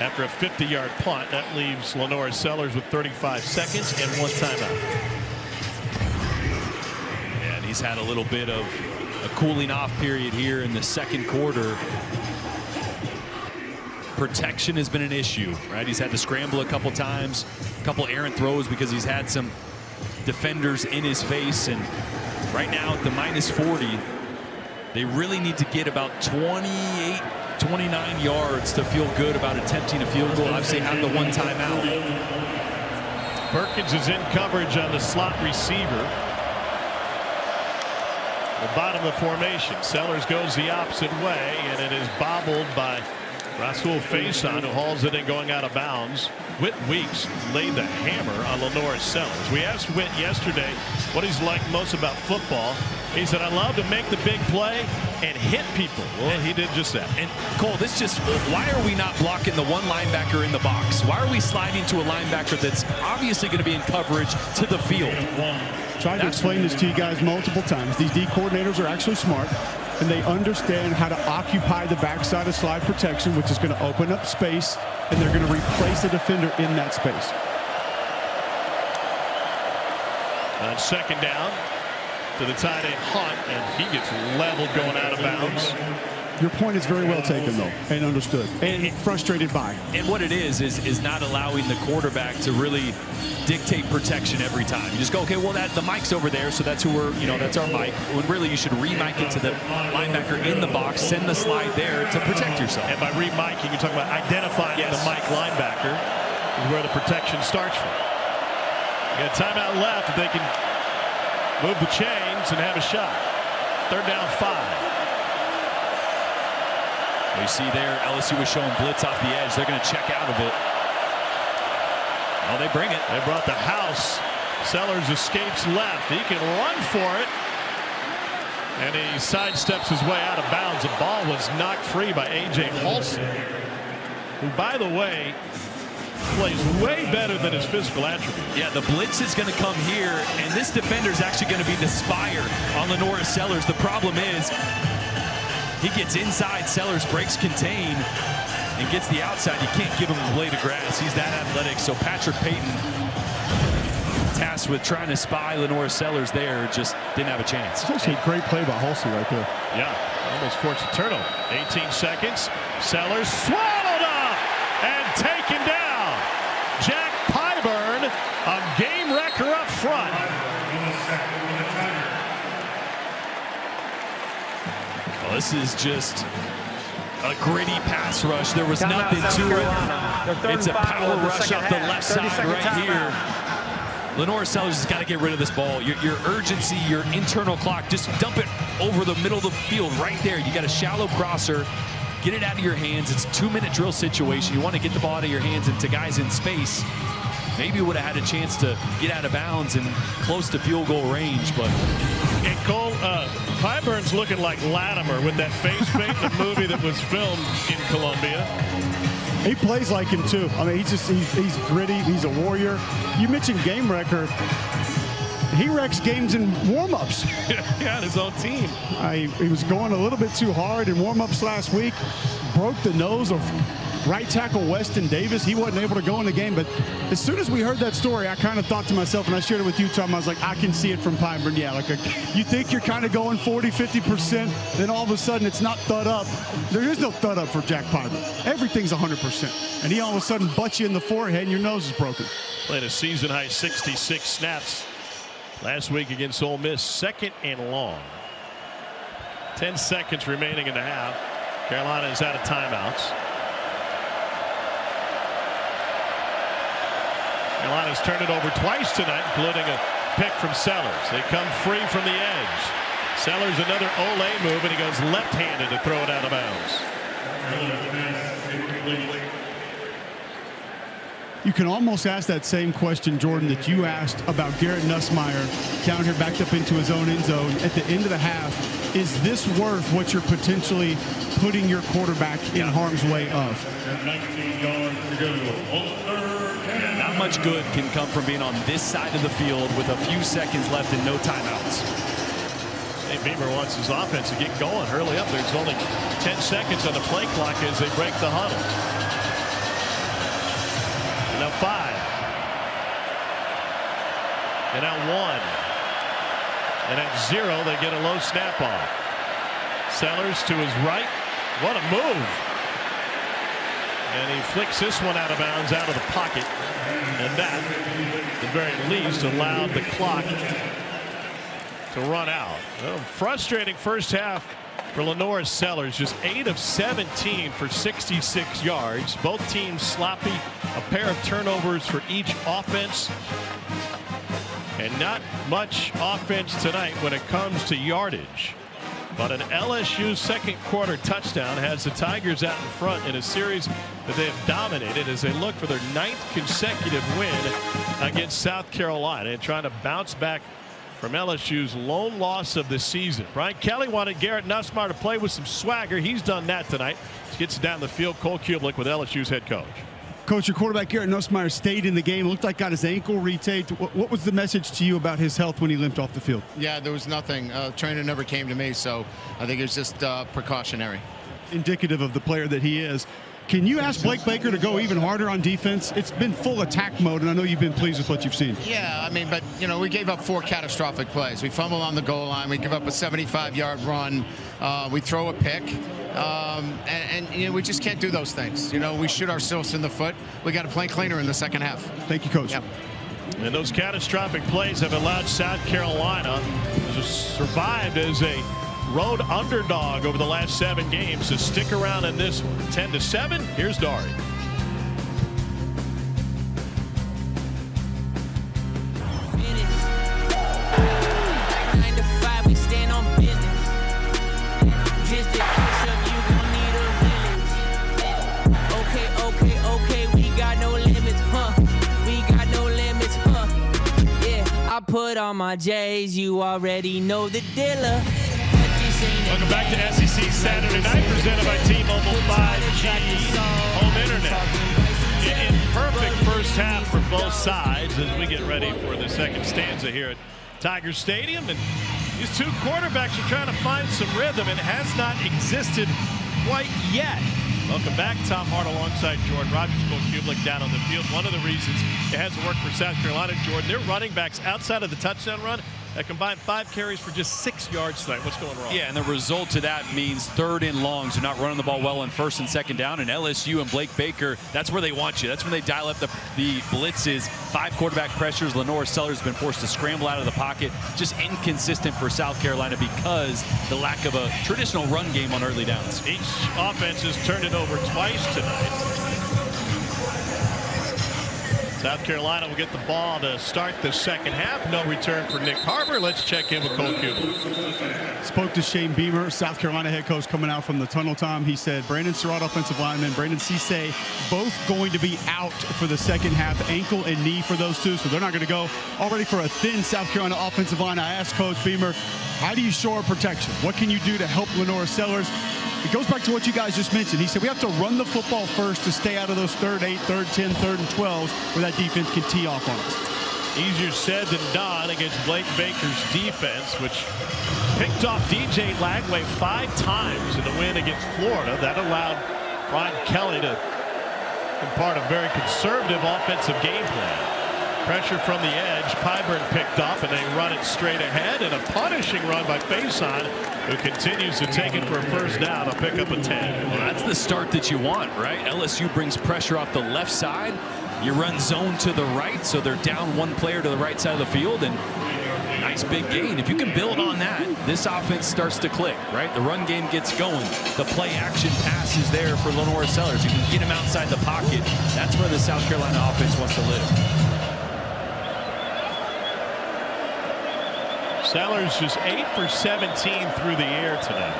Speaker 1: after a 50-yard punt, that leaves Lenora Sellers with 35 seconds and 1 timeout.
Speaker 6: Yeah, he's had a little bit of a cooling off period here in the second quarter. Protection has been an issue, right? He's had to scramble a couple times, a couple errant throws because he's had some defenders in his face. And right now at the -40, they really need to get about 28, 29 yards to feel good about attempting a field goal. Obviously have the one timeout.
Speaker 1: Perkins is in coverage on the slot receiver. The bottom of the formation. Sellers goes the opposite way, and it is bobbled by Rasul Faison, who hauls it in going out of bounds. Whit Weeks laid the hammer on Lenore Sellers. We asked Whit yesterday what he's like most about football. He said, I love to make the big play and hit people. Well, he did just that.
Speaker 6: And Cole, this just, why are we not blocking the one linebacker in the box? Why are we sliding to a linebacker that's obviously going to be in coverage to the field?
Speaker 4: Tried to explain this to you guys multiple times. These D coordinators are actually smart, and they understand how to occupy the backside of slide protection, which is going to open up space, and they're going to replace the defender in that space.
Speaker 1: On second down, to the tight end Hunt, and he gets leveled going out of bounds.
Speaker 4: Your point is very well taken, though, and understood, and frustrated by.
Speaker 6: And what it is not allowing the quarterback to really dictate protection every time. You just go, okay, well, the mic's over there, so that's who we're, that's our mic. When really you should re-mic it to the linebacker in the box, send the slide there to protect yourself.
Speaker 1: And by re-micing, you're talking about identifying the mic linebacker is where the protection starts from. You got a timeout left. If they can move the chains and have a shot. Third down 5.
Speaker 6: You see there, LSU was showing blitz off the edge. They're going to check out of it. Oh, they bring it.
Speaker 1: They brought the house. Sellers escapes left. He can run for it. And he sidesteps his way out of bounds. The ball was knocked free by A.J. Halsey, who, by the way, plays way better than his physical attributes.
Speaker 6: Yeah, the blitz is going to come here, and this defender is actually going to be the spire on Lenore Sellers. The problem is he gets inside, Sellers breaks contain and gets the outside. You can't give him a blade of grass. He's that athletic. So Patrick Payton, tasked with trying to spy Lenore Sellers there, just didn't have a chance.
Speaker 4: It's actually a great play by Halsey right there.
Speaker 1: Yeah, almost forced a turnover. 18 seconds. Sellers swallowed up and taken down. Jack Pyburn, a game wrecker up front.
Speaker 6: Well, this is just a gritty pass rush. There was nothing to it. It's a power rush off the left side right here. Lenore Sellers has got to get rid of this ball. Your urgency, your internal clock, just dump it over the middle of the field right there. You got a shallow crosser. Get it out of your hands. It's a 2-minute drill situation. You want to get the ball out of your hands into guys in space. Maybe would have had a chance to get out of bounds and close to field goal range, but.
Speaker 1: And Cole, Pyburn's looking like Latimer with that face paint, the movie that was filmed in Columbia.
Speaker 4: He plays like him too. I mean, he's gritty. He's a warrior. You mentioned game wrecker. He wrecks games in warm-ups.
Speaker 1: Yeah, on his own team.
Speaker 4: He was going a little bit too hard in warm-ups last week. Broke the nose of right tackle Weston Davis. He wasn't able to go in the game, but as soon as we heard that story, I kind of thought to myself, and I shared it with you, Tom, I was like, I can see it from Pyburn. Yeah, like you think you're kind of going 40-50%, then all of a sudden it's not thud up. There is no thud up for Jack Pyburn. Everything's 100%. And he all of a sudden butts you in the forehead and your nose is broken.
Speaker 1: Played a season-high 66 snaps last week against Ole Miss. Second and long. 10 seconds remaining in the half. Carolina is out of timeouts. Carolina's turned it over twice tonight, including a pick from Sellers. They come free from the edge. Sellers another Ole move, and he goes left-handed to throw it out of bounds.
Speaker 4: You can almost ask that same question, Jordan, that you asked about Garrett Nussmeier down here backed up into his own end zone at the end of the half. Is this worth what you're potentially putting your quarterback in harm's way of?
Speaker 6: Not much good can come from being on this side of the field with a few seconds left and no timeouts.
Speaker 1: St. Beamer wants his offense to get going. Hurry up. There's only 10 seconds on the play clock as they break the huddle. Now 5. And now 1. And at 0, they get a low snap off. Sellers to his right. What a move. And he flicks this one out of bounds, out of the pocket. And that, at the very least, allowed the clock to run out. Well, frustrating first half for Lenore Sellers. Just 8 of 17 for 66 yards. Both teams sloppy. A pair of turnovers for each offense. And not much offense tonight when it comes to yardage. But an LSU second quarter touchdown has the Tigers out in front in a series that they have dominated as they look for their 9th consecutive win against South Carolina and trying to bounce back from LSU's lone loss of the season. Brian Kelly wanted Garrett Nussmeier to play with some swagger. He's done that tonight. He gets down the field. Cole Kublik with LSU's head coach.
Speaker 4: Coach, your quarterback Garrett Nussmeier stayed in the game. It looked like got his ankle retaped. What was the message to you about his health when he limped off the field?
Speaker 5: Yeah, there was nothing. Trainer never came to me, so I think it was just precautionary.
Speaker 4: Indicative of the player that he is. Can you ask Blake Baker to go even harder on defense? It's been full attack mode, and I know you've been pleased with what you've seen.
Speaker 5: Yeah, I mean, but, you know, we gave up 4 catastrophic plays. We fumble on the goal line. We give up a 75-yard run. We throw a pick. And you know, we just can't do those things. You know, we shoot ourselves in the foot. We got to play cleaner in the second half.
Speaker 4: Thank you, Coach.
Speaker 5: Yep.
Speaker 1: And those catastrophic plays have allowed South Carolina to survive as a road underdog over the last 7 games to stick around in this one. 10-7. Here's Dari.
Speaker 10: Put on my J's, you already know the dealer.
Speaker 1: Welcome back to SEC Saturday Night, presented by T-Mobile 5G Home Internet. In perfect first half for both sides as we get ready for the second stanza here at Tiger Stadium. And these two quarterbacks are trying to find some rhythm. It has not existed quite yet. Welcome back. Tom Hart alongside Jordan Rogers. Cole Kublik down on the field. One of the reasons it hasn't worked for South Carolina, Jordan, their running backs outside of the touchdown run that combined 5 carries for just 6 yards tonight. What's going wrong?
Speaker 6: Yeah, and the result to that means 3rd and longs. They're not running the ball well on 1st and 2nd down. And LSU and Blake Baker, that's where they want you. That's when they dial up the blitzes. 5 quarterback pressures. Lenore Sellers has been forced to scramble out of the pocket. Just inconsistent for South Carolina because the lack of a traditional run game on early downs.
Speaker 1: Each offense has turned it over twice tonight. South Carolina will get the ball to start the second half. No return for Nick Harbor. Let's check in with Cole Kublik.
Speaker 4: Spoke to Shane Beamer, South Carolina head coach, coming out from the tunnel time. He said Brandon Surratt, offensive lineman, Brandon Cisse, both going to be out for the second half, ankle and knee for those two, so they're not going to go. Already for a thin South Carolina offensive line, I asked Coach Beamer, how do you shore up protection? What can you do to help Lenore Sellers? It goes back to what you guys just mentioned. He said we have to run the football first to stay out of those 3rd 8, 3rd 10, 3rd and 12s where that defense can tee off on us.
Speaker 1: Easier said than done against Blake Baker's defense, which picked off DJ Lagway 5 times in the win against Florida. That allowed Brian Kelly to impart a very conservative offensive game plan. Pressure from the edge. Pyburn picked off, and they run it straight ahead. And a punishing run by Faison, who continues to take it for a first down. A pick up a 10.
Speaker 6: Well, that's the start that you want, right? LSU brings pressure off the left side. You run zone to the right, so they're down 1 player to the right side of the field. And nice big gain. If you can build on that, this offense starts to click, right? The run game gets going. The play action pass is there for Lenore Sellers. You can get him outside the pocket. That's where the South Carolina offense wants to live.
Speaker 1: Sellers just 8 for 17 through the air tonight.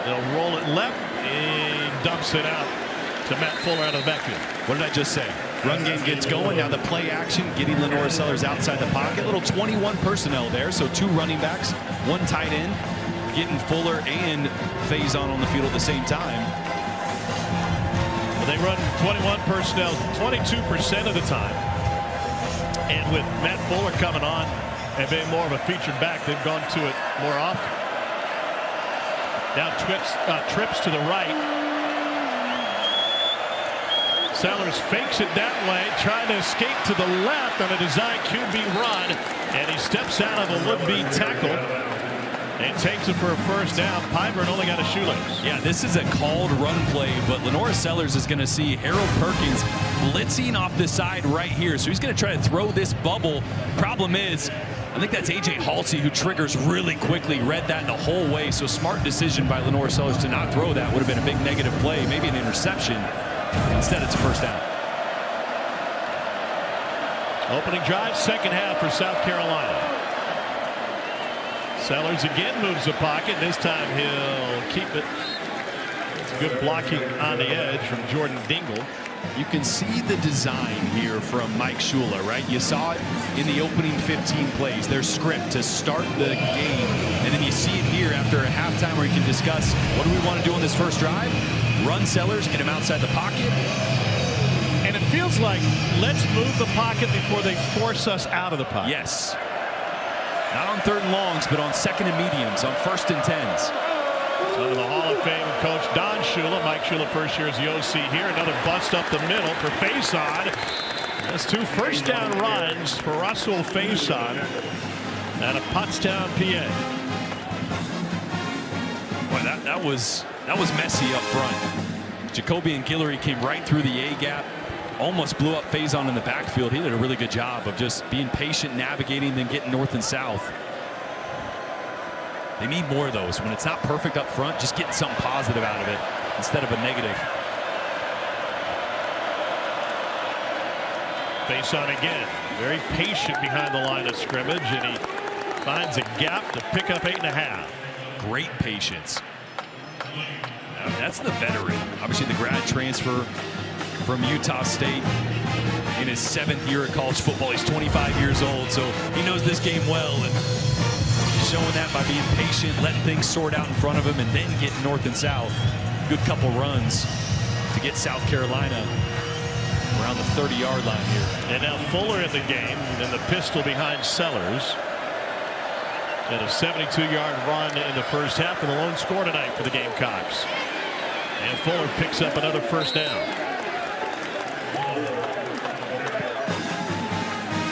Speaker 1: They'll roll it left and dumps it out to Matt Fuller out of the backfield.
Speaker 6: What did I just say? Run game gets going. Now the play action, getting Lenore Sellers outside the pocket. Little 21 personnel there, so 2 running backs, 1 tight end, getting Fuller and Faison on the field at the same time.
Speaker 1: Well, they run 21 personnel 22% of the time. And with Matt Fuller coming on and being more of a featured back, they've gone to it more often. Now trips to the right. Sellers fakes it that way, trying to escape to the left on a design QB run, and he steps out of a would-be tackle and takes it for a first down. Pyburn only got a shoelace.
Speaker 6: Yeah, this is a called run play, but Lenore Sellers is going to see Harold Perkins blitzing off the side right here, so he's going to try to throw this bubble. Problem is, I think that's A.J. Halsey who triggers really quickly, read that the whole way, so smart decision by Lenore Sellers to not throw that. Would have been a big negative play, maybe an interception. Instead, it's a first down.
Speaker 1: Opening drive, second half for South Carolina. Sellers again moves the pocket. This time he'll keep it. It's good blocking on the edge from Jordan Dingle.
Speaker 6: You can see the design here from Mike Shula, right? You saw it in the opening 15 plays, their script to start the game. And then you see it here after a halftime where you can discuss, what do we want to do on this first drive? Run Sellers, get him outside the pocket.
Speaker 1: And it feels like, let's move the pocket before they force us out of the pocket.
Speaker 6: Yes. Not on third and longs, but on second and mediums, on first and 10s.
Speaker 1: Son of the Hall of Fame coach Don Shula. Mike Shula, first year as the OC here. Another bust up the middle for Faison. That's 2 first down runs for Russell Faison out of Pottstown, PA.
Speaker 6: Boy, that was messy up front. Jacoby and Guillory came right through the A gap. Almost blew up Faison in the backfield. He did a really good job of just being patient, navigating, then getting north and south. They need more of those. When it's not perfect up front, just getting something positive out of it instead of a negative.
Speaker 1: Faison again, very patient behind the line of scrimmage, and he finds a gap to pick up 8.5.
Speaker 6: Great patience. Now, that's the veteran. Obviously the grad transfer from Utah State in his 7th year of college football. He's 25 years old, so he knows this game well, and showing that by being patient, letting things sort out in front of him, and then getting north and south. Good couple runs to get South Carolina around the 30-yard line here.
Speaker 1: And now Fuller in the game, and the pistol behind Sellers. And a 72-yard run in the first half, and the lone score tonight for the Gamecocks. And Fuller picks up another first down.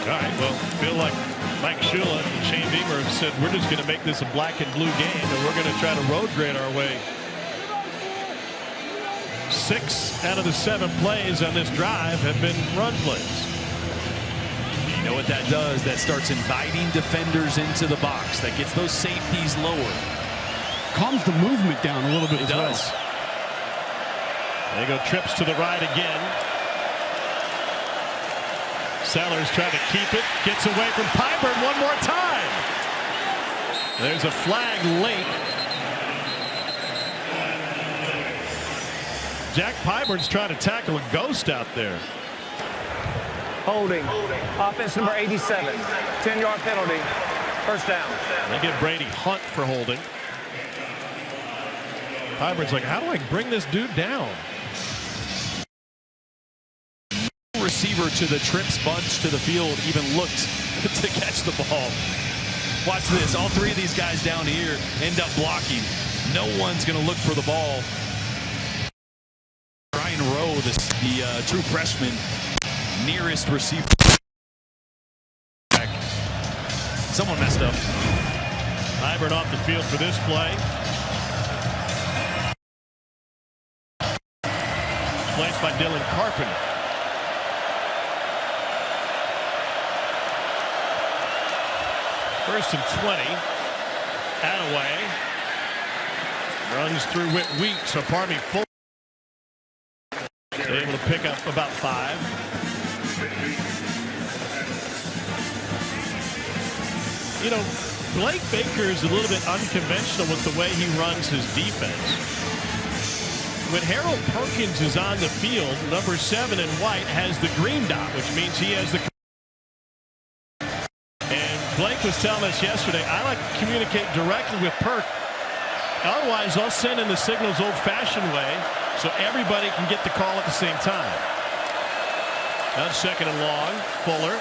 Speaker 1: All right, well, feel like Mike Shula and Shane Beamer have said we're just going to make this a black and blue game, and we're going to try to road grade our way. 6 out of the 7 plays on this drive have been run plays.
Speaker 6: You know what that does? That starts inviting defenders into the box. That gets those safeties lower.
Speaker 4: Calms the movement down a little bit as well.
Speaker 1: They go trips to the right again. Sellers trying to keep it, gets away from Pyburn one more time. There's a flag late. Jack Pyburn's trying to tackle a ghost out there.
Speaker 8: Holding. Offense number 87. 10-yard penalty. First down.
Speaker 1: They give Brady Hunt for holding. Pyburn's like, how do I bring this dude down?
Speaker 6: Receiver to the trips bunch to the field even looked to catch the ball. Watch this. All 3 of these guys down here end up blocking. No one's going to look for the ball. Ryan Rowe, the true freshman, nearest receiver. Someone messed up.
Speaker 1: Pyburn off the field for this play. Placed by Dylan Carpenter. First and 20. Attaway runs through Whit Weeks. So pardon me, Full. Able to pick up about 5. You know, Blake Baker is a little bit unconventional with the way he runs his defense. When Harold Perkins is on the field, number 7 in white has the green dot, which means he has the. Blake was telling us yesterday, I like to communicate directly with Perk. Otherwise, I'll send in the signals old-fashioned way so everybody can get the call at the same time. Now 2nd and long. Fuller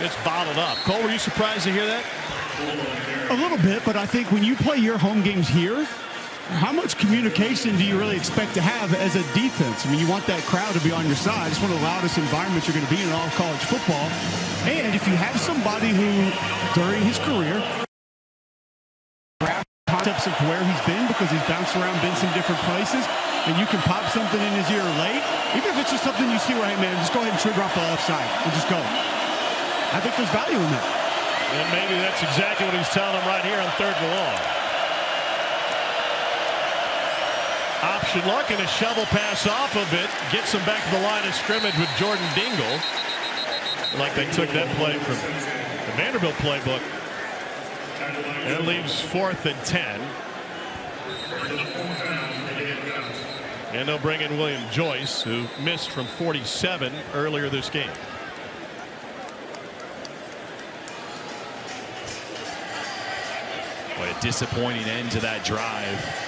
Speaker 1: gets bottled up. Cole, were you surprised to hear that?
Speaker 4: A little bit, but I think when you play your home games here, How much communication do you really expect to have as a defense? I mean, you want that crowd to be on your side. It's one of the loudest environments you're going to be in all of college football. And if you have somebody who, during his career, concepts of where he's been, because he's bounced around, been some different places, and you can pop something in his ear late, even if it's just something you see where, hey, man, just go ahead and trigger off the left side and just go. I think there's value in that.
Speaker 1: And maybe that's exactly what he's telling him right here on 3rd and long. Option look and a shovel pass off of it. Gets him back to the line of scrimmage with Jordan Dingle. Like they took that play from the Vanderbilt playbook. And it leaves 4th and 10. And they'll bring in William Joyce, who missed from 47 earlier this game.
Speaker 6: What a disappointing end to that drive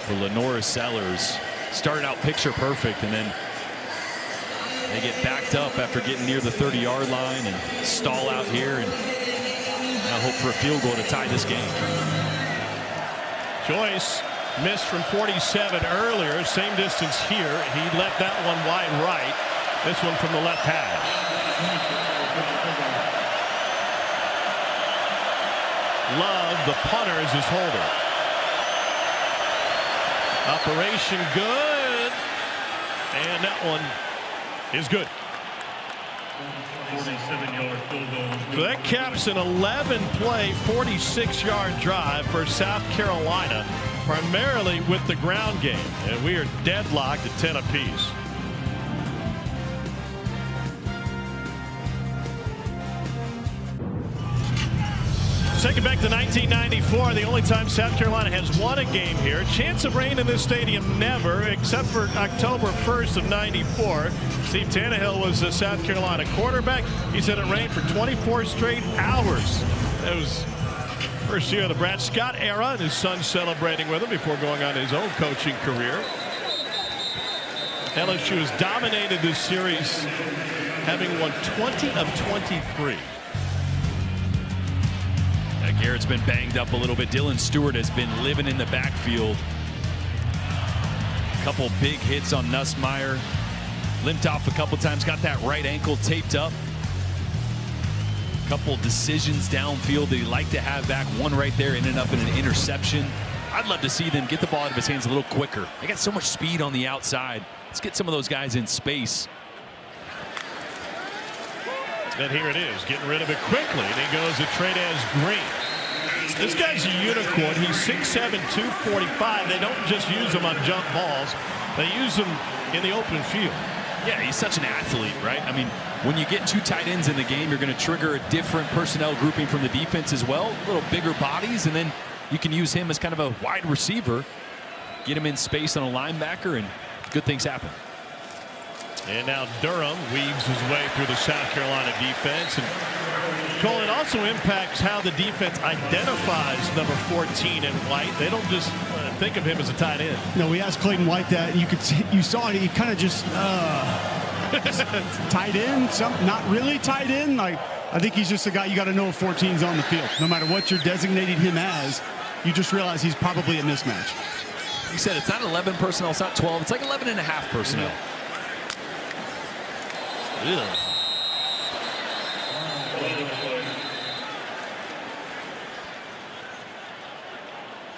Speaker 6: for Lenora Sellers. Started out picture perfect, and then they get backed up after getting near the 30-yard line and stall out here, and now hope for a field goal to tie this game.
Speaker 1: Joyce missed from 47 earlier, same distance here. He left that one wide right. This one from the left hash. Love, the punter, is his holder. Operation good. And that one is good. So that caps an 11-play, 46-yard drive for South Carolina, primarily with the ground game. And we are deadlocked at 10 apiece. Take it back to 1994, the only time South Carolina has won a game here. Chance of rain in this stadium, never, except for October 1st of 94. Steve Tannehill was the South Carolina quarterback. He said it rained for 24 straight hours. That was first year of the Brad Scott era, and his son celebrating with him before going on his own coaching career. LSU has dominated this series, having won 20 of 23.
Speaker 6: Garrett's been banged up a little bit. Dylan Stewart has been living in the backfield. A couple big hits on Nussmeier. Limped off a couple times. Got that right ankle taped up. A couple decisions downfield that he'd like to have back. One right there ended up in an interception. I'd love to see them get the ball out of his hands a little quicker. They got so much speed on the outside. Let's get some of those guys in space.
Speaker 1: And here it is, getting rid of it quickly. And he goes to Trey'Daz Green. This guy's a unicorn. He's 6'7", 245. They don't just use him on jump balls. They use him in the open field.
Speaker 6: Yeah, he's such an athlete, right? I mean, when you get 2 tight ends in the game, you're going to trigger a different personnel grouping from the defense as well. A little bigger bodies, and then you can use him as kind of a wide receiver. Get him in space on a linebacker, and good things happen.
Speaker 1: And now Durham weaves his way through the South Carolina defense. And Cole, it also impacts how the defense identifies number 14 in White. They don't just think of him as a tight end.
Speaker 4: No, we asked Clayton White that, and you saw it. He kind of just tight end, not really tight end. Like, I think he's just a guy you got to know if 14's on the field. No matter what you're designating him as, you just realize he's probably a mismatch.
Speaker 6: He said it's not 11 personnel, it's not 12, it's like 11 and a half personnel.
Speaker 1: Yeah.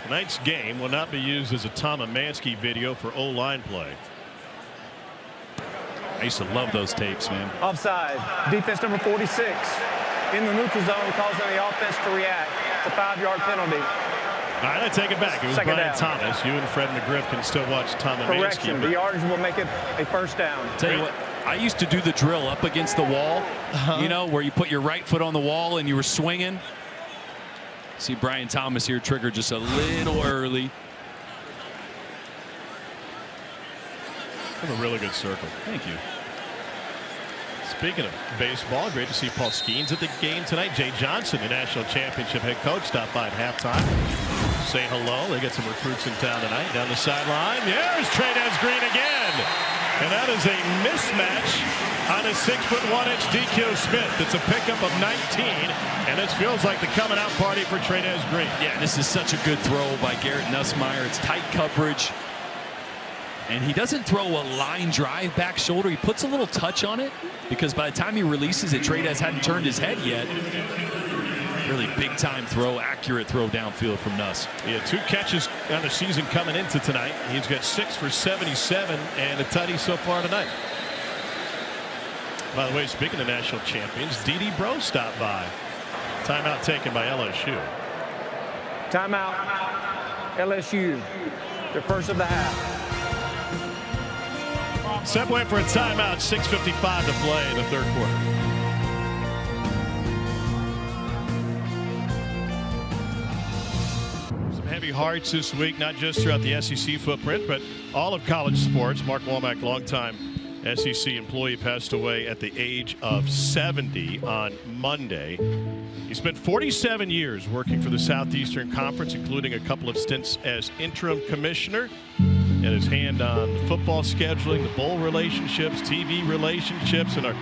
Speaker 1: Tonight's game will not be used as a Tom Amansky video for O-line play.
Speaker 6: I used to love those tapes, man.
Speaker 8: Offside. Defense number 46. In the neutral zone, causing the offense to react. It's a 5-yard penalty.
Speaker 1: All right, I take it back. It was
Speaker 8: Second
Speaker 1: Brian
Speaker 8: down.
Speaker 1: Thomas. You and Fred McGriff can still watch Tom Amansky.
Speaker 8: Correction. The yardage will make it a first down.
Speaker 6: Tell you what, I used to do the drill up against the wall, you know, where you put your right foot on the wall and you were swinging. See Brian Thomas here trigger just a little early.
Speaker 1: That's a really good circle.
Speaker 6: Thank you.
Speaker 1: Speaking of baseball, great to see Paul Skeens at the game tonight. Jay Johnson, the national championship head coach, stopped by at halftime. Say hello. They get some recruits in town tonight. Down the sideline. There's Trey'Daz Green again. And that is a mismatch on a 6'1" DQ Smith. It's a pickup of 19, and this feels like the coming out party for Trey'Nez Green.
Speaker 6: Yeah, this is such a good throw by Garrett Nussmeier. It's tight coverage, and he doesn't throw a line drive back shoulder. He puts a little touch on it, because by the time he releases it, Trey'Nez hadn't turned his head yet. Really big time throw, accurate throw downfield from Nuss.
Speaker 1: He had 2 catches on the season coming into tonight. He's got 6 for 77 and a tutty so far tonight. By the way, speaking of national champions, D.D. Bro stopped by. Timeout taken by LSU.
Speaker 8: Timeout. LSU. The first of the half.
Speaker 1: Step away for a timeout. 6:55 to play in the third quarter. Heavy hearts this week, not just throughout the SEC footprint, but all of college sports. Mark Womack, longtime SEC employee, passed away at the age of 70 on Monday. He spent 47 years working for the Southeastern Conference, including a couple of stints as interim commissioner. Had his hand on the football scheduling, the bowl relationships, TV relationships, and our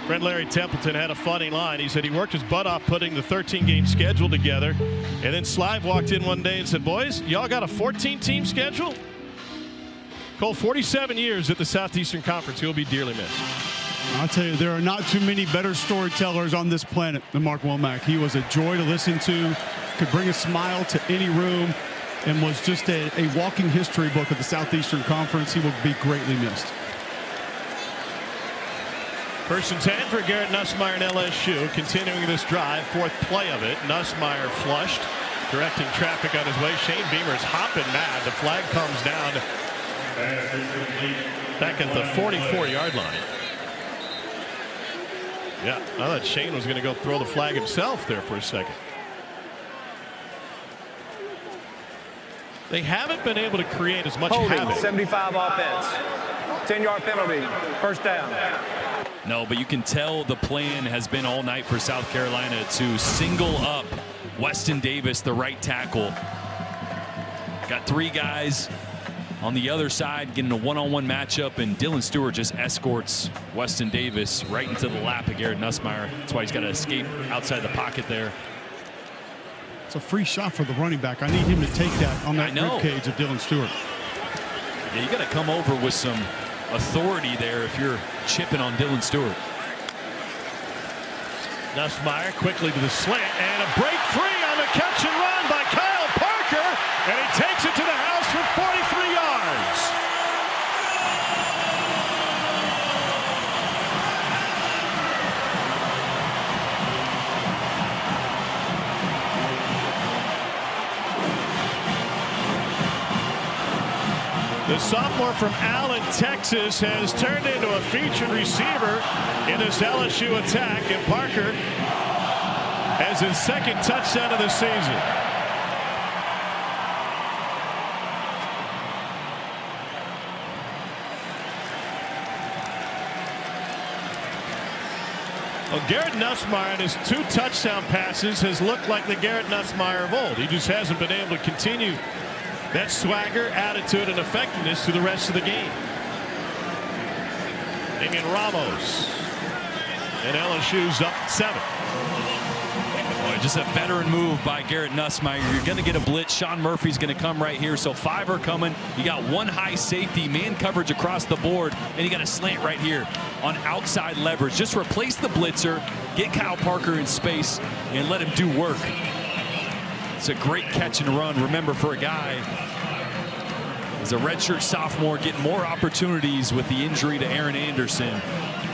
Speaker 1: friend Larry Templeton had a funny line. He said he worked his butt off putting the 13-game schedule together, and then Slive walked in one day and said, "Boys, y'all got a 14-team schedule?" Cole, 47 years at the Southeastern Conference. He'll be dearly missed.
Speaker 4: I'll tell you, there are not too many better storytellers on this planet than Mark Womack. He was a joy to listen to, could bring a smile to any room, and was just a walking history book of the Southeastern Conference. He will be greatly missed.
Speaker 1: 1st and 10 for Garrett Nussmeier and LSU. Continuing this drive, 4th play of it. Nussmeier flushed, directing traffic on his way. Shane Beamer's hopping mad. The flag comes down back at the 44-yard line. Yeah, I thought Shane was going to go throw the flag himself there for a second. They haven't been able to create as much havoc.
Speaker 8: 75 offense. 10-yard penalty. First down.
Speaker 6: No, but you can tell the plan has been all night for South Carolina to single up Weston Davis, the right tackle. Got 3 guys on the other side getting a one-on-one matchup, and Dylan Stewart just escorts Weston Davis right into the lap of Garrett Nussmeier. That's why he's got to escape outside the pocket there.
Speaker 4: It's a free shot for the running back. I need him to take that on that rib cage of Dylan Stewart.
Speaker 6: Yeah, you got to come over with some authority there if you're chipping on Dylan Stewart.
Speaker 1: Nussmeier quickly to the slant, and a break free on the catch and run by Kyle Parker, and he takes it to the house for 43 yards. The sophomore from Allen, Texas, has turned into a featured receiver in this LSU attack, and Parker has his 2nd touchdown of the season. Well, Garrett Nussmeier in his 2 touchdown passes has looked like the Garrett Nussmeier of old. He just hasn't been able to continue that swagger, attitude, and effectiveness through the rest of the game. Damian Ramos, and LSU's up 7.
Speaker 6: Boy, just a veteran move by Garrett Nussmeier. You're going to get a blitz. Sean Murphy's going to come right here, so 5 are coming. You got 1 high safety, man coverage across the board, and you got a slant right here on outside leverage. Just replace the blitzer, get Kyle Parker in space, and let him do work. It's a great catch and run. Remember, for a guy as a redshirt sophomore, getting more opportunities with the injury to Aaron Anderson,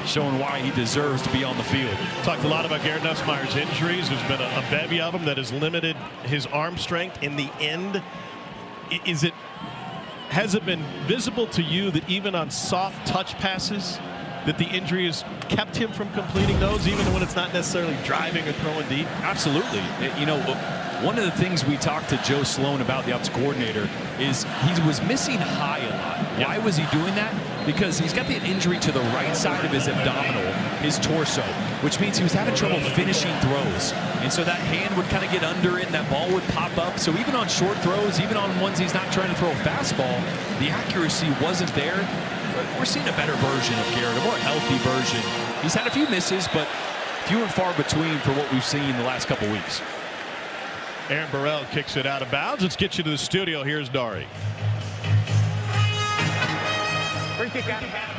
Speaker 6: showing why he deserves to be on the field.
Speaker 1: Talked a lot about Garrett Nussmeier's injuries. There's been a bevy of them that has limited his arm strength in the end. Has it been visible to you that even on soft touch passes that the injury has kept him from completing those, even when it's not necessarily driving or throwing deep?
Speaker 6: Absolutely. You know, one of the things we talked to Joe Sloan about, the ops coordinator, is he was missing high a lot. Why was he doing that? Because he's got the injury to the right side of his abdominal, his torso. which means he was having trouble finishing throws. And so that hand would kind of get under it, and that ball would pop up. So even on short throws, even on ones he's not trying to throw a fastball, the accuracy wasn't there. But we're seeing a better version of Garrett, a more healthy version. He's had a few misses, but few and far between for what we've seen the last couple weeks.
Speaker 1: Aaron Burrell kicks it out of bounds. Let's get you to the studio. Here's Dari.
Speaker 8: Free kick out of bounds.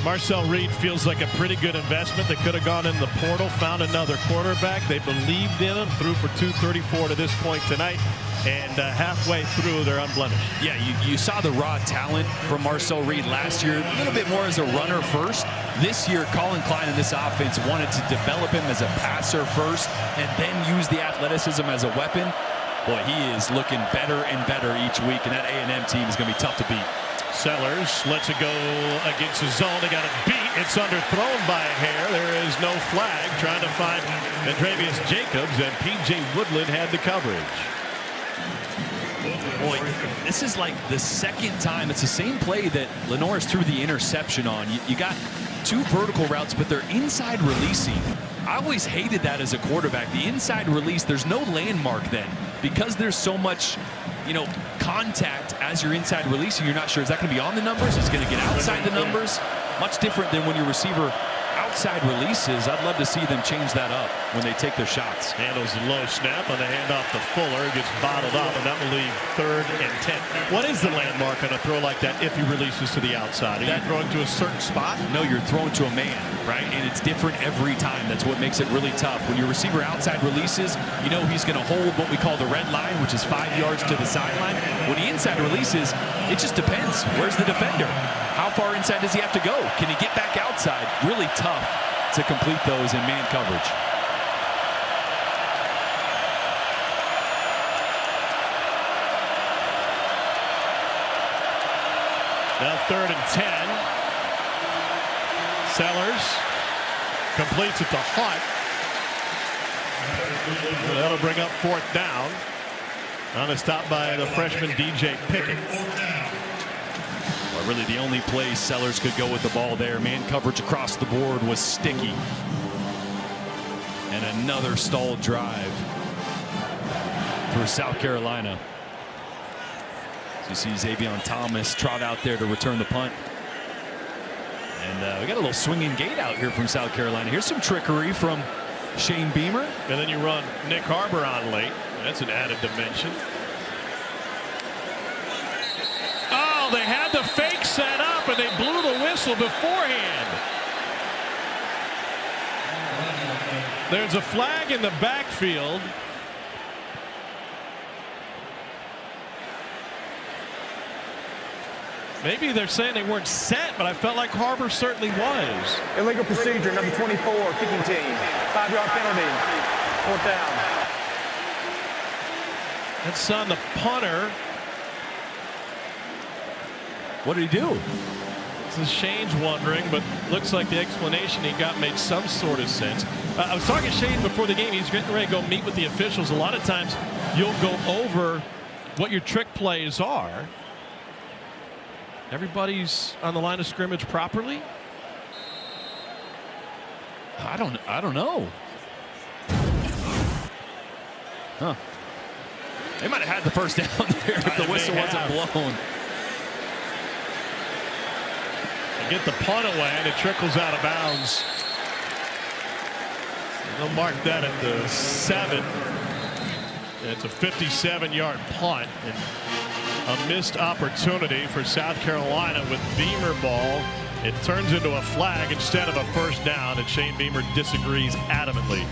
Speaker 1: Marcel Reed feels like a pretty good investment. They could have gone in the portal, found another quarterback. They believed in him, threw for 234 to this point tonight, and halfway through, they're unblemished.
Speaker 6: Yeah, you saw the raw talent from Marcel Reed last year, a little bit more as a runner first. This year, Colin Klein in this offense wanted to develop him as a passer first and then use the athleticism as a weapon. Boy, he is looking better and better each week, and that A&M team is going to be tough to beat.
Speaker 1: Sellers lets it go against the zone. They got it beat. It's underthrown by a hair. There is no flag. Trying to find Andrevius Jacobs, and P.J. Woodland had the coverage.
Speaker 6: Boy, this is like the second time. It's the same play that Lenore's threw the interception on. You got two vertical routes, but they're inside releasing. I always hated that as a quarterback. The inside release, there's no landmark then. Because there's so much, contact as you're inside releasing, you're not sure, is that going to be on the numbers? Is it going to get outside the numbers? Much different than when your receiver outside releases. I'd love to see them change that up when they take their shots.
Speaker 1: Handles the low snap on the handoff to Fuller. Gets bottled up, and that will leave 3rd and 10. What is the landmark on a throw like that if he releases to the outside? Are you throwing to a certain spot?
Speaker 6: No, you're throwing to a man, right? And it's different every time. That's what makes it really tough. When your receiver outside releases, he's going to hold what we call the red line, which is 5 yards to the sideline. When he inside releases, it just depends. Where's the defender? How far inside does he have to go? Can he get back outside? Really tough to complete those in man coverage.
Speaker 1: Now 3rd and 10. Sellers completes it to Hunt. That'll bring up 4th down. On a stop by the freshman DJ Pickett.
Speaker 6: Well, really the only place Sellers could go with the ball there. Man coverage across the board was sticky. And another stalled drive for South Carolina. So you see Xavion Thomas trot out there to return the punt. And we got a little swinging gate out here from South Carolina. Here's some trickery from Shane Beamer.
Speaker 1: And then you run Nick Harbor on late. That's an added dimension. Oh, they had the fake set up, and they blew the whistle beforehand. There's a flag in the backfield. Maybe they're saying they weren't set, but I felt like Harbor certainly was.
Speaker 8: Illegal procedure, number 24, kicking team. 5-yard penalty. 4th down.
Speaker 1: That's on the punter.
Speaker 6: What did he do?
Speaker 1: This is Shane's wondering, but looks like the explanation he got made some sort of sense. I was talking to Shane before the game. He's getting ready to go meet with the officials. A lot of times you'll go over what your trick plays are. Everybody's on the line of scrimmage properly?
Speaker 6: I don't know. Huh. They might have had the first down there if the whistle wasn't blown.
Speaker 1: They get the punt away, and it trickles out of bounds. They'll mark that at the 7. It's a 57-yard punt. And a missed opportunity for South Carolina with Beamer ball. It turns into a flag instead of a first down, and Shane Beamer disagrees adamantly.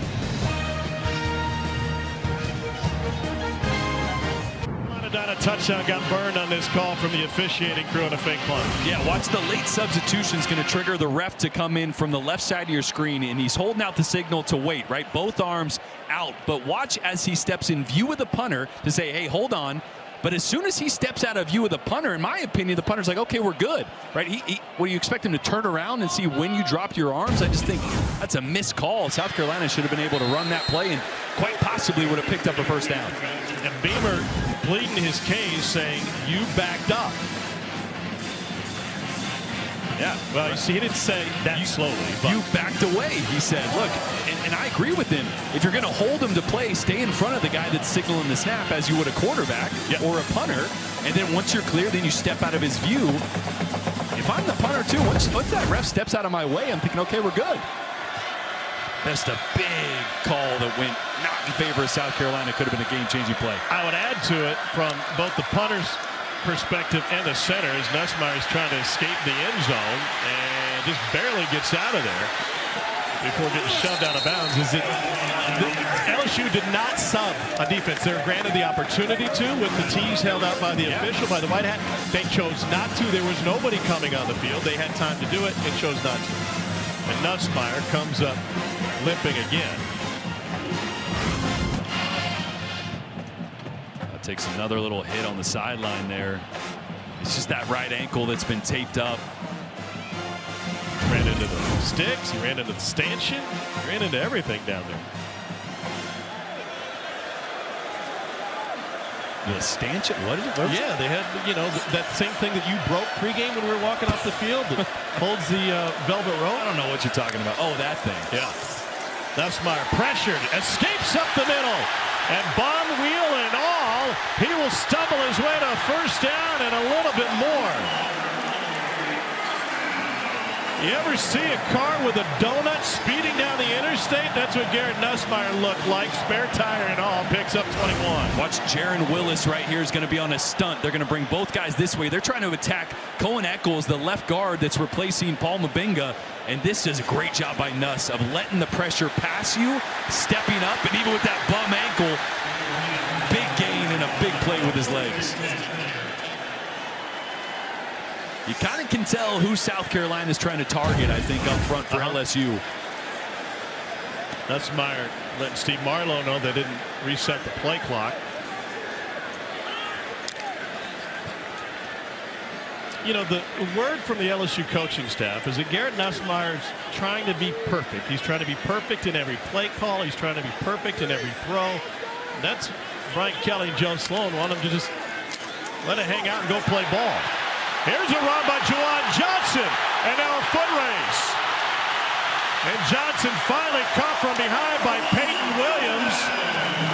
Speaker 1: A touchdown got burned on this call from the officiating crew on a fake punt.
Speaker 6: Yeah, watch the late substitution is going to trigger the ref to come in from the left side of your screen, and he's holding out the signal to wait, right? Both arms out, but watch as he steps in view of the punter to say, hey, hold on. But as soon as he steps out of view of the punter, in my opinion, the punter's like, okay, we're good, right? What do you expect him to turn around and see when you drop your arms? I just think that's a missed call. South Carolina should have been able to run that play and quite possibly would have picked up a first down.
Speaker 1: And Beamer pleading his case, saying, you backed up. Yeah, well, you see, he didn't say that slowly. But
Speaker 6: you backed away, he said. Look, and I agree with him. If you're going to hold him to play, stay in front of the guy that's signaling the snap as you would a quarterback or a punter. And then once you're clear, then you step out of his view. If I'm the punter, too, once that ref steps out of my way, I'm thinking, okay, we're good. That's a big call that went not in favor of South Carolina. Could have been a game-changing play.
Speaker 1: I would add to it from both the punter's perspective and the center as Nussmeier's trying to escape the end zone and just barely gets out of there before getting shoved out of bounds. LSU did not sub a defense. They were granted the opportunity to with the tees held out by the official, by the white hat. They chose not to. There was nobody coming on the field. They had time to do it and chose not to. And Nussmeier comes up limping again.
Speaker 6: Takes another little hit on the sideline there. It's just that right ankle that's been taped up.
Speaker 1: Ran into the sticks. He ran into the stanchion. He ran into everything down there.
Speaker 6: The stanchion? What is it?
Speaker 1: Yeah, they had, you know, that same thing that you broke pregame when we were walking off the field that holds the velvet rope.
Speaker 6: I don't know what you're talking about. Oh, that thing.
Speaker 1: Yeah. Nussmeier pressured, escapes up the middle, and bomb wheel and all, he will stumble his way to first down and a little bit more. You ever see a car with a donut speeding down the interstate? That's what Garrett Nussmeier looked like. Spare tire and all, picks up 21.
Speaker 6: Watch Jaron Willis right here is going to be on a stunt. They're going to bring both guys this way. They're trying to attack Cohen Eccles, the left guard that's replacing Paul Mabinga. And this does a great job by Nuss of letting the pressure pass you, stepping up, and even with that bum ankle, big gain and a big play with his legs. You kind of can tell who South Carolina is trying to target, I think, up front for LSU.
Speaker 1: Nussmeier letting Steve Marlowe know they didn't reset the play clock. You know, the word from the LSU coaching staff is that Garrett Nussmeier's trying to be perfect. He's trying to be perfect in every play call. He's trying to be perfect in every throw. And that's Brian Kelly and Joe Sloan want him to just let it hang out and go play ball. Here's a run by Juwan Johnson, and now a foot race. And Johnson finally caught from behind by Peyton Williams.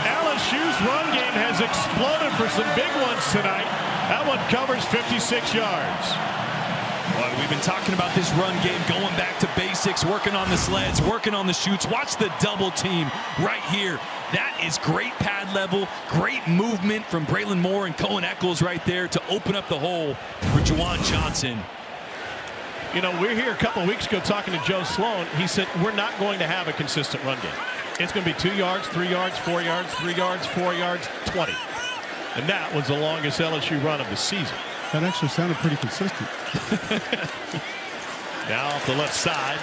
Speaker 1: LSU's run game has exploded for some big ones tonight. That one covers 56 yards.
Speaker 6: Well, we've been talking about this run game, going back to basics, working on the sleds, working on the shoots. Watch the double team right here. That is great pad level, great movement from Braylon Moore and Cohen Eccles right there to open up the hole for Juwan Johnson.
Speaker 1: You know, we're here a couple of weeks ago talking to Joe Sloan. He said we're not going to have a consistent run game. It's going to be 2 yards, 3 yards, 4 yards, 3 yards, 4 yards, 20. And that was the longest LSU run of the season.
Speaker 4: That actually sounded pretty consistent.
Speaker 1: Now off the left side.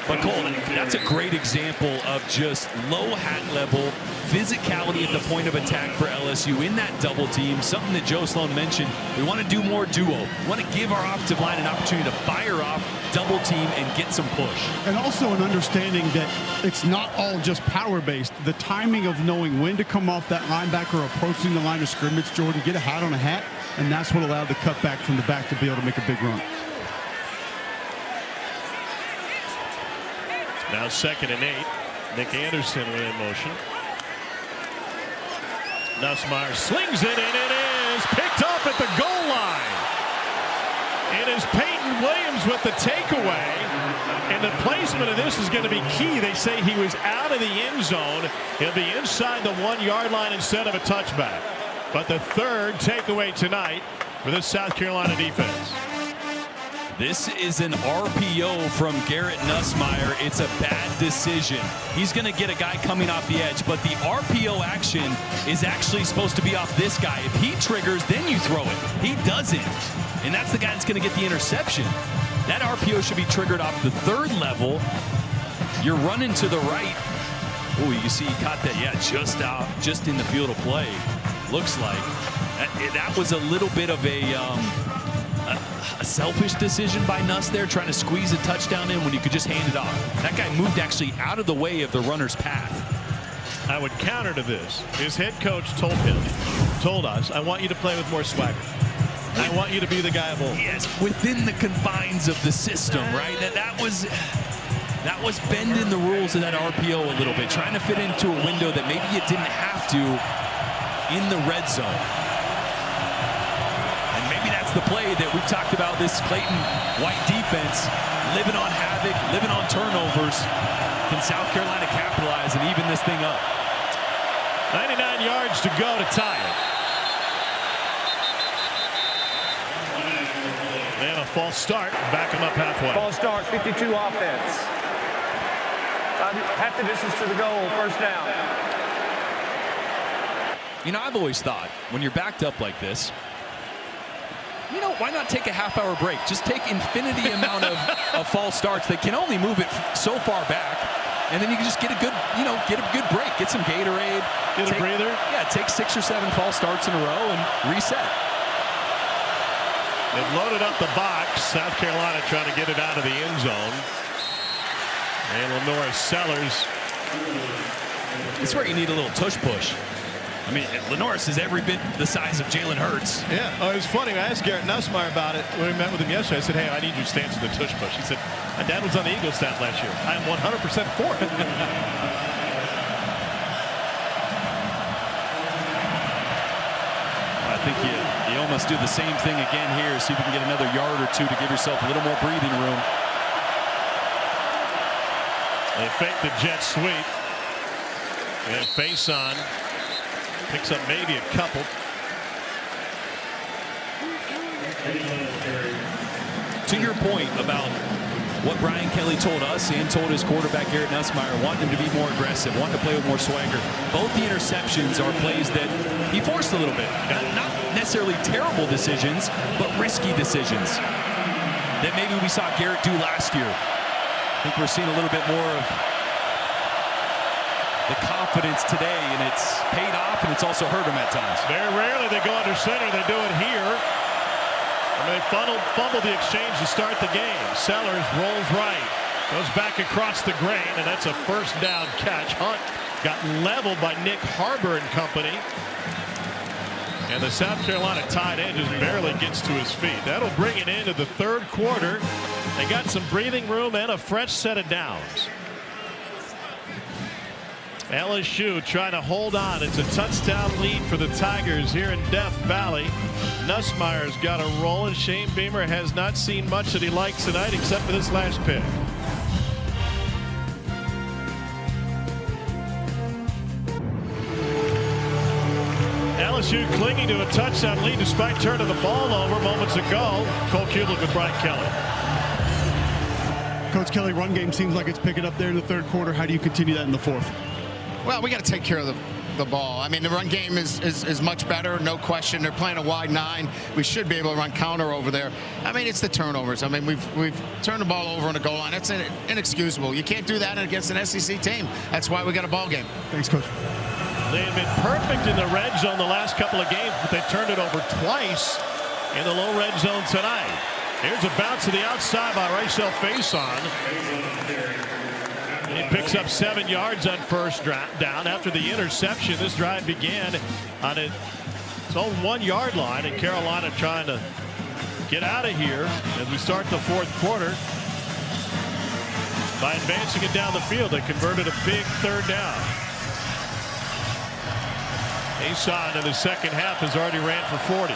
Speaker 6: But Cole, that's a great example of just low hat level physicality at the point of attack for LSU in that double team. Something that Joe Sloan mentioned. We want to do more duo. We want to give our offensive line an opportunity to fire off, double team, and get some push.
Speaker 4: And also an understanding that it's not all just power based. The timing of knowing when to come off that linebacker approaching the line of scrimmage, Jordan, get a hat on a hat, and that's what allowed the cutback from the back to be able to make a big run.
Speaker 1: Now 2nd and 8. Nick Anderson in motion. Nussmeier slings it, and it is picked up at the goal line. It is Peyton Williams with the takeaway, and the placement of this is going to be key. They say he was out of the end zone. He'll be inside the 1 yard line instead of a touchback. But the third takeaway tonight for this South Carolina defense.
Speaker 6: This is an RPO from Garrett Nussmeier. It's a bad decision. He's going to get a guy coming off the edge, but the RPO action is actually supposed to be off this guy. If he triggers, then you throw it. He doesn't, and that's the guy that's going to get the interception. That RPO should be triggered off the 3rd level. You're running to the right. Oh, you see he caught that, yeah, just out, just in the field of play. looks like. That was a little bit of a selfish decision by Nuss there, trying to squeeze a touchdown in when you could just hand it off. That guy moved actually out of the way of the runner's path.
Speaker 1: I would counter to this. His head coach told us, I want you to play with more swagger. I want you to be the guy of old.
Speaker 6: Yes, within the confines of the system, right? That was bending the rules of that RPO a little bit, trying to fit into a window that maybe you didn't have to in the red zone. And maybe that's the play that we've talked about, this Clayton White defense, living on havoc, living on turnovers. Can South Carolina capitalize and even this thing up?
Speaker 1: 99 yards to go to tie it. And a false start, back him up halfway.
Speaker 8: False start, 52 offense. Half the distance to the goal, first down.
Speaker 6: You know, I've always thought when you're backed up like this, you know, why not take a half-hour break? Just take infinity amount of false starts. They can only move it so far back, and then you can just get a good, get a good break. Get some Gatorade.
Speaker 1: Get a breather.
Speaker 6: Yeah, take 6 or 7 false starts in a row and reset.
Speaker 1: They've loaded up the box. South Carolina trying to get it out of the end zone. And Lenore Sellers.
Speaker 6: It's where you need a little tush push. I mean, Lenoris is every bit the size of Jalen Hurts.
Speaker 1: Yeah, it was funny. I asked Garrett Nussmeier about it when we met with him yesterday. I said, hey, I need your stance in the tush push. He said, my dad was on the Eagles staff last year. I am 100% for it.
Speaker 6: I think you almost do the same thing again here. See if you can get another yard or two to give yourself a little more breathing room.
Speaker 1: They fake the jet sweep. And face on. Picks up maybe a couple.
Speaker 6: To your point about what Brian Kelly told us and told his quarterback Garrett Nussmeier, wanting him to be more aggressive, wanting to play with more swagger. Both the interceptions are plays that he forced a little bit. Not necessarily terrible decisions, but risky decisions that maybe we saw Garrett do last year. I think we're seeing a little bit more of the confidence today, and it's paid off, and it's also hurt him at times.
Speaker 1: Very rarely they go under center. They do it here. And they fumble the exchange to start the game. Sellers rolls right, goes back across the grain, and that's a first down catch. Hunt got leveled by Nick Harbor and company. And the South Carolina tight end just barely gets to his feet. That'll bring it into the third quarter. They got some breathing room and a fresh set of downs. LSU trying to hold on. It's a touchdown lead for the Tigers here in Death Valley. Nussmeier's got a roll, and Shane Beamer has not seen much that he likes tonight except for this last pick. LSU clinging to a touchdown lead despite turning the ball over moments ago. Cole Kublik with Brian Kelly.
Speaker 4: Coach Kelly, run game seems like it's picking up there in the third quarter. How do you continue that in the fourth?
Speaker 5: Well, we got to take care of the ball. I mean, the run game is much better, no question. They're playing a wide 9. We should be able to run counter over there. I mean, it's the turnovers. I mean, we've turned the ball over on the goal line. That's inexcusable. You can't do that against an SEC team. That's why we got a ball game.
Speaker 4: Thanks, Coach.
Speaker 1: They have been perfect in the red zone the last couple of games, but they turned it over twice in the low red zone tonight. Here's a bounce to the outside by Rachel Faison. He picks up 7 yards on first down. After the interception, this drive began on its own 1-yard line, and Carolina trying to get out of here as we start the fourth quarter. By advancing it down the field, they converted a big third down. Faison in the second half has already ran for 40.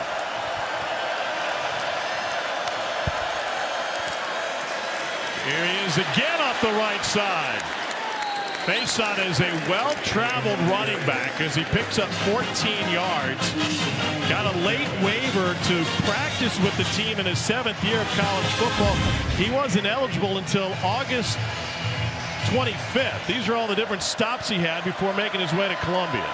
Speaker 1: Here he is again off the right side. Faison is a well-traveled running back as he picks up 14 yards. Got a late waiver to practice with the team in his 7th year of college football. He wasn't eligible until August 25th. These are all the different stops he had before making his way to Columbia.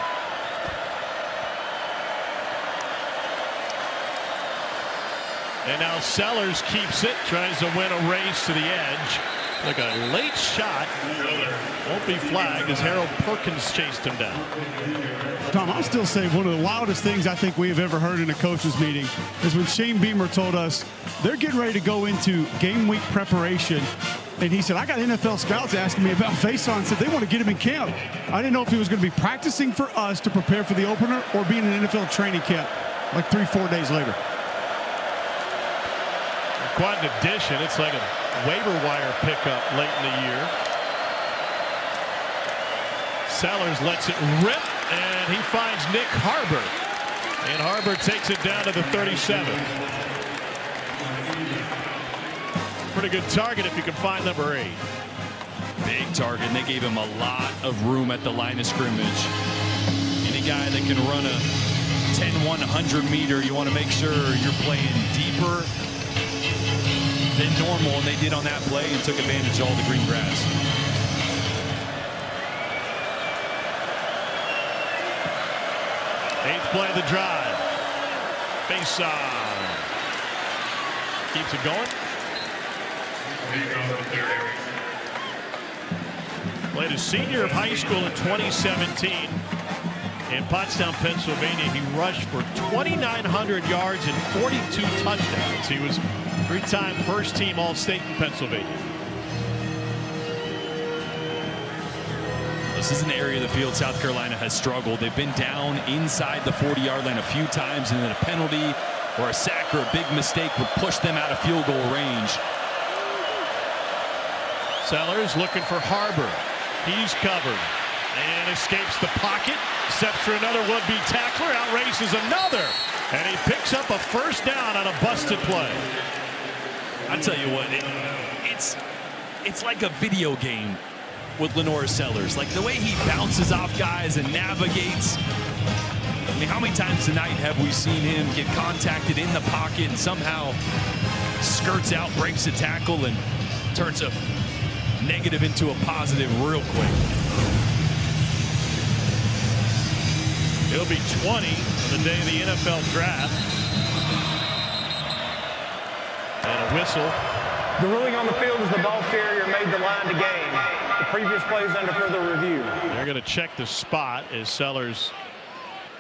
Speaker 1: And now Sellers keeps it, tries to win a race to the edge. Like a late shot. Won't be flagged as Harold Perkins chased him down.
Speaker 4: Tom, I'll still say one of the wildest things I think we have ever heard in a coaches meeting is when Shane Beamer told us they're getting ready to go into game week preparation. And he said, I got NFL scouts asking me about face-on, said they want to get him in camp. I didn't know if he was going to be practicing for us to prepare for the opener or be in an NFL training camp like 3-4 days later.
Speaker 1: Quite an addition. It's like a waiver wire pickup late in the year. Sellers lets it rip, and he finds Nick Harbor. And Harbor takes it down to the 37. Pretty good target if you can find number 8.
Speaker 6: Big target, and they gave him a lot of room at the line of scrimmage. Any guy that can run a 10-100 meter, you want to make sure you're playing deeper than normal, and they did on that play and took advantage of all the green grass.
Speaker 1: Eighth play of the drive. Face on. Keeps it going. Played as senior of high school in 2017 in Pottstown, Pennsylvania. He rushed for 2,900 yards and 42 touchdowns. He was 3-time first-team All-State in Pennsylvania.
Speaker 6: This is an area of the field South Carolina has struggled. They've been down inside the 40-yard line a few times, and then a penalty or a sack or a big mistake would push them out of field goal range.
Speaker 1: Sellers looking for Harbor. He's covered and escapes the pocket. Steps for another would-be tackler. Outraces another. And he picks up a first down on a busted play.
Speaker 6: I tell you what, it's like a video game with Lenore Sellers. Like the way he bounces off guys and navigates. I mean, how many times tonight have we seen him get contacted in the pocket and somehow skirts out, breaks a tackle, and turns a negative into a positive real quick.
Speaker 1: He'll be 20 on the day of the NFL draft. And a whistle.
Speaker 8: The ruling on the field is the ball carrier made the line to gain. The previous play is under further review.
Speaker 1: They're going to check the spot as Sellers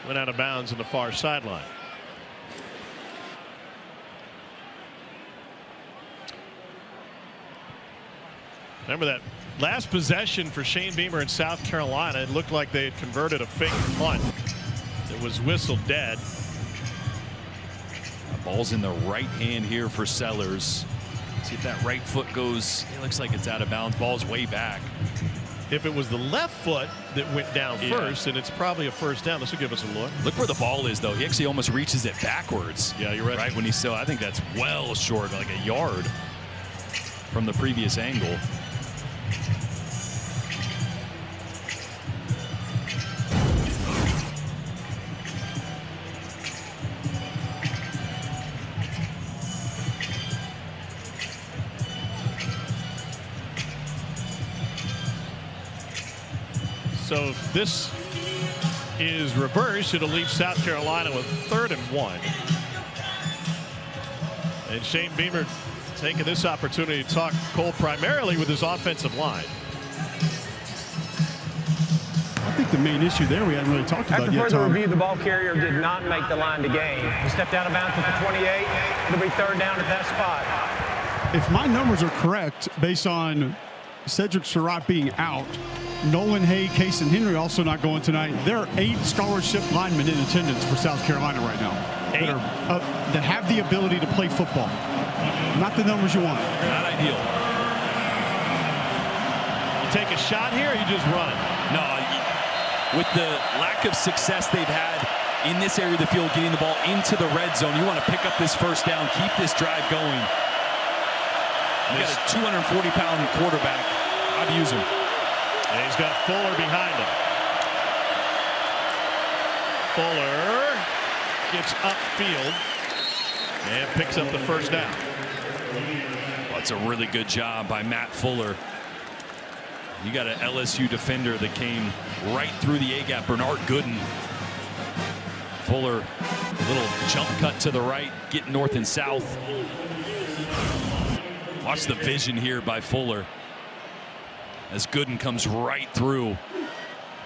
Speaker 1: went out of bounds on the far sideline. Remember that last possession for Shane Beamer in South Carolina, it looked like they had converted a fake punt. It was whistled dead.
Speaker 6: The ball's in the right hand here for Sellers. See if that right foot goes, it looks like it's out of bounds. Ball's way back.
Speaker 1: If it was the left foot that went down first, and it's probably a first down. This will give us a look.
Speaker 6: Look where the ball is, though. He actually almost reaches it backwards.
Speaker 1: Yeah, you're right.
Speaker 6: Right when he's still, I think that's well short, like a yard from the previous angle.
Speaker 1: So if this is reversed, it'll leave South Carolina with 3rd and 1. And Shane Beamer taking this opportunity to talk Cole primarily with his offensive line.
Speaker 4: I think the main issue there we hadn't really talked about yet,
Speaker 8: After further
Speaker 4: Tom.
Speaker 8: review, the ball carrier did not make the line to gain. He stepped out of bounds at the 28. It'll be 3rd down at that spot.
Speaker 4: If my numbers are correct, based on Cedric Surratt being out, Nolan Hay, Case, and Henry also not going tonight. There are 8 scholarship linemen in attendance for South Carolina right now that have the ability to play football. Not the numbers you want.
Speaker 6: Not ideal.
Speaker 1: You take a shot here, or you just run?
Speaker 6: No, with the lack of success they've had in this area of the field, getting the ball into the red zone, you want to pick up this first down, keep this drive going. You got a 240-pound quarterback. I'd use him.
Speaker 1: And he's got Fuller behind him. Fuller gets upfield and picks up the first down.
Speaker 6: Well, that's a really good job by Matt Fuller. You got an LSU defender that came right through the A-gap, Bernard Gooden. Fuller, little jump cut to the right, getting north and south. Watch the vision here by Fuller. as Gooden comes right through.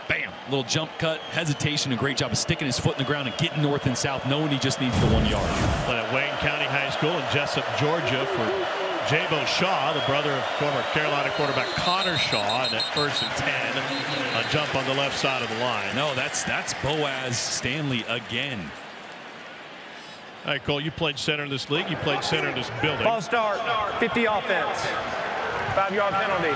Speaker 6: Bam, little jump cut, hesitation, a great job of sticking his foot in the ground and getting north and south, knowing he just needs the 1 yard.
Speaker 1: At Wayne County High School in Jessup, Georgia, for Jabo Shaw, the brother of former Carolina quarterback Connor Shaw, and at 1st and 10, a jump on the left side of the line.
Speaker 6: No, that's Boaz Stanley again.
Speaker 1: All right, Cole, you played center in this league. You played center in this building.
Speaker 8: False start, 50 offense. 5-yard penalty,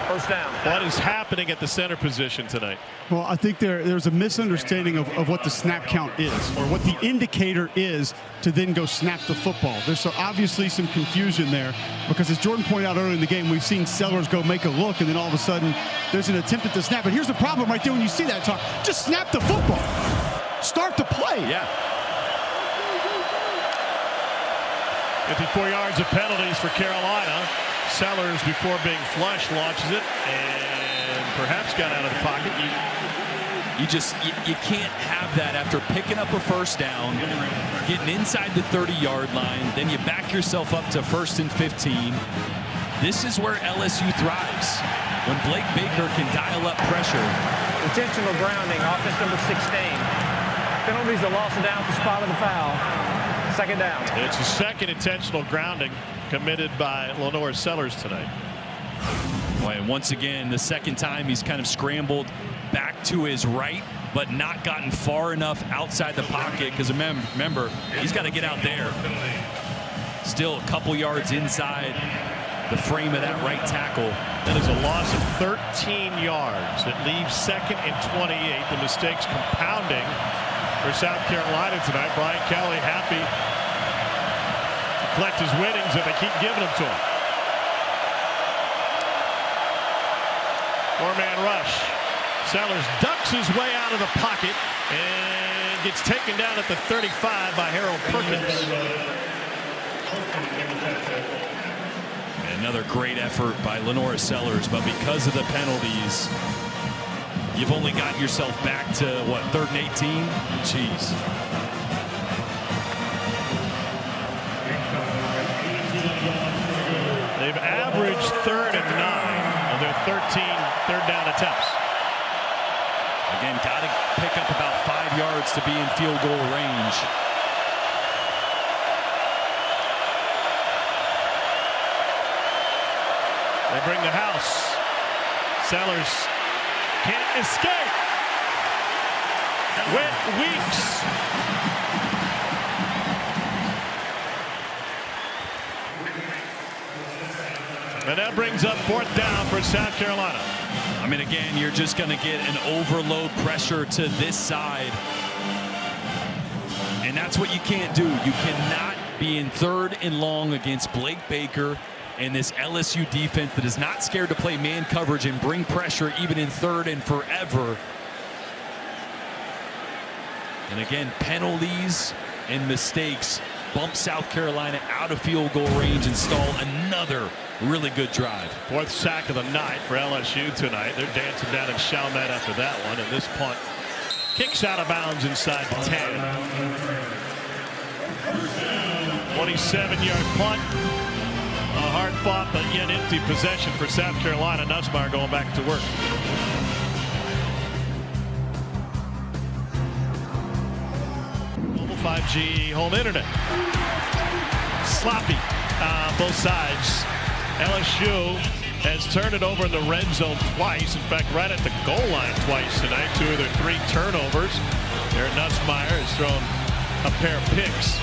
Speaker 8: first down.
Speaker 1: What is happening at the center position tonight?
Speaker 4: Well, I think there's a misunderstanding of what the snap count is, or what the indicator is to then go snap the football. There's obviously some confusion there, because as Jordan pointed out earlier in the game, we've seen Sellers go make a look, and then all of a sudden there's an attempt at the snap. But here's the problem right there when you see that talk. Just snap the football. Start the play.
Speaker 6: Yeah.
Speaker 1: 54 yards of penalties for Carolina. Sellers, before being flushed, launches it and perhaps got out of the pocket.
Speaker 6: You can't have that after picking up a first down, getting inside the 30-yard line, then you back yourself up to 1st and 15. This is where LSU thrives, when Blake Baker can dial up pressure.
Speaker 8: Intentional grounding, offense number 16. Penalties, a loss of down at the spot of the foul. Second down.
Speaker 1: It's the second intentional grounding committed by Lenore Sellers tonight.
Speaker 6: And once again, the second time he's kind of scrambled back to his right, but not gotten far enough outside the pocket, because remember, he's got to get out there. Still a couple yards inside the frame of that right tackle.
Speaker 1: That is a loss of 13 yards. It leaves 2nd and 28. The mistakes compounding for South Carolina tonight. Brian Kelly happy to collect his winnings, and they keep giving them to him. 4-man rush. Sellers ducks his way out of the pocket and gets taken down at the 35 by Harold Perkins.
Speaker 6: Another great effort by Lenore Sellers, but because of the penalties, you've only got yourself back to, what, 3rd and 18? Jeez.
Speaker 1: They've averaged 3rd and 9 of their 13 third down attempts.
Speaker 6: Again, got to pick up about 5 yards to be in field goal range.
Speaker 1: They bring the house. Sellers can't escape. With Weeks. And that brings up 4th down for South Carolina.
Speaker 6: I mean, again, you're just going to get an overload pressure to this side. And that's what you can't do. You cannot be in 3rd and long against Blake Baker and this LSU defense that is not scared to play man coverage and bring pressure even in 3rd and forever. And again, penalties and mistakes bump South Carolina out of field goal range and stall another really good drive. 4th
Speaker 1: sack of the night for LSU tonight. They're dancing down in Chalmette after that one, and this punt kicks out of bounds inside the 10. 27-yard punt. A hard-fought but yet empty possession for South Carolina. Nussmeier going back to work. Mobile 5G home internet. Sloppy both sides. LSU has turned it over in the red zone twice. In fact, right at the goal line twice tonight. 2 of their 3 turnovers. Aaron Nussmeier has thrown a pair of picks.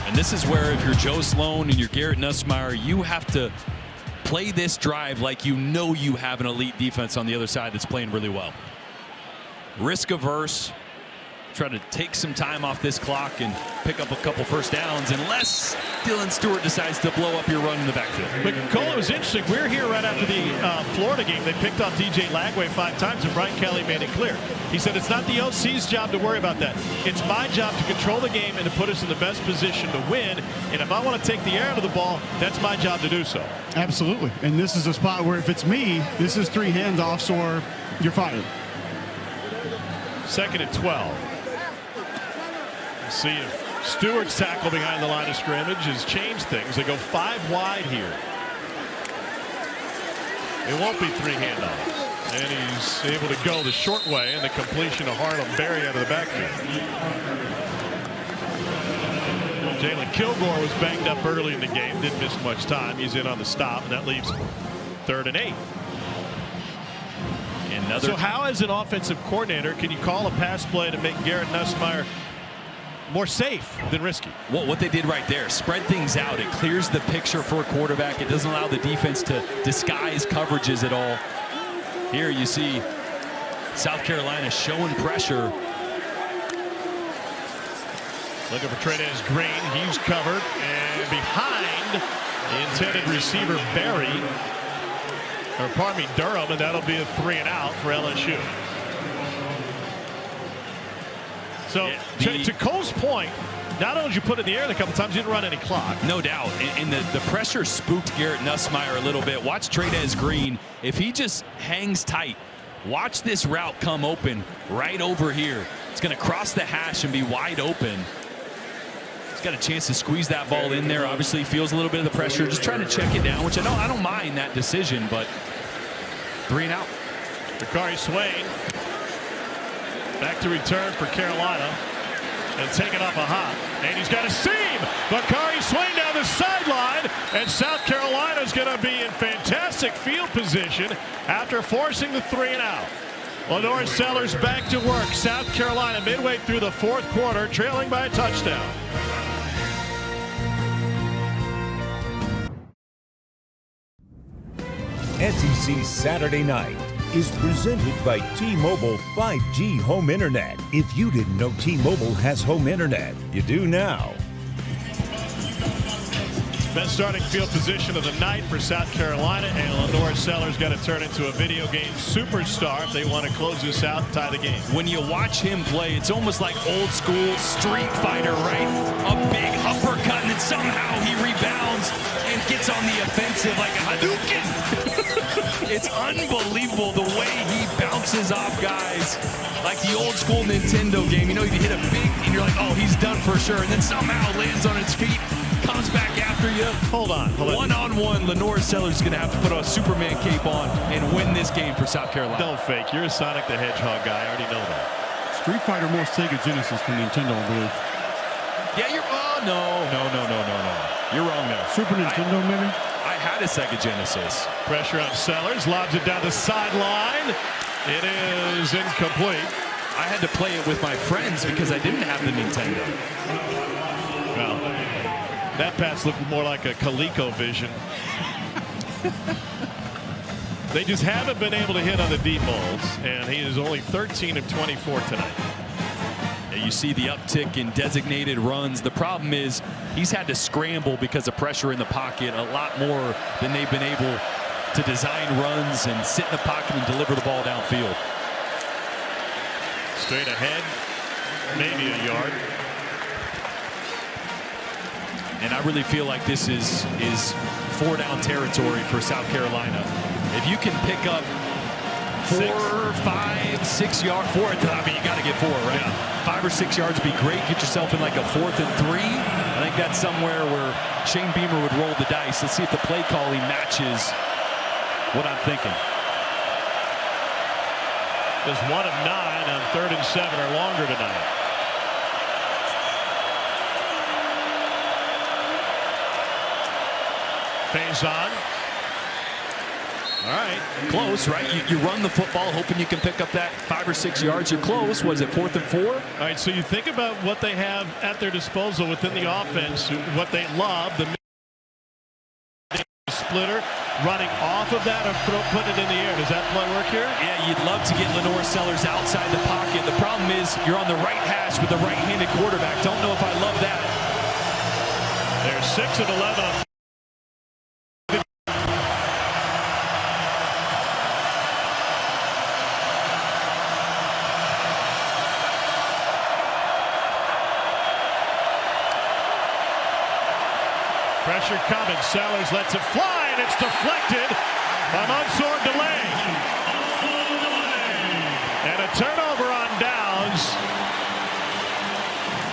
Speaker 6: And this is where, if you're Joe Sloan and you're Garrett Nussmeier, you have to play this drive like you know you have an elite defense on the other side that's playing really well. Risk averse. Try to take some time off this clock and pick up a couple first downs, unless Dylan Stewart decides to blow up your run in the backfield.
Speaker 1: But Cole, it was interesting. We're here right after the Florida game. They picked off DJ Lagway 5 times, and Brian Kelly made it clear. He said it's not the OC's job to worry about that. It's my job to control the game and to put us in the best position to win. And if I want to take the air out of the ball, that's my job to do so.
Speaker 4: Absolutely. And this is a spot where if it's me, this is 3 handoffs or you're fired.
Speaker 1: 2nd and 12. See if Stewart's tackle behind the line of scrimmage has changed things. They go 5 wide here. It won't be 3 handoffs. And he's able to go the short way, and the completion to Harlem Berry out of the backfield. Jalen Kilgore was banged up early in the game, didn't miss much time. He's in on the stop, and that leaves 3rd and 8. So how, as an offensive coordinator, can you call a pass play to make Garrett Nussmeier more safe than risky?
Speaker 6: Well, what they did right there, spread things out. It clears the picture for a quarterback. It doesn't allow the defense to disguise coverages at all. Here you see South Carolina showing pressure.
Speaker 1: Looking for Trey'Nez Green. He's covered. And behind the intended receiver, Durham, and that'll be a 3 and out for LSU. So to Cole's point, not only did you put it in the air a couple times, you didn't run any clock.
Speaker 6: No doubt. And the pressure spooked Garrett Nussmeier a little bit. Watch Trey'Nez Green. If he just hangs tight, watch this route come open right over here. It's going to cross the hash and be wide open. He's got a chance to squeeze that ball in there. Obviously feels a little bit of the pressure, just trying to check it down, which I don't mind that decision, but 3 and out.
Speaker 1: Bakari Swain back to return for Carolina and take it off a hop. And he's got a seam. Bakari Swain down the sideline, and South Carolina's going to be in fantastic field position after forcing the 3 and out. Lenore Sellers back to work. South Carolina midway through the 4th quarter, trailing by a touchdown.
Speaker 2: SEC Saturday Night is presented by T-Mobile 5G Home Internet. If you didn't know T-Mobile has home internet, you do now.
Speaker 1: Best starting field position of the night for South Carolina, and Lenore Sellers got to turn into a video game superstar if they want to close this out and tie the game.
Speaker 6: When you watch him play, it's almost like old school Street Fighter, right? A big uppercut, and then somehow he rebounds and gets on the offensive like a Hadouken. It's unbelievable the way he bounces off guys like the old school Nintendo game. You know, you hit a big and you're like, oh, he's done for sure. And then somehow lands on his feet, comes back after you.
Speaker 1: Hold on.
Speaker 6: One-on-one, Lenore Sellers is going to have to put a Superman cape on and win this game for South Carolina.
Speaker 1: Don't fake. You're a Sonic the Hedgehog guy. I already know that.
Speaker 4: Street Fighter more Sega Genesis than Nintendo, I believe.
Speaker 6: Yeah, you're... Oh, no. You're wrong there.
Speaker 4: Super Nintendo, maybe?
Speaker 6: I had a Sega Genesis.
Speaker 1: Pressure on Sellers. Lobs it down the sideline. It is incomplete.
Speaker 6: I had to play it with my friends because I didn't have the Nintendo.
Speaker 1: Well, that pass looked more like a ColecoVision. They just haven't been able to hit on the deep balls, and he is only 13 of 24 tonight.
Speaker 6: You see the uptick in designated runs. The problem is he's had to scramble because of pressure in the pocket a lot more than they've been able to design runs and sit in the pocket and deliver the ball downfield.
Speaker 1: Straight ahead, maybe a yard.
Speaker 6: And I really feel like this is 4-down territory for South Carolina. If you can pick up 4, 5, 6 yards, I mean, you got to get 4, right?
Speaker 1: Yeah.
Speaker 6: 5 or 6 yards would be great. Get yourself in like a 4th and 3. I think that's somewhere where Shane Beamer would roll the dice. Let's see if the play calling matches what I'm thinking.
Speaker 1: Just 1 of 9 on 3rd and 7 or longer tonight. Faison. All right.
Speaker 6: Close, right? You run the football hoping you can pick up that 5 or 6 yards. You're close. Was it 4th and 4?
Speaker 1: All right, so you think about what they have at their disposal within the offense, what they love, the splitter, running off of that or putting it in the air. Does that play work here?
Speaker 6: Yeah, you'd love to get Lenore Sellers outside the pocket. The problem is you're on the right hash with the right-handed quarterback. Don't know if I love that.
Speaker 1: They're 6 of 11 on pressure coming. Sellers lets it fly, and it's deflected by Mansour Delay. And a turnover on downs.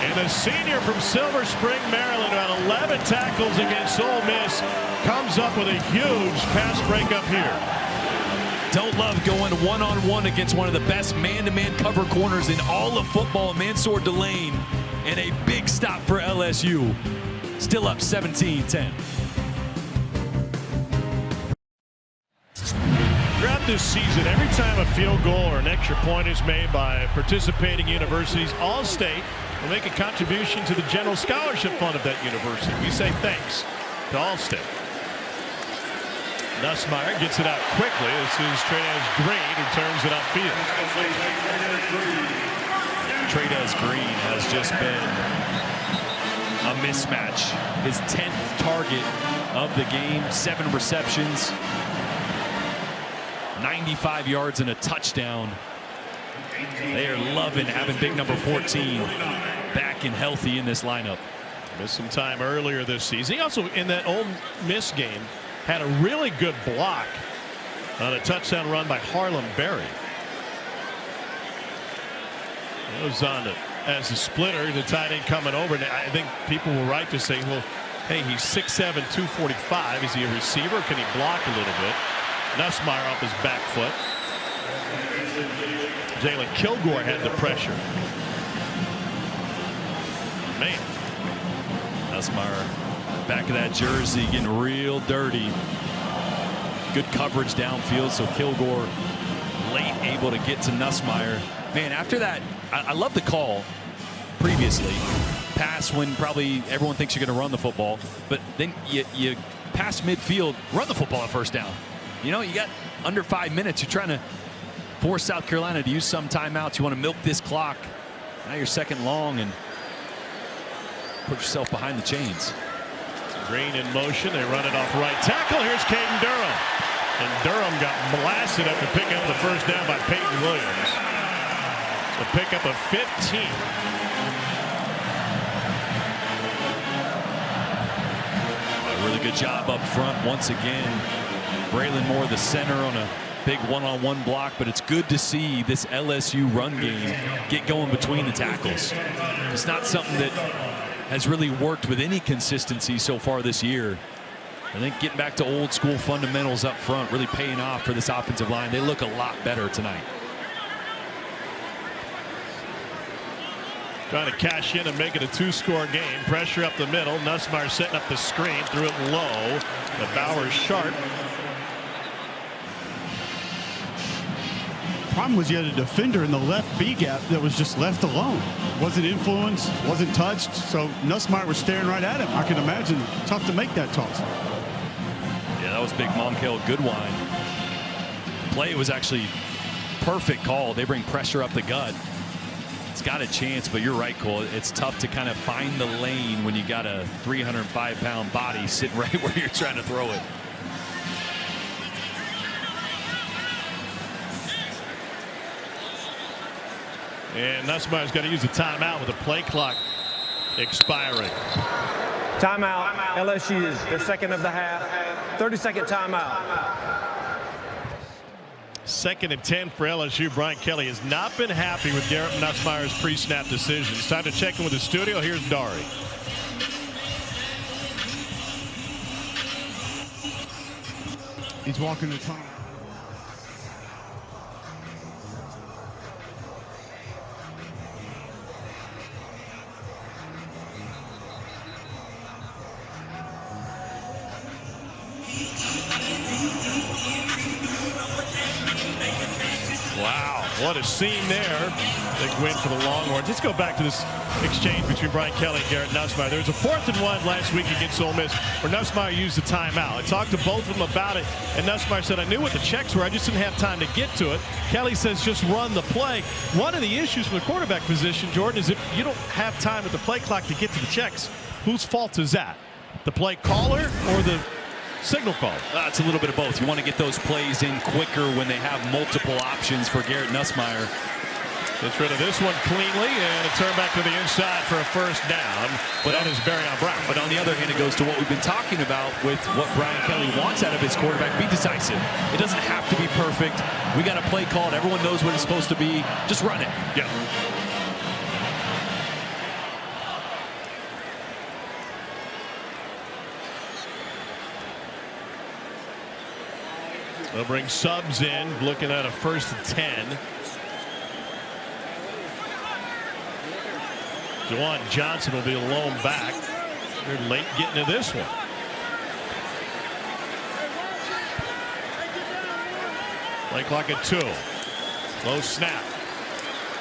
Speaker 1: And the senior from Silver Spring, Maryland, about 11 tackles against Ole Miss, comes up with a huge pass breakup here.
Speaker 6: Don't love going one-on-one against one of the best man-to-man cover corners in all of football, Mansour Delane, and a big stop for LSU. Still up 17-10.
Speaker 1: Throughout this season, every time a field goal or an extra point is made by participating universities, All-State will make a contribution to the general scholarship fund of that university. We say thanks to All-State. Nussmeier gets it out quickly. This is Trey'Dez Green who turns it upfield.
Speaker 6: Trey'Dez Green has just been a mismatch. His 10th target of the game, 7 receptions, 95 yards and a touchdown. They are loving having big number 14 back and healthy in this lineup.
Speaker 1: Missed some time earlier this season. He also, in that Ole Miss game, had a really good block on a touchdown run by Harlem Berry. It was on as a splitter, the tight end coming over. And I think people were right to say, well, hey, he's 6'7", 245. Is he a receiver? Can he block a little bit? Nussmeier off his back foot. Jalen Kilgore had the pressure. Man.
Speaker 6: Nussmeier, back of that jersey, getting real dirty. Good coverage downfield, so Kilgore late able to get to Nussmeier. Man, after that, I love the call previously. Pass when probably everyone thinks you're going to run the football, but then you pass midfield, run the football at first down. You know, you got under 5 minutes. You're trying to force South Carolina to use some timeouts. You want to milk this clock. Now you're second long and put yourself behind the chains.
Speaker 1: Green in motion. They run it off right tackle. Here's Caden Durham. And Durham got blasted after picking up the first down by Peyton Williams. So pickup of 15.
Speaker 6: A really good job up front once again. Braylon Moore, the center, on a big one-on-one block, but it's good to see this LSU run game get going between the tackles. It's not something that has really worked with any consistency so far this year. I think getting back to old school fundamentals up front really paying off for this offensive line. They look a lot better tonight.
Speaker 1: Trying to cash in and make it a 2-score game. Pressure up the middle. Nussmeier setting up the screen. Threw it low. The Bowers sharp.
Speaker 4: Problem was you had a defender in the left B gap that was just left alone. Wasn't influenced, wasn't touched. So Nussmeier was staring right at him. I can imagine tough to make that toss.
Speaker 6: Yeah, that was big Monkel Goodwine. Play was actually perfect call. They bring pressure up the gut. It's got a chance, but you're right, Cole. It's tough to kind of find the lane when you got a 305-pound body sitting right where you're trying to throw it.
Speaker 1: And Nussmeier's got to use a timeout with the play clock expiring.
Speaker 8: Timeout. LSU, their second of the half. 30-second timeout.
Speaker 1: 2nd and 10 for LSU. Brian Kelly has not been happy with Garrett Nussmeier's pre-snap decisions. Time to check in with the studio. Here's Dari.
Speaker 4: He's walking the tunnel.
Speaker 1: Wow, what a scene there. Big win for the Longhorns. Let's go back to this exchange between Brian Kelly and Garrett Nussmeier. There was a 4th and 1 last week against Ole Miss where Nussmeier used the timeout. I talked to both of them about it, and Nussmeier said, I knew what the checks were. I just didn't have time to get to it. Kelly says, just run the play. One of the issues from the quarterback position, Jordan, is if you don't have time at the play clock to get to the checks, whose fault is that? The play caller or the signal call?
Speaker 6: It's a little bit of both. You want to get those plays in quicker when they have multiple options for Garrett Nussmeier.
Speaker 1: Gets rid of this one cleanly, and a turn back to the inside for a first down. But that is Barryon Brown.
Speaker 6: But on the other hand, it goes to what we've been talking about with what Brian Kelly wants out of his quarterback. Be decisive. It doesn't have to be perfect. We got a play called. Everyone knows what it's supposed to be. Just run it.
Speaker 1: Yeah. They'll bring subs in, looking at a 1st and 10. Juwan Johnson will be a lone back. They're late getting to this one. Play clock at 2. Low snap.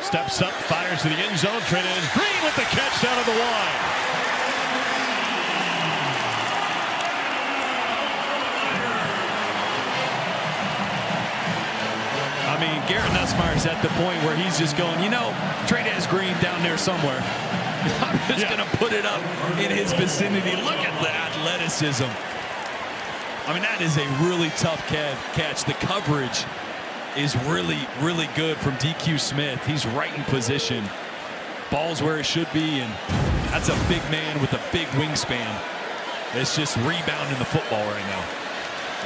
Speaker 1: Steps up, fires to the end zone. Trey-Dez Green with the catch down at the line.
Speaker 6: I mean, Garrett Nussmeier's at the point where he's just going, you know, Trey-Dez Green down there somewhere. I'm just going to put it up in his vicinity. Look at the athleticism. I mean, that is a really tough catch. The coverage is really, really good from DQ Smith. He's right in position. Ball's where it should be, and that's a big man with a big wingspan. It's just rebounding the football right now.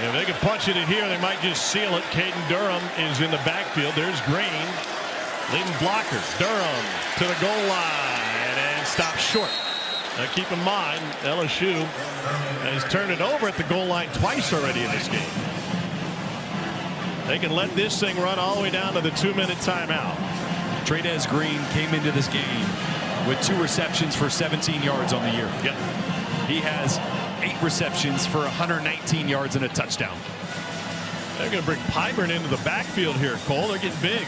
Speaker 1: If they can punch it in here, they might just seal it. Caden Durham is in the backfield. There's Green. Leading blocker. Durham to the goal line and stopped short. Now keep in mind, LSU has turned it over at the goal line twice already in this game. They can let this thing run all the way down to the 2-minute timeout.
Speaker 6: Trey-Dez Green came into this game with 2 receptions for 17 yards on the year.
Speaker 1: Yep.
Speaker 6: He has 8 receptions for 119 yards and a touchdown.
Speaker 1: They're going to bring Pyburn into the backfield here, Cole. They're getting big.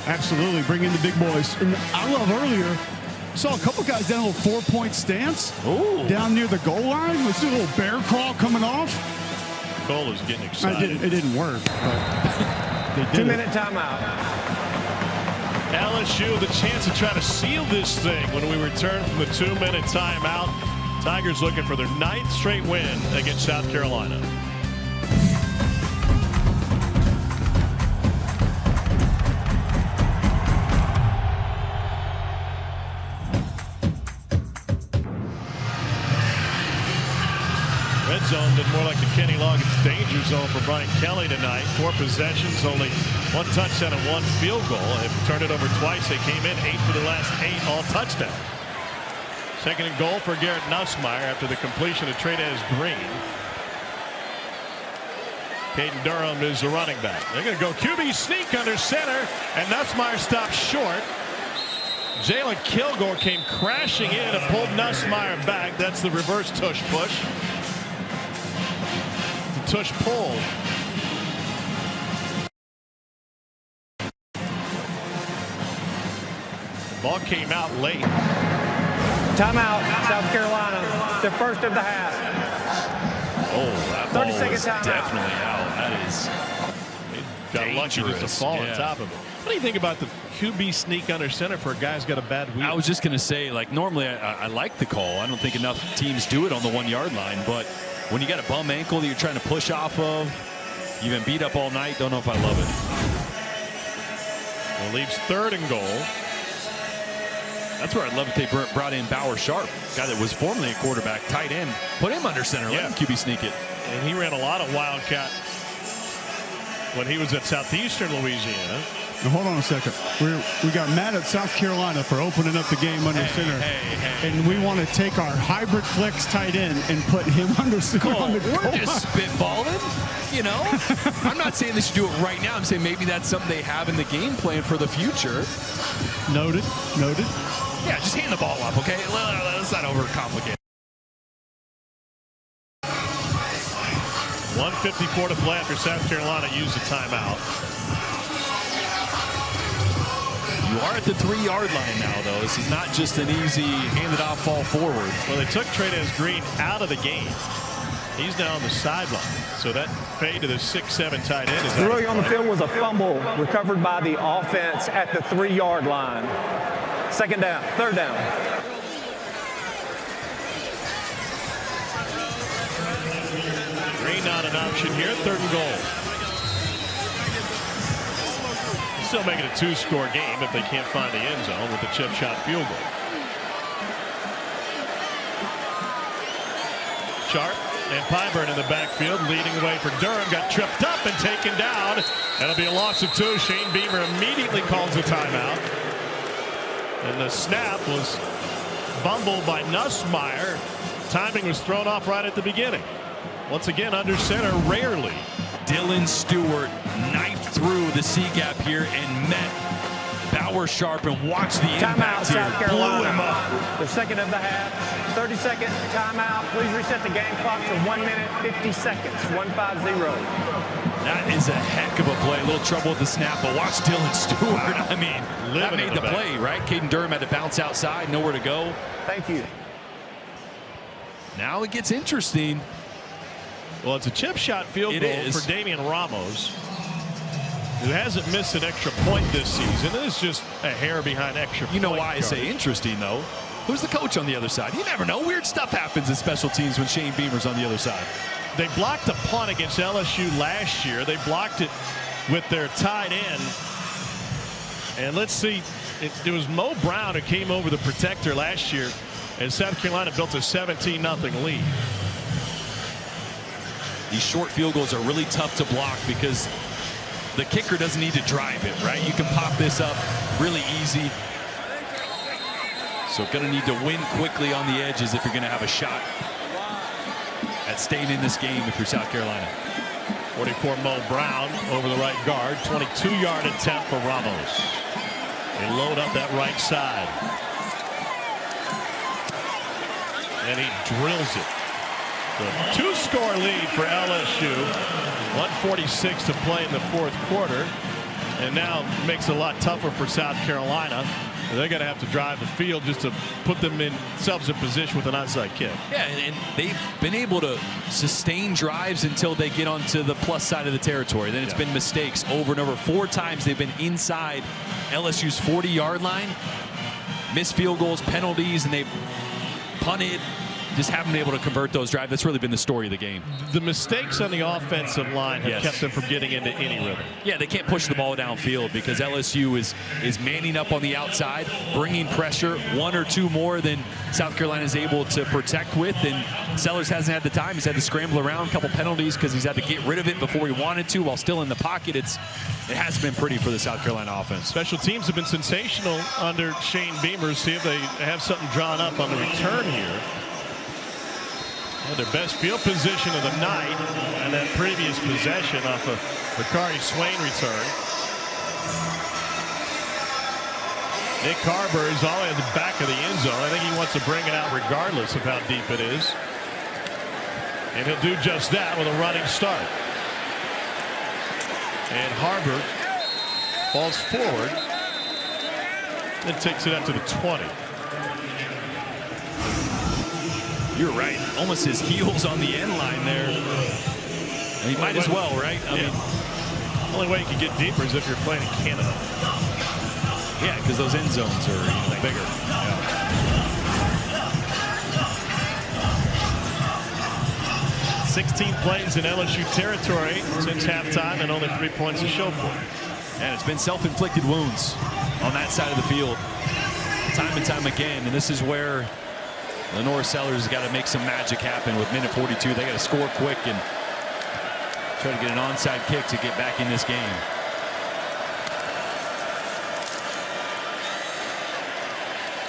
Speaker 4: Absolutely, bring in the big boys. And I love earlier, saw a couple guys down a little 4-point stance.
Speaker 6: Ooh.
Speaker 4: Down near the goal line. Let's do a little bear crawl coming off.
Speaker 1: Cole is getting excited.
Speaker 4: It didn't work. But they did
Speaker 8: 2-minute timeout.
Speaker 1: LSU the chance to try to seal this thing when we return from the 2-minute timeout. Tigers looking for their 9th straight win against South Carolina. Red zone did more like the Kenny Loggins danger zone for Brian Kelly tonight. 4 possessions, only 1 touchdown and 1 field goal. They've turned it over twice. They came in 8 for the last 8, all touchdowns. 2nd and goal for Garrett Nussmeier after the completion of Trey-Dez Green. Caden Durham is the running back. They're going to go QB sneak under center, and Nussmeier stopped short. Jalen Kilgore came crashing in and pulled Nussmeier back. That's the reverse tush push. The tush pull. Ball came out late.
Speaker 8: Timeout, South Carolina. The first of the half.
Speaker 6: Oh, that ball
Speaker 8: 30-second
Speaker 6: was
Speaker 8: timeout.
Speaker 6: definitely out. That is
Speaker 1: Got lucky just to fall on top of it. What do you think about the QB sneak under center for a guy who's got a bad week?
Speaker 6: I was just going to say, like, normally I like the call. I don't think enough teams do it on the 1-yard line. But when you got a bum ankle that you're trying to push off of, you've been beat up all night. Don't know if I love it.
Speaker 1: It leaves 3rd and goal.
Speaker 6: That's where I love it. They brought in Bauer Sharp, guy that was formerly a quarterback, tight end. Put him under center. Let him QB sneak it.
Speaker 1: And he ran a lot of Wildcat when he was at Southeastern Louisiana.
Speaker 4: Now, hold on a second. We got mad at South Carolina for opening up the game under center. And we want to take our hybrid flex tight end and put him under center.
Speaker 6: Cole, we're just spitballing, you know. I'm not saying they should do it right now. I'm saying maybe that's something they have in the game plan for the future.
Speaker 4: Noted. Noted.
Speaker 6: Yeah, just hand the ball off, okay? Let's not overcomplicate.
Speaker 1: 1:54 to play after South Carolina used a timeout.
Speaker 6: You are at the 3-yard line now, though. This is not just an easy hand it off, fall forward.
Speaker 1: Well, they took Trey-Dez Green out of the game. He's now on the sideline. So that fade to the 6'7" tight end is
Speaker 8: Early on the field was a fumble recovered by the offense at the 3-yard line. 2nd down, 3rd down.
Speaker 1: Green not an option here. 3rd and goal. Still make it a 2-score game if they can't find the end zone with the chip shot field goal. Sharp and Pyburn in the backfield, leading the way for Durham. Got tripped up and taken down. That'll be a loss of 2. Shane Beamer immediately calls a timeout. And the snap was bumbled by Nussmeier. Timing was thrown off right at the beginning. Once again, under center, rarely
Speaker 6: Dylan Stewart knifed through the C gap here and met Bauer Sharp, and watch the impact here. Blew him up.
Speaker 8: The second of the half. 30-second timeout. Please reset the game clock to 1 minute, 50 seconds. 150.
Speaker 6: That is a heck of a play. A little trouble with the snap, but watch Dylan Stewart. I mean, that made the play, right? Caden Durham had to bounce outside, nowhere to go.
Speaker 8: Thank you.
Speaker 6: Now it gets interesting.
Speaker 1: Well, it's a chip shot field goal for Damian Ramos, who hasn't missed an extra point this season. This is just a hair behind extra point.
Speaker 6: You know why I say interesting, though? Who's the coach on the other side? You never know. Weird stuff happens in special teams when Shane Beamer's on the other side.
Speaker 1: They blocked a punt against LSU last year. They blocked it with their tight end. And let's see, it was Mo Brown who came over the protector last year, and South Carolina built a 17-0 lead.
Speaker 6: These short field goals are really tough to block because the kicker doesn't need to drive it, right? You can pop this up really easy. So going to need to win quickly on the edges if you're going to have a shot at staying in this game if you're South Carolina.
Speaker 1: 44 Mo Brown over the right guard. 22-yard attempt for Ramos. They load up that right side. And he drills it. The two-score lead for LSU. 1:46 to play in the fourth quarter. And now makes it a lot tougher for South Carolina. They're going to have to drive the field just to put themselves in position with an onside kick.
Speaker 6: Yeah, and they've been able to sustain drives until they get onto the plus side of the territory. Then it's been mistakes over and over. 4 times they've been inside LSU's 40-yard line. Missed field goals, penalties, and they've punted. Just haven't been able to convert those drives. That's really been the story of the game.
Speaker 1: The mistakes on the offensive line have kept them from getting into any rhythm.
Speaker 6: Yeah, they can't push the ball downfield because LSU is manning up on the outside, bringing pressure, 1 or 2 more than South Carolina is able to protect with. And Sellers hasn't had the time. He's had to scramble around, a couple penalties because he's had to get rid of it before he wanted to while still in the pocket. It has been pretty for the South Carolina offense.
Speaker 1: Special teams have been sensational under Shane Beamer. See if they have something drawn up on the return here. Their best field position of the night, and that previous possession off a Bakari Swain return. Nick Carberry is all the way at the back of the end zone. I think he wants to bring it out regardless of how deep it is. And he'll do just that with a running start. And Harbor falls forward and takes it up to the 20.
Speaker 6: You're right. Almost his heels on the end line there. And he might as well, right? I mean,
Speaker 1: the only way you can get deeper is if you're playing in Canada.
Speaker 6: Yeah, because those end zones are bigger. Yeah.
Speaker 1: Yeah. 16 plays in LSU territory since halftime and only 3 points to show for it.
Speaker 6: And it's been self-inflicted wounds on that side of the field time and time again. And this is where Lenore Sellers has got to make some magic happen with minute 42. They got to score quick and try to get an onside kick to get back in this game.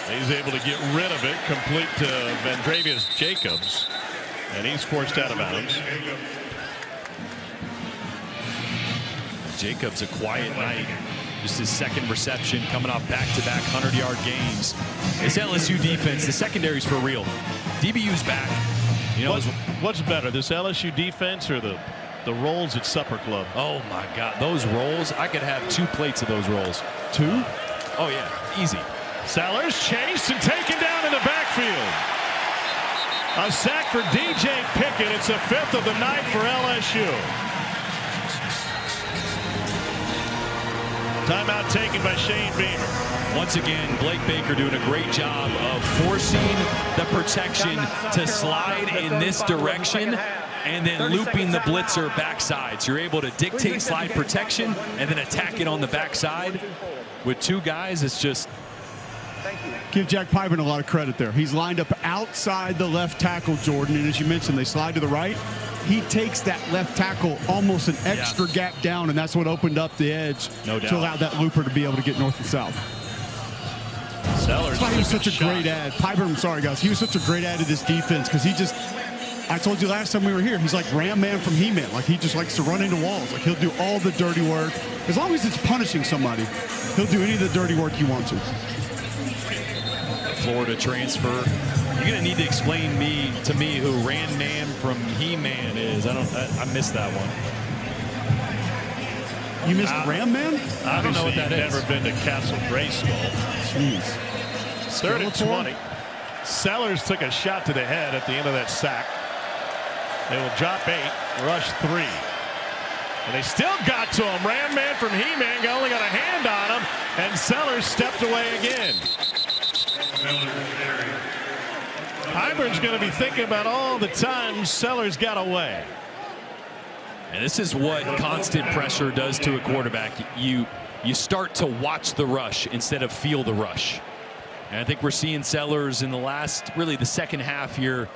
Speaker 1: He's able to get rid of it, complete to Vandravius Jacobs, and he's forced out of bounds.
Speaker 6: Jacobs a quiet night. Just his second reception coming off back-to-back 100-yard games. This LSU defense, the secondary's for real. DBU's back. You know,
Speaker 1: what's better, this LSU defense or the rolls at Supper Club?
Speaker 6: Oh my God, those rolls! I could have 2 plates of those rolls.
Speaker 1: 2?
Speaker 6: Oh yeah, easy.
Speaker 1: Sellers chased and taken down in the backfield. A sack for DJ Pickett. It's the 5th of the night for LSU. Timeout taken by Shane Beamer.
Speaker 6: Once again, Blake Baker doing a great job of forcing the protection to slide in this direction and then looping the blitzer backside. So you're able to dictate slide protection and then attack it on the backside. With 2 guys, it's just...
Speaker 4: Give Jack Piven a lot of credit there. He's lined up outside the left tackle, Jordan, and as you mentioned, they slide to the right. He takes that left tackle almost an extra gap down, and that's what opened up the edge to allow that looper to be able to get north and south.
Speaker 1: Sellers.
Speaker 4: That's why he was such a great add. Piper, I'm sorry, guys. He was such a great add to this defense because I told you last time we were here, he's like Ram Man from He-Man. Like, he just likes to run into walls. Like, he'll do all the dirty work. As long as it's punishing somebody, he'll do any of the dirty work you want to.
Speaker 6: Florida transfer. You're going to need to explain to me who Ram Man from He-Man is. I missed that one.
Speaker 4: You missed Ram Man?
Speaker 1: I don't know what that is. Never been to Castle Grayskull.
Speaker 4: Jeez.
Speaker 1: 3rd and 20. Sellers took a shot to the head at the end of that sack. They will drop 8, rush 3. And they still got to him. Ram Man from He-Man only got a hand on him, and Sellers stepped away again. Hybern's going to be thinking about all the times Sellers got away.
Speaker 6: And this is what constant pressure does to a quarterback. You start to watch the rush instead of feel the rush. And I think we're seeing Sellers in the second half here,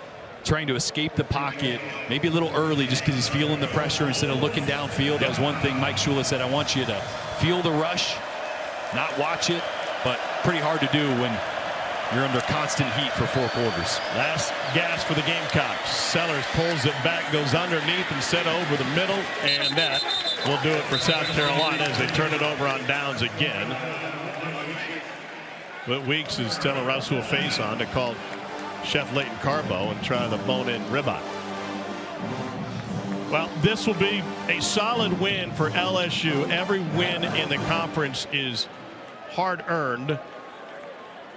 Speaker 6: trying to escape the pocket, maybe a little early just because he's feeling the pressure instead of looking downfield. That was one thing Mike Shula said, I want you to feel the rush, not watch it, but pretty hard to do when you're under constant heat for 4 quarters.
Speaker 1: Last gas for the Gamecocks. Sellers pulls it back, goes underneath instead of over the middle, and that will do it for South Carolina as they turn it over on downs again. But Weeks is telling Russell Faison to call Chef Leighton Carbo and try the bone-in ribeye. Well, this will be a solid win for LSU. Every win in the conference is hard-earned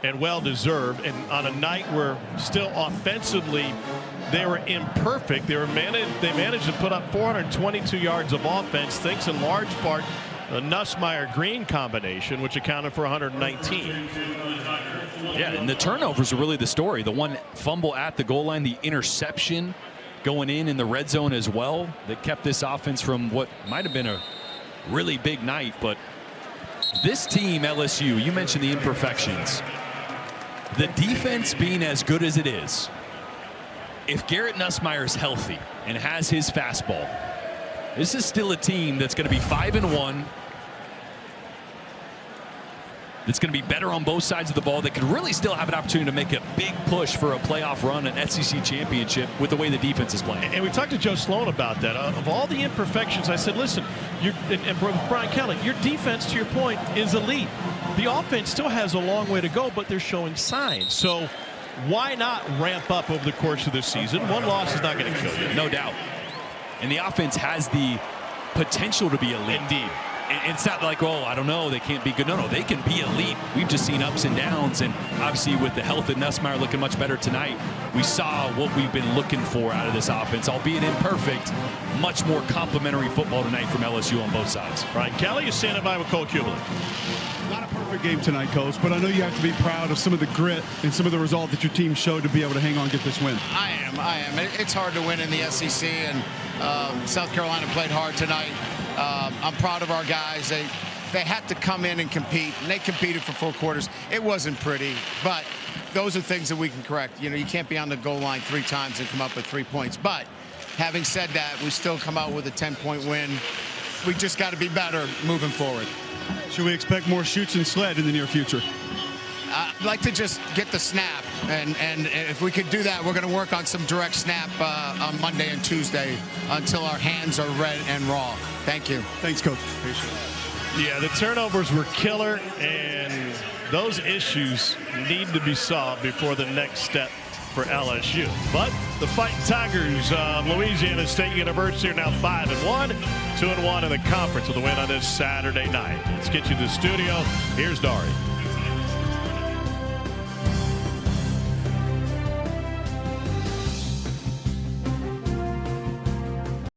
Speaker 1: and well-deserved. And on a night where still offensively they were imperfect, they managed to put up 422 yards of offense, thanks in large part the Nussmeier-Green combination, which accounted for 119.
Speaker 6: Yeah, and the turnovers are really the story. The one fumble at the goal line, the interception going in the red zone as well, that kept this offense from what might have been a really big night. But this team, LSU, you mentioned the imperfections. The defense being as good as it is, if Garrett Nussmeier is healthy and has his fastball, this is still a team that's going to be 5-1. That's going to be better on both sides of the ball. That could really still have an opportunity to make a big push for a playoff run, an SEC championship, with the way the defense is playing.
Speaker 1: And we talked to Joe Sloan about that. Of all the imperfections, I said, listen, and Brian Kelly, your defense, to your point, is elite. The offense still has a long way to go, but they're showing signs. So why not ramp up over the course of this season? One loss is not going to kill you.
Speaker 6: No doubt. And the offense has the potential to be elite.
Speaker 1: Indeed.
Speaker 6: It's not like, oh, I don't know, they can't be good. No, they can be elite. We've just seen ups and downs, and obviously with the health of Nussmeier looking much better tonight, we saw what we've been looking for out of this offense, albeit imperfect. Much more complimentary football tonight from LSU on both sides.
Speaker 1: Right, Kelly is standing by with Cole Kubelik.
Speaker 4: Not a perfect game tonight, Coach, but I know you have to be proud of some of the grit and some of the result that your team showed to be able to hang on and get this win.
Speaker 5: I am. It's hard to win in the SEC, and South Carolina played hard tonight. I'm proud of our guys. They had to come in and compete, and they competed for 4 quarters. It wasn't pretty, but those are things that we can correct. You know, you can't be on the goal line 3 times and come up with 3 points. But having said that, we still come out with a 10-point win. We just got to be better moving forward.
Speaker 4: Should we expect more shoots and sled in the near future?
Speaker 5: I'd like to just get the snap, and if we could do that, we're going to work on some direct snap on Monday and Tuesday until our hands are red and raw. Thank you.
Speaker 4: Thanks, Coach. Appreciate it.
Speaker 1: Yeah, the turnovers were killer, and those issues need to be solved before the next step for LSU. But the Fighting Tigers of Louisiana State University are now 5-1, 2-1 in the conference with a win on this Saturday night. Let's get you to the studio. Here's Dari.